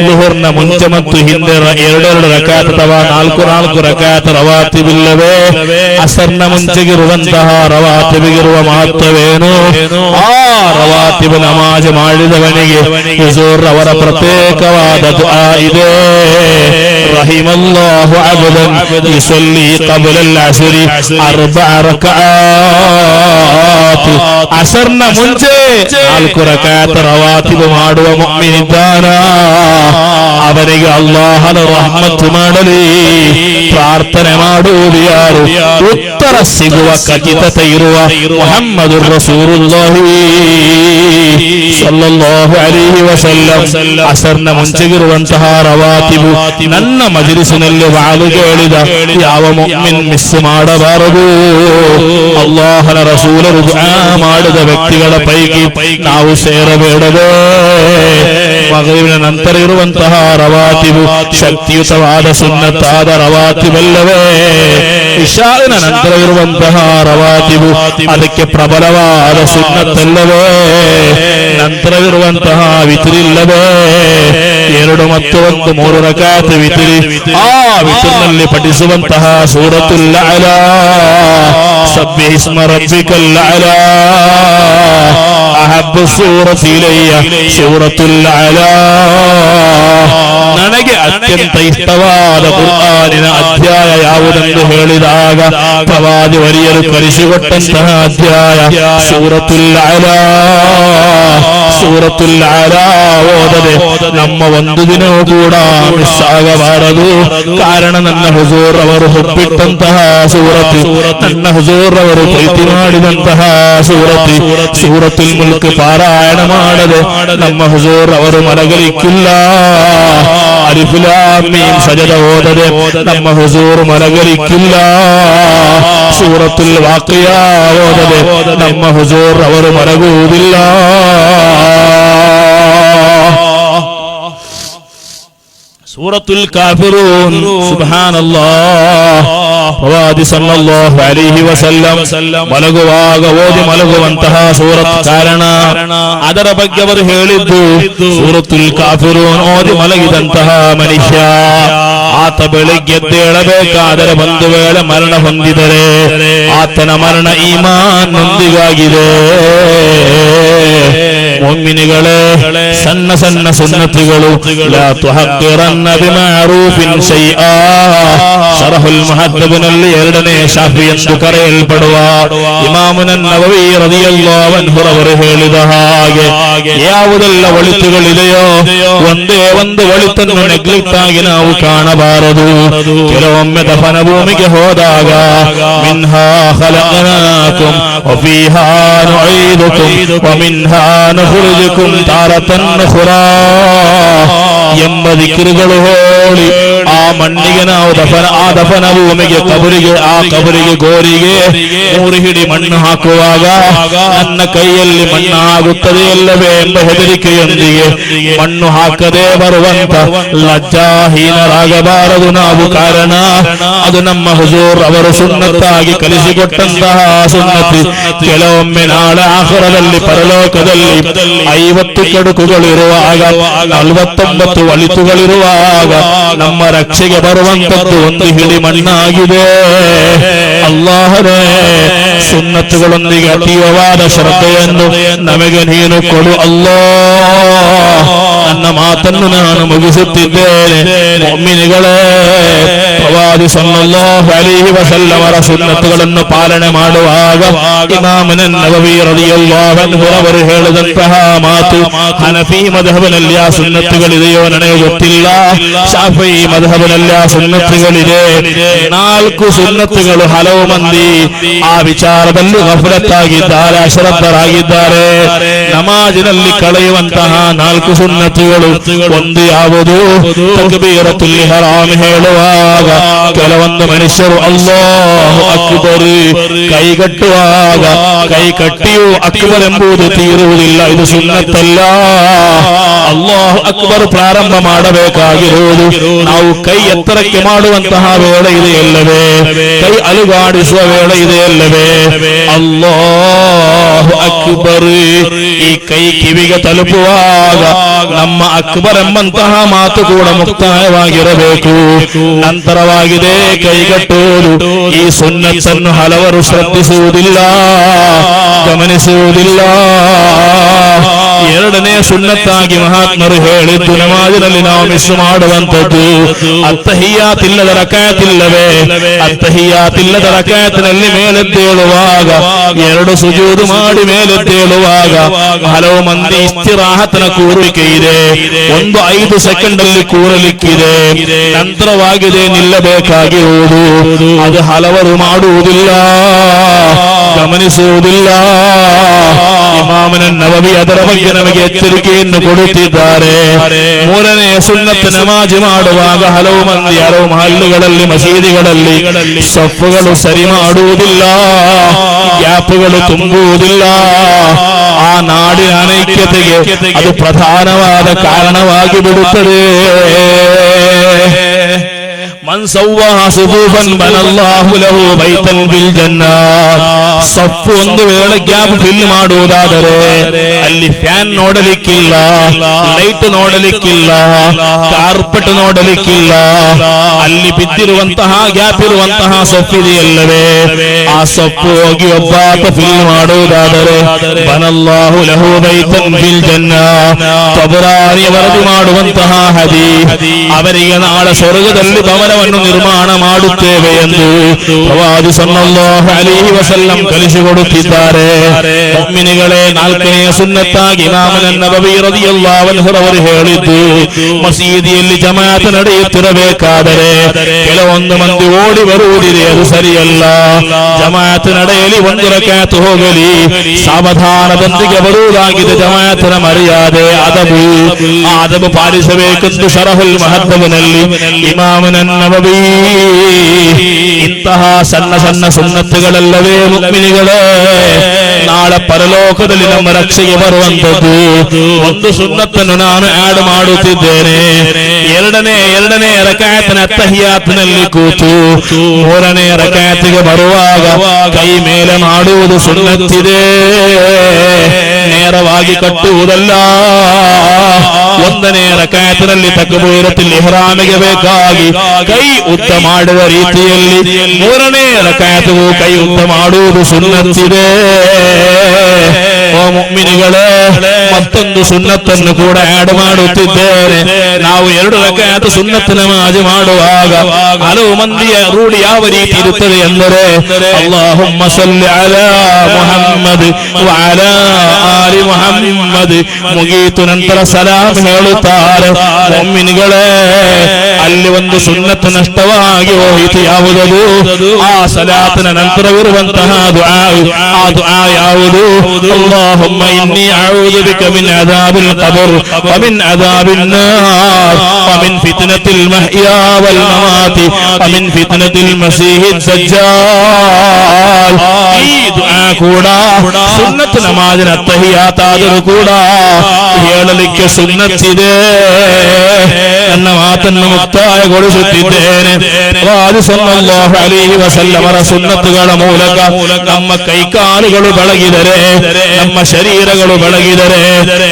ದುಹರ್ನ ಮುಂಚೆ ಮತ್ತು ಹಿಂದೆ 2 ರಕಾತ್ ಅಥವಾ 4 ರಕಾತ್ ರವಾತಿಬಿಲ್ಲವೇ ಅಸರ್ನ ಮುಂಚೆಗಿರುವಂತಹ ರವಾತಿಬಿಗಿರುವ ಮಹತ್ವವೇನು? ಆ ರವಾತಿಬ್ ನಮಾಜ್ ಮಾಡಿದವನಿಗೆ ಹುಜೂರ್ ಅವರ ಪ್ರತ್ಯೇಕವಾದ ದುಆ ಇದೆ. ರಹಿಮಲ್ಲಾಹು ಅಬ್ದನ್ ಯುಸಲ್ಲಿ क़ब्ल ಅಲ್-ಅಸ್ರಿ 4 ರಕಾತ್. ಅಸರ್ನ ಮುಂಚೆ 4 ರಕಾತ್ ರವಾತಿಬ್ ಮಾಡುವ ಮುಅ್ಮಿನಿದ್ದಾನ, ಅವನಿಗೆ ಅಲ್ಲಾಹನ ರಹಮತ್ ಮಾಡಲಿ ಪ್ರಾರ್ಥನೆ ಮಾಡುವುದು ಯಾರು? ಉತ್ತರ ಸಿಗುವ ಖಚಿತತೆ ಇರುವ ಮುಹಮ್ಮದುರ್ ರಸೂಲುಲ್ಲಾಹಿ ಸಲ್ಲಲ್ಲಾಹು ಅಲೈಹಿ ವಸಲ್ಲಂ. ಅಸರ್ನ ಮುಂಚೆಗಿರುವಂತಹ ರವಾತಿಬು ನನ್ನ ಮಜ್ಲಿಸಿನಲ್ಲಿ ವಾಲು ಕೇಳಿದ ಯಾವ ಮುಅ್ಮಿನ್ ಮಿಸ್ ಮಾಡಬಾರದು. ಅಲ್ಲಾಹನ ರಸೂಲರು ದುಆ ಮಾಡಿದ ವ್ಯಕ್ತಿಗಳ ಪೈಕಿ ನಾವು ಸೇರಬೇಡವೇ? ಮಗ್ರಿಬಿನ ನಂತರ ಇರುವಂತಹ ರವಾತಿಬು ಶಕ್ತಿಯುತವಾದ ಸುನ್ನತ್ತಾದ ರವಾತಿಬಲ್ಲವೇ? ಇಶಾನ ನಂತರ ಇರುವಂತಹ ರವಾತಿಬು ಅದಕ್ಕೆ ಪ್ರಬಲವಾದ ಸುನ್ನತ್ತಲ್ಲವೇ? ನಂತರವಿರುವಂತಹ ವಿತ್ರಿಲ್ಲವೇ? 2 ಮತ್ತು 1 3 ರಕಾತ್ ವಿತ್ರಿ. ಆ ವಿತ್ರಿನಲ್ಲಿ ಪಠಿಸುವಂತಹ ಸೂರತುಲ್ ಅಲಾ, ಸಬ್ಬಿಹ್ ಇಸ್ಮ ರಬ್ಬಿಕಲ್ ಅಲಾ, ಅಹಬ್ಬು ಸೂರತಿ ಇಲಯ್ಯ ಸೂರತುಲ್ ಅಲಾ. ನನಗೆ ಅತ್ಯಂತ ಇಷ್ಟವಾದ ಕುರ್ಆನಿನ ಅಧ್ಯಾಯ ಯಾವುದೆಂದು ಹೇಳಿದಾಗ ಪ್ರವಾದಿ ವರಿಯರು ಕಲಿಸಿಕೊಟ್ಟಂತಹ ಅಧ್ಯಾಯ ಸೂರತುಲ್ ಅಲಾ. ಸೂರತುಲ್ ಅಲಾ ಓದದೆ ನಮ್ಮ ಒಂದು ದಿನವೂ ಕೂಡ ಮಿಸ್ ಆಗಬಾರದು. ಕಾರಣ ನನ್ನ ಹುಜೂರ್ ಅವರು ಹುಬ್ಬಿಟ್ಟಂತಹ ಸೂರತು, ನನ್ನ ಹುಜೂರ್ ಅವರು ಪ್ರೀತಿ ಮಾಡಿದಂತಹ ಸೂರತಿ. ಸೂರತುಲ್ ಮುಲ್ಕ್ ಪಾರಾಯಣ ಮಾಡದೆ ನಮ್ಮ ಹುಜೂರ್ ಅವರು ಮಲಗಲಿಕ್ಕಿಲ್ಲ. ಅಲಿಫ್ ಲಾಮ್ ಮೀಮ್ ಸಜದ ಓದದೆ ನಮ್ಮ ಹುಜೂರ್ ಮಲಗಲಿಕ್ಕಿಲ್ಲ. ಸೂರತುಲ್ ವಾಕಿಯಾ ಓದದೆ ನಮ್ಮ ಹುಜೂರ್ ಅವರು ಮಲಗುವುದಿಲ್ಲ. ಸೂರತುಲ್ ಕಾಫಿರೂನ್ ಸುಬ್ಹಾನಲ್ಲಾಹ್. ಪ್ರವಾದಿ ಸಲ್ಲಲ್ಲಾಹು ಅಲೈಹಿ ವಸಲ್ಲಂ ಮಲಗುವಾಗ ಓದಿ ಮಲಗುವಂತಹ ಸೂರತ್. ಕಾರಣ ಅದರ ಬಗ್ಗೆ ಅವರು ಹೇಳಿದ್ದು ಸೂರತುಲ್ ಕಾಫಿರೂನ್ ಓದಿ ಮಲಗಿದಂತಹ ಮನುಷ್ಯ ಆತ ಬೆಳಿಗ್ಗೆ ಎದ್ದೇಳಬೇಕಾದರೆ ಒಂದು ವೇಳೆ ಮರಣ ಹೊಂದಿದರೆ ಆತನ ಮರಣ ಈಮಾನ್ ನೊಂದಿಗಾಗಿದೆ. ಮುಅ್ಮಿನಿಗಳೇ, ಸಣ್ಣ ಸಣ್ಣ ಸುನ್ನತಿಗಳು ಲಾ ತುಹಕ್ಕಿರನ್ನ ಬಿಮಅರೂಫಿನ್ ಶೈಆ. ಶರಹುಲ್ ಮುಹದ್ದಬ್ನಲ್ಲಿ 2ನೇ ಶಾಫಿ ಎಂದು ಕರೆಯಲ್ಪಡುವ ಇಮಾಮುನ್ ನವವಿ ರದಿಯಲ್ಲಾಹು ಅನ್ಹು ಅವರು ಹೇಳಿದ ಹಾಗೆ ಯಾವುದೆಲ್ಲ ಒಳಿತುಗಳಿದೆಯೋ ಒಂದೇ ಒಂದು ಒಳಿತನ್ನು ನೆಗ್ಲೆಕ್ಟ್ ಆಗಿ ನಾವು ಕಾಣಬಾರದು. ಕೆಲವೊಮ್ಮೆ ದಫನ ಭೂಮಿಗೆ ಹೋದಾಗ ಮಿನ್ಹಾ ಖಲಕನಾಕುಂ ವಫೀಹಾ ನುഈದುಕುಂ ವಮಿನ್ಹಾ ನುಖ್ರಿಜುಕುಂ ತಾರತನ್ ಉಖ್ರಾ ಎಂಬ ದಿಕ್ರುಗಳು ಹೇಳಿ ಆ ಮಣ್ಣಿಗೆ ನಾವು ದಫನ ಭೂಮಿಗೆ ಆ ಕಬರಿಗೆ ಗೋರಿಗೆ 3 ಹಿಡಿ ಮಣ್ಣು ಹಾಕುವಾಗ ನನ್ನ ಕೈಯಲ್ಲಿ ಮಣ್ಣು ಆಗುತ್ತದೆ ಇಲ್ಲವೇ ಎಂಬ ಹೆದರಿಕೆಯೊಂದಿಗೆ ಮಣ್ಣು ಹಾಕದೆ ಬರುವಂತ ಲಜ್ಜಾಹೀನರಾಗಬಾರದು ನಾವು. ಕಾರಣ ಅದು ನಮ್ಮ ಹುಜೂರ್ ಅವರು ಸುನ್ನತ್ತಾಗಿ ಕಲಿಸಿಕೊಟ್ಟಂತಹ ಸುನ್ನತಿ. ಕೆಲವೊಮ್ಮೆ ನಾಳೆ ಆಖಿರದಲ್ಲಿ ಪರಲೋಕದಲ್ಲಿ 50 ಕಡುಕುಗಳಿರುವಾಗ 49 ಒಳಿತುಗಳಿರುವಾಗ ನಮ್ಮ ರಕ್ಷೆಗೆ ಬರುವಂತದ್ದು 1 ಹಿಡಿ ಮಣ್ಣಾಗಿದೆ. ಅಲ್ಲಾಹನೇ, ಸುನ್ನತ್ತುಗಳೊಂದಿಗೆ ಅತೀವವಾದ ಶ್ರದ್ಧೆಯನ್ನು ನಮಗೆ ನೀನು ಕೊಡು ಅಲ್ಲಾಹ್. ನನ್ನ ಮಾತನ್ನು ನಾನು ಮುಗಿಸುತ್ತಿದ್ದೇನೆ. ಮುಅ್ಮಿನಿಗಳೇ, ಪ್ರವಾದಿ ಸಲ್ಲಲ್ಲಾಹು ಅಲೈಹಿ ವಸಲ್ಲಮರ ಸುನ್ನತ್ತುಗಳನ್ನು ಪಾಲನೆ ಮಾಡುವಾಗ ಇಮಾಮುನ್ ನವವಿ ರದಿಯಲ್ಲಾಹು ಅನ್ಹು ಅವರು ಹೇಳಿದಂತಹ ಮಾತು, ಹನಫಿ ಮದ್ಹಬ್ನಲ್ಲಿ ಆ ಸುನ್ನತ್ತುಗಳಿದೆಯೋ ನನಗೆ ಗೊತ್ತಿಲ್ಲ, ಶಾಫಿ ಮದ್ಹಬ್ನಲ್ಲಿ ಆ ಸುನ್ನತ್ತುಗಳಿದೆ. 4 ಸುನ್ನತ್ತುಗಳು ಹಲವು ಮಂದಿ ಆ ವಿಚಾರದಲ್ಲಿ ಗಫಲತ್ತಾಗಿದ್ದಾರೆ, ಅಶ್ರದ್ಧರಾಗಿದ್ದಾರೆ. ನಮಾಜಿನಲ್ಲಿ ಕಳೆಯುವಂತಹ 4 ಸುನ್ನತ್ತು ಸುನ್ನತುಗಳು. ಒಂದು ಯಾವುದು? ತಕ್ಬೀರತುಲ್ ಇಹ್ರಾಮ್ ಹೇಳುವಾಗ ಕೆಲವೊಂದು ಮನುಷ್ಯರು ಅಲ್ಲಾಹು ಅಕ್ಬರ್ ಕೈಗಟ್ಟುವಾಗ ಕೈ ಕಟ್ಟಿಯೂ ಅಕ್ಬರ್ ಎಂಬುದು ತೀರುವುದಿಲ್ಲ. ಇದು ಸುನ್ನತ್ತಲ್ಲ. ಅಲ್ಲಾಹು ಅಕ್ಬರ್ ಪ್ರಾರಂಭ ಮಾಡಬೇಕಾಗಿರುವುದು ನಾವು ಕೈ ಎತ್ತರಕ್ಕೆ ಮಾಡುವಂತಹ ವೇಳೆ ಇದೆಯಲ್ಲವೇ, ಕೈ ಅಲುಗಾಡಿಸುವ ವೇಳೆ ಇದೆಯಲ್ಲವೇ, ಅಲ್ಲಾಹು ಅಕ್ಬರ್ ಈ ಕೈ ಕಿವಿಗೆ ತಲುಪುವಾಗ ನಮ್ಮ ಅಕ್ಬರ್ ಎಂಬಂತಹ ಮಾತು ಕೂಡ ಮುಕ್ತಾಯವಾಗಿರಬೇಕು. ನಂತರವಾಗಿದೆ ಕೈಗಟ್ಟುವುದು. ಈ ಸುನ್ನತನ್ನು ಹಲವರು ಶ್ರದ್ಧಿಸುವುದಿಲ್ಲ, ಗಮನಿಸುವುದಿಲ್ಲ. ಎರಡನೇ ಸುನ್ನತ್ತಾಗಿ ಮಹಾತ್ಮರು ಹೇಳಿದ್ದು ನಮಾಜಿನಲ್ಲಿ ನಾವು ಮಿಸ್ ಮಾಡುವಂಥದ್ದು ಅತ್ತಹಿಯಾತ್ ಇಲ್ಲದ ರಕಾತ್ ಇಲ್ಲವೇ, ಅತ್ತಹಿಯಾತ್ ಇಲ್ಲದ ರಕಾತಿನಲ್ಲಿ ಮೇಲೆದ್ದೇಳುವಾಗ ಎರಡು ಸುಜೂದು ಮಾಡಿ ಮೇಲೆದ್ದೇಳುವಾಗ ಹಲವು ಮಂದಿ ಇಸ್ತಿರಾಹತನ ಕೂರುವಿಕೆ ಇದೆ. ಒಂದು 5 ಸೆಕೆಂಡ್ ಅಲ್ಲಿ ಕೂರಲಿಕ್ಕಿದೆ, ನಂತರವಾಗಿದೆ ನಿಲ್ಲಬೇಕಾಗಿರುವುದು. ಅದು ಹಲವರು ಮಾಡುವುದಿಲ್ಲ, ಗಮನಿಸುವುದಿಲ್ಲ. ಇಮಾಮ್ ನವವಿ ಅದರ ಬಗ್ಗೆ ನಮಗೆ ಎಚ್ಚರಿಕೆಯನ್ನು ಕೊಡುತ್ತಿದ್ದಾರೆ. ಮೂರನೇ ಸುನ್ನತ್ ನಮಾಜ್ ಮಾಡುವಾಗ ಹಲವು ಮಂದಿ ಹಲವು ಮಹಲ್ಲುಗಳಲ್ಲಿ ಮಸೀದಿಗಳಲ್ಲಿ ಸಫ್ಫುಗಳು ಸರಿ ಮಾಡುವುದಿಲ್ಲ, ಗ್ಯಾಪ್ಗಳು ತುಂಬುವುದಿಲ್ಲ. ಆ ನಾಡಿನ ಅನೈಕ್ಯತೆಗೆ ಅದು ಪ್ರಧಾನವಾದ ಕಾರಣವಾಗಿ ಬಿಡುತ್ತದೆ. ಮನ್ ಸವ್ವಹ ಸುಫೂಫನ್ ಬನಲ್ಲಾಹು ಲಹು ಬೈತನ್ ಬಿಲ್ ಜನ್ನಾ. ಸಫ್ ಒಂದು ವೇಳೆ ಗ್ಯಾಪ್ ಫಿಲ್ ಮಾಡುವುದಾದರೆ ಅಲ್ಲಿ ಫ್ಯಾನ್ ನೋಡಲಿಕ್ಕಿಲ್ಲ, ಲೈಟ್ ನೋಡಲಿಕ್ಕಿಲ್ಲ, ಕಾರ್ಪೆಟ್ ನೋಡಲಿಕ್ಕಿಲ್ಲ. ಅಲ್ಲಿ ಬಿದ್ದಿರುವಂತಹ ಗ್ಯಾಪ್ ಇರುವಂತಹ ಸಫ್ ಇದೆಯಲ್ಲವೇ, ಆ ಸಫ್ ಹೋಗಿ ಒಬ್ಬಾತ ಫಿಲ್ ಮಾಡುವುದಾದರೆ ಬನಲ್ಲಾಹು ಲಹು ಬೈತನ್ ಬಿಲ್ ಜನ್ನಾ. ತಬರಾನಿ ವರದಿ ಮಾಡುವಂತಹ ಹದೀಸ್, ಅವರಿಗೆ ನಾಳೆ ಸ್ವರ್ಗದಲ್ಲಿ ಭವನವನ್ನು ನಿರ್ಮಾಣ ಮಾಡುತ್ತೇವೆ ಎಂದು ಪ್ರವಾದಿ ಸಲ್ಲಲ್ಲಾಹು ಅಲೈಹಿ ವಸಲ್ಲಂ ಕಲಿಸಿಕೊಡುತ್ತಿದ್ದಾರೆ. ಮುಅ್ಮಿನೀಗಳೇ, ನಾಲ್ಕನೆಯ ಸುನ್ನತ್ತಾಗಿ ಇಮಾಮ್ ನವವಿ ರದಿಯಲ್ಲಾಹು ಅನ್ಹು ಅವರು ಹೇಳಿದ್ದು ಮಸೀದಿಯಲ್ಲಿ ಜಮಾತ್ ನಡೆಯುತ್ತಿರಬೇಕಾದರೆ ಕೆಲವೊಂದು ಮಂದಿ ಓಡಿ ಬರುವುದಿದೆ, ಅದು ಸರಿಯಲ್ಲ. ಜಮಾತ್ ನಡೆಯಲಿ, ಒಂದು ರಕಾತ್ ಹೋಗಲಿ, ಸಾವಧಾನದೊಂದಿಗೆ ಬರುವುದಾಗಿದೆ ಜಮಾತನ ಮರ್ಯಾದೆ, ಅದಬು. ಆ ಅದಬು ಪಾಲಿಸಬೇಕೆಂದು ಶರಹುಲ್ ಮಹದ್ದಬ್ನಲ್ಲಿ ಇಮಾಮ್ ನವವಿ ಇಂತಹ ಸಣ್ಣ ಸಣ್ಣ ಸುನ್ನತ್ತುಗಳಲ್ಲವೇ ಮುಅ್ಮಿನೀಗಳೇ ನಾಳೆ ಪರಲೋಕದಲ್ಲಿ ನಮ್ಮ ರಕ್ಷೆಗೆ ಬರುವಂತದ್ದು. ಒಂದು ಸುನ್ನತ್ತನ್ನು ನಾನು ಆಡ್ ಮಾಡುತ್ತಿದ್ದೇನೆ. ಎರಡನೇ ರಕಾತಿನ ಅತ್ತಹಿಯಾತ್ನಲ್ಲಿ ಕೂತು ಮೂರನೇ ರಕಾತಿಗೆ ಬರುವಾಗ ಕೈ ಮೇಲೆ ಮಾಡುವುದು ಸುನ್ನತ್ತಿದೆ, ನೇರವಾಗಿ ಕಟ್ಟುವುದಲ್ಲ. ಒಂದನೇ ರಕಾತಿನಲ್ಲಿ ತಕ್ಬೀರತುಲ್ ಇಹ್ರಾಮಿಗೆ ಬೇಕಾಗಿ ಕೈ ಉದ್ದ ಮಾಡುವ ರೀತಿಯಲ್ಲಿ ಮೂರನೇ ರಕಾತಿಗೂ ಕೈ ಉದ್ದ ಮಾಡುವುದು ಸುನ್ನತ್ತಿದೆ. ಓ ಮುಅ್ಮಿನೀಗಳೇ, ಮತ್ತೊಂದು ಸುನ್ನತ್ತನ್ನು ಕೂಡ ಆಡ್ ಮಾಡುತ್ತಿದ್ದೇನೆ. ನಾವು 2 ರಕಾತ್ ಸುನ್ನತ್ ನಮಾಜ್ ಮಾಡುವಾಗ ಹಲವು ಮಂದಿಯ ರೂಢಿ ಯಾವ ರೀತಿ ಇರುತ್ತದೆ ಎಂದರೆ ಅಲ್ಲಾಹುಮ್ಮ ಸಲ್ಲಿ ಅಲಾ ಮುಹಮ್ಮದ್ ವ ಅಲಾ ಆಲಿ ಮುಹಮ್ಮದ್ ಮುಗೀತು ನಂತರ ಸಲಾಮ್ ಹೇಳುತ್ತಾರೆ. ಮುಅ್ಮಿನೀಗಳೇ, ಅಲ್ಲಿ ಒಂದು ಸುನ್ನತ್ ನಷ್ಟವಾಗಿ ಹೋಯಿತು. ಯಾವುದದು? ಆ ಸಲಾತಿನ ನಂತರವಿರುವಂತಹ ದುಆ. ಆ ದುಆ ಯಾವುದು? اللهم إني أعوذ بك من عذاب القبر ومن عذاب النار ومن فتنة المحيا والممات ومن فتنة المسيح الدجال. ಈ ದುಆ ಕೂಡ ಸುನ್ನತ್ ನಮಾಜಿನ ತಹಿಯಾತಾದರೂ ಕೂಡ ಹೇಳಲಿಕ್ಕೆ ಸುನ್ನತ್ತಿದೆ. ನನ್ನ ಮಾತನ್ನು ಮುಕ್ತಾಯಗೊಳಿಸುತ್ತಿದ್ದೇನೆ. ಪ್ರವಾದಿ ಸಲ್ಲಲ್ಲಾಹು ಅಲೈಹಿ ವಸಲ್ಲಮರ ಸುನ್ನತ್ತುಗಳ ಮೂಲಕ ನಮ್ಮ ಕೈಕಾಲುಗಳು ಬೆಳಗಿದರೆ, ನಮ್ಮ ಶರೀರಗಳು ಬೆಳಗಿದರೆ,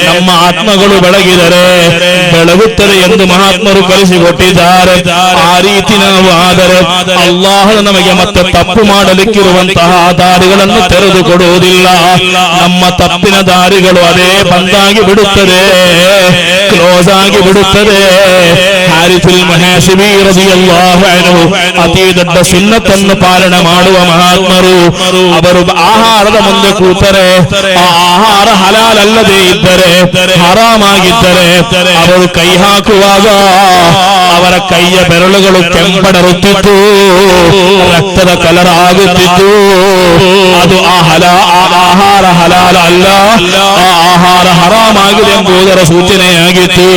ನಮ್ಮ ಆತ್ಮಗಳು ಬೆಳಗಿದರೆ ಬೆಳಗುತ್ತದೆ ಎಂದು ಮಹಾತ್ಮರು ಕಲಿಸಿಕೊಟ್ಟಿದ್ದಾರೆ. ಆ ರೀತಿ ನಾವು ಆದರೆ ಅಲ್ಲಾಹನು ನಮಗೆ ಮತ್ತೆ ತಪ್ಪು ಮಾಡಲಿಕ್ಕಿರುವಂತಹ ದಾರಿಗಳನ್ನು ತೆರೆದುಕೊಡುವುದಿಲ್ಲ. ನಮ್ಮ ತಪ್ಪಿನ ದಾರಿಗಳು ಅದೇ ಬಂದಾಗಿ ಬಿಡುತ್ತದೆ, ಕ್ಲೋಸ್ ಆಗಿ ಬಿಡುತ್ತದೆ. ಹಾರಿಸುಲ್ ಮುಹಾಸಿಬಿ ರದಿಯಲ್ಲಾಹು ಅನ್ಹು ಅತಿ ದೊಡ್ಡ ಸುನ್ನತನ್ನು ಪಾಲನೆ ಮಾಡುವ ಮಹಾತ್ಮರು. ಅವರು ಆಹಾರದ ಮುಂದೆ ಕೂತರೆ ಆ ಆಹಾರ ಹಲಾಲ್ ಅಲ್ಲದೆ ಇದ್ದರೆ, ಹರಾಮಾಗಿದ್ದರೆ ಅವರು ಕೈ ಹಾಕುವಾಗ ಅವರ ಕೈಯ ಬೆರಳುಗಳು ಕೆಂಪಡರುತ್ತಿತ್ತು, ರಕ್ತದ ಕಲರ್ ಆಗುತ್ತಿತ್ತು. ಅದು ಆಹಾರ ಹಲಾಲ ಅಲ್ಲ, ಆ ಆಹಾರ ಹರಾಮಾಗಿದೆ ಎಂಬುದರ ಸೂಚನೆಯಾಗಿತ್ತು.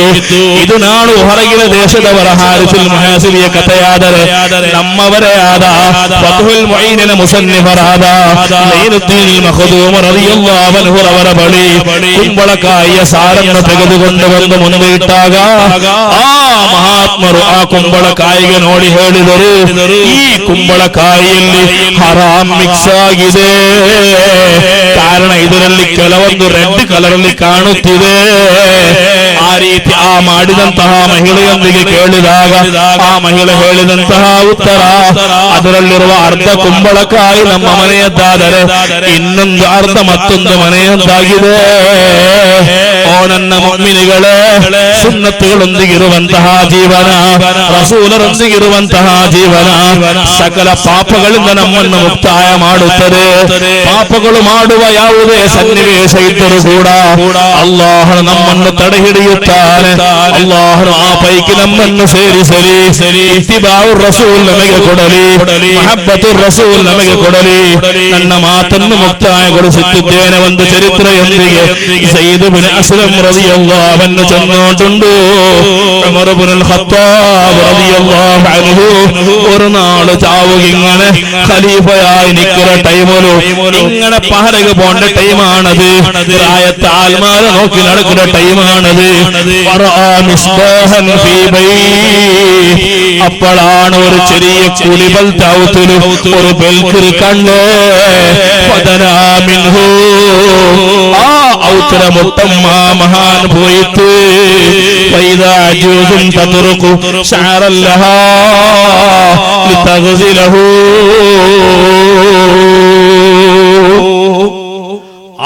ಇದು ನಾಡು ಹೊರಗಿನ ದೇಶದವರ ಹಾರಿಸುಲ್ ಮುಹಾಸಿಬಿಯ ಕಥೆಯಾದರೆ ನಮ್ಮವರೇ ಆದ ಫತ್ಹುಲ್ ಮುഈನಿನ ಮುಸನ್ನಿಫರಾದ ಲೈನುದ್ದೀನ್ ಮಖದೂಮ್ ರಲಿಯಲ್ಲಾಹು ಅನ್ಹು ಅವರ ಬಳಿ ಕುಂಬಳಕಾಯಿಯ ಸಾರನ್ನು ತೆಗೆದುಕೊಂಡು ಬಂದು ಮುಂದೆ ಇಟ್ಟಾಗ ಆ ಮಹಾತ್ಮರು ಆ ಕುಂಬಳಕಾಯಿಗೆ ನೋಡಿ ಹೇಳಿದರು, ಈ ಕುಂಬಳಕಾಯಿಯಲ್ಲಿ ಹರಾಮ್ ಮಿಕ್ಸ್ ಆಗಿದೆ. ಕಾರಣ ಇದರಲ್ಲಿ ಕೆಲವೊಂದು ರೆಡ್ ಕಲರ್ ಅಲ್ಲಿ ಕಾಣುತ್ತಿದೆ. ಆ ರೀತಿ ಆ ಮಾಡಿದಂತಹ ಮಹಿಳೆಯೊಂದಿಗೆ ಕೇಳಿದಾಗ ಆ ಮಹಿಳೆ ಹೇಳಿದಂತಹ ಉತ್ತರ, ಅದರಲ್ಲಿರುವ ಅರ್ಧ ಕುಂಬಳಕಾಯಿ ನಮ್ಮ ಮನೆಯದ್ದಾದರೆ ಇನ್ನೊಂದು ಅರ್ಧ ಮತ್ತೊಂದು ಮನೆಯದ್ದಾಗಿದೆ. ಓ ನನ್ನ ಮುಅ್ಮಿನಿಗಳೇ, ಸುನ್ನತ್ತುಗಳೊಂದಿಗಿರುವಂತಹ ಜೀವನ, ರಸೂಲರೊಂದಿಗಿರುವಂತಹ ಜೀವನ ಸಕಲ ಪಾಪಗಳಿಂದ ನಮ್ಮನ್ನು ಮುಕ್ತಾಯ ಮಾಡುತ್ತದೆ. ಪಾಪಗಳು ಮಾಡುವ ಯಾವುದೇ ಸನ್ನಿವೇಶ ಇದ್ದರೂ ಕೂಡ ಅಲ್ಲಾಹನು ನಮ್ಮನ್ನು ತಡೆ ಹಿಡಿಯುತ್ತಾನೆ. ಅಲ್ಲಾಹನು ಆ ಪೈಕಿ ನಮ್ಮನ್ನು ಸೇರಿಸಲಿ. ಇತ್ತಿಬಾಉರ್ ರಸೂಲ್ ನಮಗೆ ಕೊಡಲಿ, ಮಹಬ್ಬತುರ್ ರಸೂಲ್ ನಮಗೆ ಕೊಡಲಿ. ನನ್ನ ಮಾತನ್ನು ಮುಕ್ತಾಯಗೊಳಿಸುತ್ತಿದ್ದೇನೆ ಒಂದು ചരിത്രಯೊಂದಿಗೆ. ಸಯ್ಯಿದ್ ಇಬ್ನ್ ಅಸ್ಲಮ್ റളിയല്ലാഹു അൻഹു ചെന്നോണ്ടുണ്ട്. ഉമർ ഇബ്നുൽ ഖത്താബ് റളിയല്ലാഹു അൻഹു ഒരു നാൾ ചാവുകിങ്ങനെ ഖലീഫയായി നിൽക്കുന്ന ടൈമിലു ഇങ്ങനെ പഹരക പോണ്ട ടൈമാണത്. രായത്തെ ആൽമാരെ നോക്കി നടക്കുന്ന ടൈമാണത്. അപ്പോഴാണ് ഒരു ചെറിയ കുലിബൽ തൗത്തുലു ഒരു ബെൽക്കിൽ കണ്ട് ആ ഔത്തര മുട്ടം ആ മഹാൻ പോയിട്ട്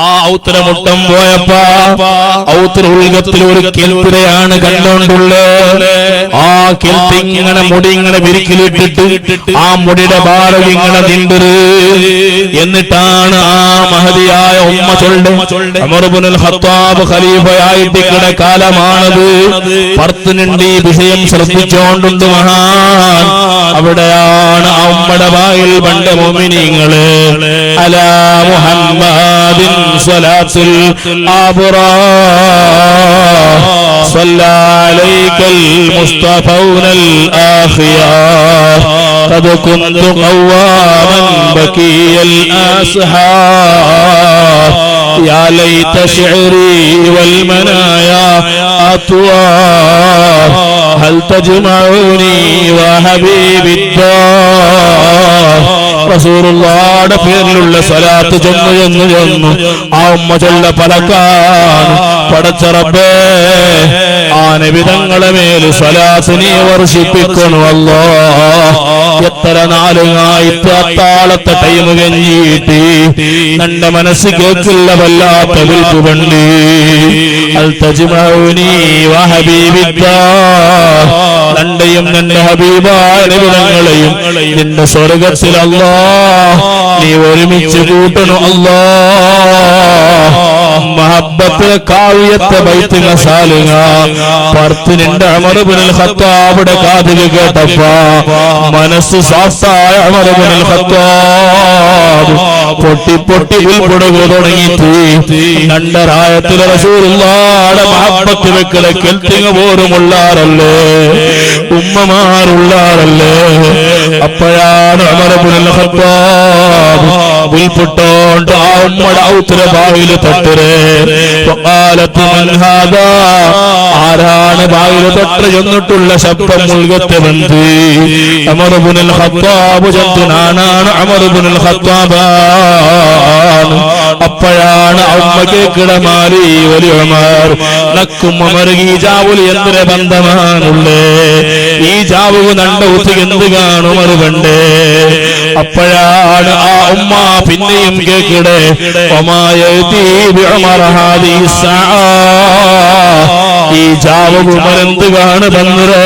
ആ ഔത്തര മുട്ടം പോയപ്പോ ഔത്തര ഉൽഗത്തിൽ ഒരു കെൽപ്പിനെയാണ് കണ്ടോണ്ടുള്ളത്. ആ കെൽപ്പ് ഇങ്ങനെ മുടി ഇങ്ങനെ വിരിക്കലിട്ടിട്ട് ആ മുടിയുടെ ഭാരം ഇങ്ങനെ നീണ്ടത്. എന്നിട്ടാണ് ആ മഹദിയായ ഉമ്മ ചൊല്ല് ഉമർ ഇബ്നുൽ ഖത്താബ് ഖലീഫയായിട്ടിരിക്കുന്ന കാലമാണത്. പർത്തുനുണ്ട് ഈ വിഷയം ശ്രദ്ധിച്ചോണ്ടുണ്ട് മഹാൻ. അവിടെയാണ് ആ ഉമ്മയുടെ വായിൽ പണ്ട് മുഅ്മിനീങ്ങള് അലാ മുഹമ്മദിൻ സ്വലാത്തുൽ അബ്റാർ صلى عليك المصطفون الآخيار قد كنت قواما بكي الأسحار يا ليت شعري والمنايا أطوار هل تجمعني وحبيبي الدار റസൂലുള്ളാഹിയുടെ പേരിലുള്ള സ്വലാത്ത് ചൊന്നു ആ ഉമ്മ ചൊല്ല പലക്കാൻ പടച്ച റബ്ബേ ആ നബി തങ്ങളെ മേൽ സ്വലാത്ത് നീ വർഷിപ്പിക്കണു അല്ലാഹ്. എത്ര നാളുകളായിട്ട് അത്താളത്തെ ടൈം കഴിഞ്ഞിട്ട് എന്റെ മനസ്സ് കേൾക്കില്ല വല്ലാത്ത വിൽപ്പ് പണ്ട്. അൽ തജ്മഉനി വഹബീബിദ്ദാർ തന്റെയും നിന്റെ ഹബീബായ നബി തങ്ങളെയും നിന്റെ സ്വർഗ്ഗത്തിൽ അല്ലാഹ് നീ ഒരുമിച്ച് കൂട്ടണു അല്ലാഹ്. മഹബ്ബത്ത് കാവിയത്തെ ബൈത്തുൽ സാലിഹ പർത്തിനിന്റെ ഉമർ ഇബ്നുൽ ഖത്താബിന്റെ കാതിൽ കേട്ടപ്പോ മനസ്സ് സാഫായ ഉമർ ഇബ്നുൽ ഖത്താബ് പൊട്ടി പൊട്ടി ഉൾപ്പെടുക തുടങ്ങിയിട്ട് രണ്ടരായത്തിൽ റസൂലുള്ളാഹിയുടെ മഹബ്ബത്ത് വെക്കലെ കെൽത്തിങ്ങ പോലും ഉള്ളാറല്ലേ, ഉമ്മമാരുള്ളാറല്ലേ. അപ്പോഴാണ് ഉമർ ഇബ്നുൽ ഖത്താബ് ഉൾപ്പെട്ടോണ്ട് ആ ഉമ്മയുടെ ഔത്തര ബാവിൽ തട്ടരേ. ആരാണ് ബാവിൽ തൊട്ട് ചെന്നിട്ടുള്ള ശബ്ദം മുൾകത്തെ ബന്ധി ഉമർ ഇബ്നുൽ ഖത്താബ് ചെന്നാണ് ഉമർ ഇബ്നുൽ ഖത്താബ്. അപ്പോഴാണ് ഉമ്മ കേക്കിടമാരി വലിയ ഉമർ നക്കും ഉമർ ഈ ജാവുൽ എന്തൊരു ബന്ധമാണുള്ളേ, ഈ ജാവു നണ്ട ഉത്തി എന്ത് കാണും ഉമർ പണ്ടേ. അപ്പോഴാണ് ആ ഉമ്മ പിന്നെയും കേക്കിടെ ഈ ജാവു ഉമർ എന്ത് കാണു ബന്ധുരേ.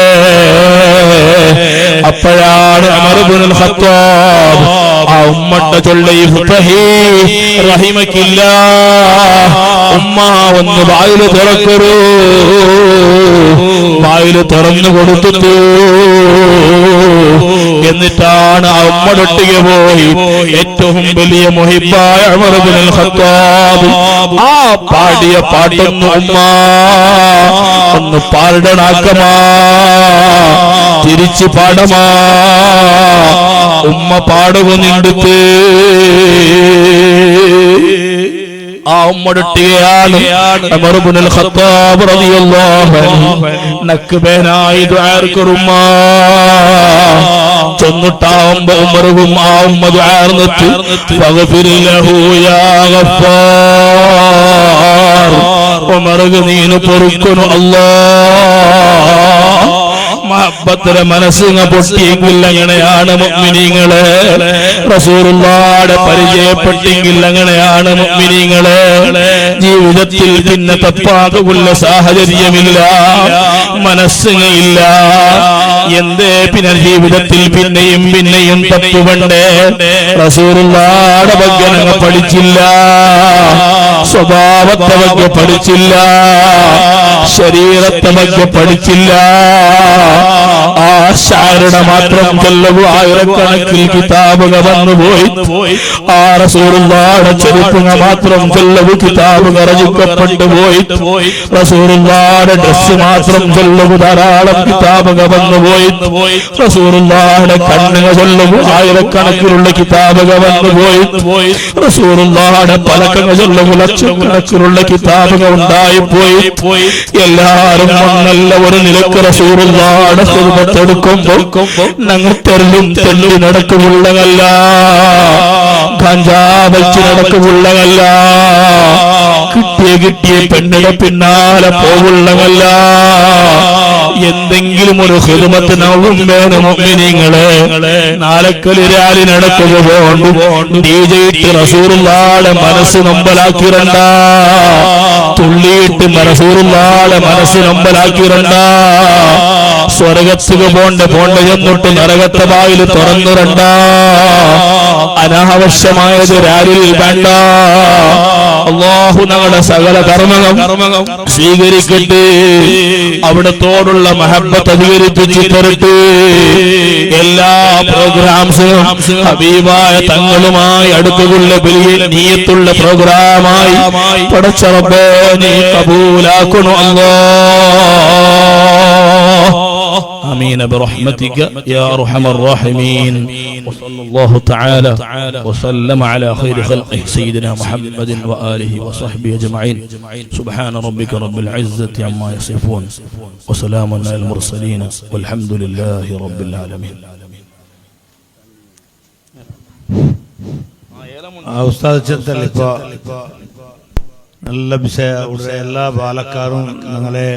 അപ്പോഴാണ് ഉമർ ഇബ്നുൽ ഖത്താബ് ആ ഉമ്മട്ട ചൊല്ലി റഹിമക്കില്ല ഉമ്മ ഒന്ന് വായില് തുറക്കരൂ. വായില് തുറന്നു കൊടുത്തു എന്നിട്ടാണ് ആ ഉമ്മടൊട്ടിക പോയി ഏറ്റവും വലിയ മുഹിബ്ബായ ഉമർ ഇബ്നുൽ ഖത്താബ് ആ പാടിയ പാട്ടൊന്ന് ഉമ്മ ഒന്ന് പാടണാക്കമാ, തിരിച്ച് പാടമാ. ഉമ്മ പാടുക നിന്നിട്ട് ആ ഉമ്മടൊട്ടികയാണ് ഉമർ ഇബ്നുൽ ഖത്താബ് റളിയല്ലാഹു അൻഹു നക്ബേനായി ദുആർക്കുറുമ്മ ചൊന്നിട്ടാവുമ്പോ ഉമറും ആ ഉമ്മ ദുആർന്നിട്ട് ഫഗ്ഫിർ ലഹു യാ ഗഫാർ, ഉമറുക നീನು പൊറുക്കുന്നു അല്ലാഹ്. മഹബ്ബത്തിലെ മനസ്സിങ്ങ പൊട്ടിയെങ്കിൽ അങ്ങനെയാണ് മുഅ്മിനീങ്ങളെ. റസൂലുള്ളാഹിയെ പരിചയപ്പെട്ടെങ്കിൽ അങ്ങനെയാണ് മുഅ്മിനീങ്ങളെ. ജീവിതത്തിൽ പിന്നെ തപ്പാകുള്ള സാഹചര്യമില്ല, മനസ്സിങ്ങയില്ല. എന്തേ പിന്നെ ജീവിതത്തിൽ പിന്നെയും പിന്നെയും തപ്പുവണ്ടേ? റസൂലുള്ളാഹിയുടെ ಬಗ್ಗೆ ഞങ്ങൾ പഠിച്ചില്ല, സ്വഭാവത്തെ ಬಗ್ಗೆ പഠിച്ചില്ല, ശരീരത്തെ ಬಗ್ಗೆ പഠിച്ചില്ല. ആ ശാരുടെ മാത്രം കൊല്ലവു ആയിരക്കണക്കിൽ കിതാബുക വന്നുപോയി. ആ റസൂലുള്ളാഹിയുടെ ചെരുപ്പുക മാത്രം കൊല്ലവു കിതാബുക രചിക്കപ്പെട്ടു പോയി. റസൂലുള്ളാഹിയുടെ ഡ്രസ് മാത്രം കൊല്ലവു ധാരാളം കിതാബുക വന്നുപോയി. റസൂലുള്ളാഹിയുടെ കണ്ണുക കൊല്ലവു ആയിരക്കണക്കിലുള്ള കിതാബുക വന്നുപോയി. റസൂലുള്ളാഹിയുടെ പലക്കങ്ങ കൊല്ലവു ലക്ഷക്കണക്കിലുള്ള കിതാബുക ഉണ്ടായിപ്പോയി. എല്ലാരും ഒന്നല്ല ഒരു നിലക്ക് റസൂലുള്ളാഹിയുടെ സുഹൃത്തെടുക്കുമ്പോൾ ഞങ്ങൾ തെല്ലും തെല്ലി നടക്കുമുള്ളതല്ല, ഗഞ്ചാവച്ച് നടക്കുമുള്ളതല്ല, കിട്ടിയ പെണ്ണിടെ പിന്നാലെ പോകുള്ളതല്ല. എന്തെങ്കിലും ഒരു ഹിദ്മത്തിനാവും വേണം മുഅ്മിനീങ്ങളെ. നാലക്കലിരാലി നടക്കുക പോണ്ടു ഡീജയിട്ട് റസൂലുള്ളാഹിയുടെ മനസ്സ് നമ്പലാക്കിരണ്ട, തുള്ളിയിട്ട് റസൂലുള്ളാഹിയുടെ മനസ്സ് നമ്പലാക്കിരണ്ട. സ്വർഗത്തുക പോണ്ട ചെന്നിട്ട് നരകത്തെ വായിൽ തുറന്നിരണ്ട. അനാവശ്യമായത് രാരിൽ വേണ്ട. അല്ലാഹു ഞങ്ങളുടെ സകല കർമ്മങ്ങൾ സ്വീകരിക്കട്ടെ, അവിടത്തോടുള്ള മഹബ്ബത്ത് അധികരിപ്പിച്ചു തരട്ടെ. എല്ലാ പ്രോഗ്രാംസും ഹബീബായ തങ്ങളുമായി അടുത്തുള്ള വലിയ നിയത്തുള്ള പ്രോഗ്രാമായി പടച്ച റബ്ബേ നീ കബൂലാക്കണു അല്ലാഹ്. آمين برحمتك يا أرحم الراحمين. وصلى الله تعالى وسلم على خير خلقه سيدنا محمد وآله وصحبه أجمعين. سبحان ربك رب العزة عما يصفون وسلام على المرسلين والحمد لله رب العالمين. ഉസ്താദ് ചെത്തൽ ഇപ്പോൾ നല്ല വിഷയ എല്ലാ പാലക്കാരും ഞങ്ങളെ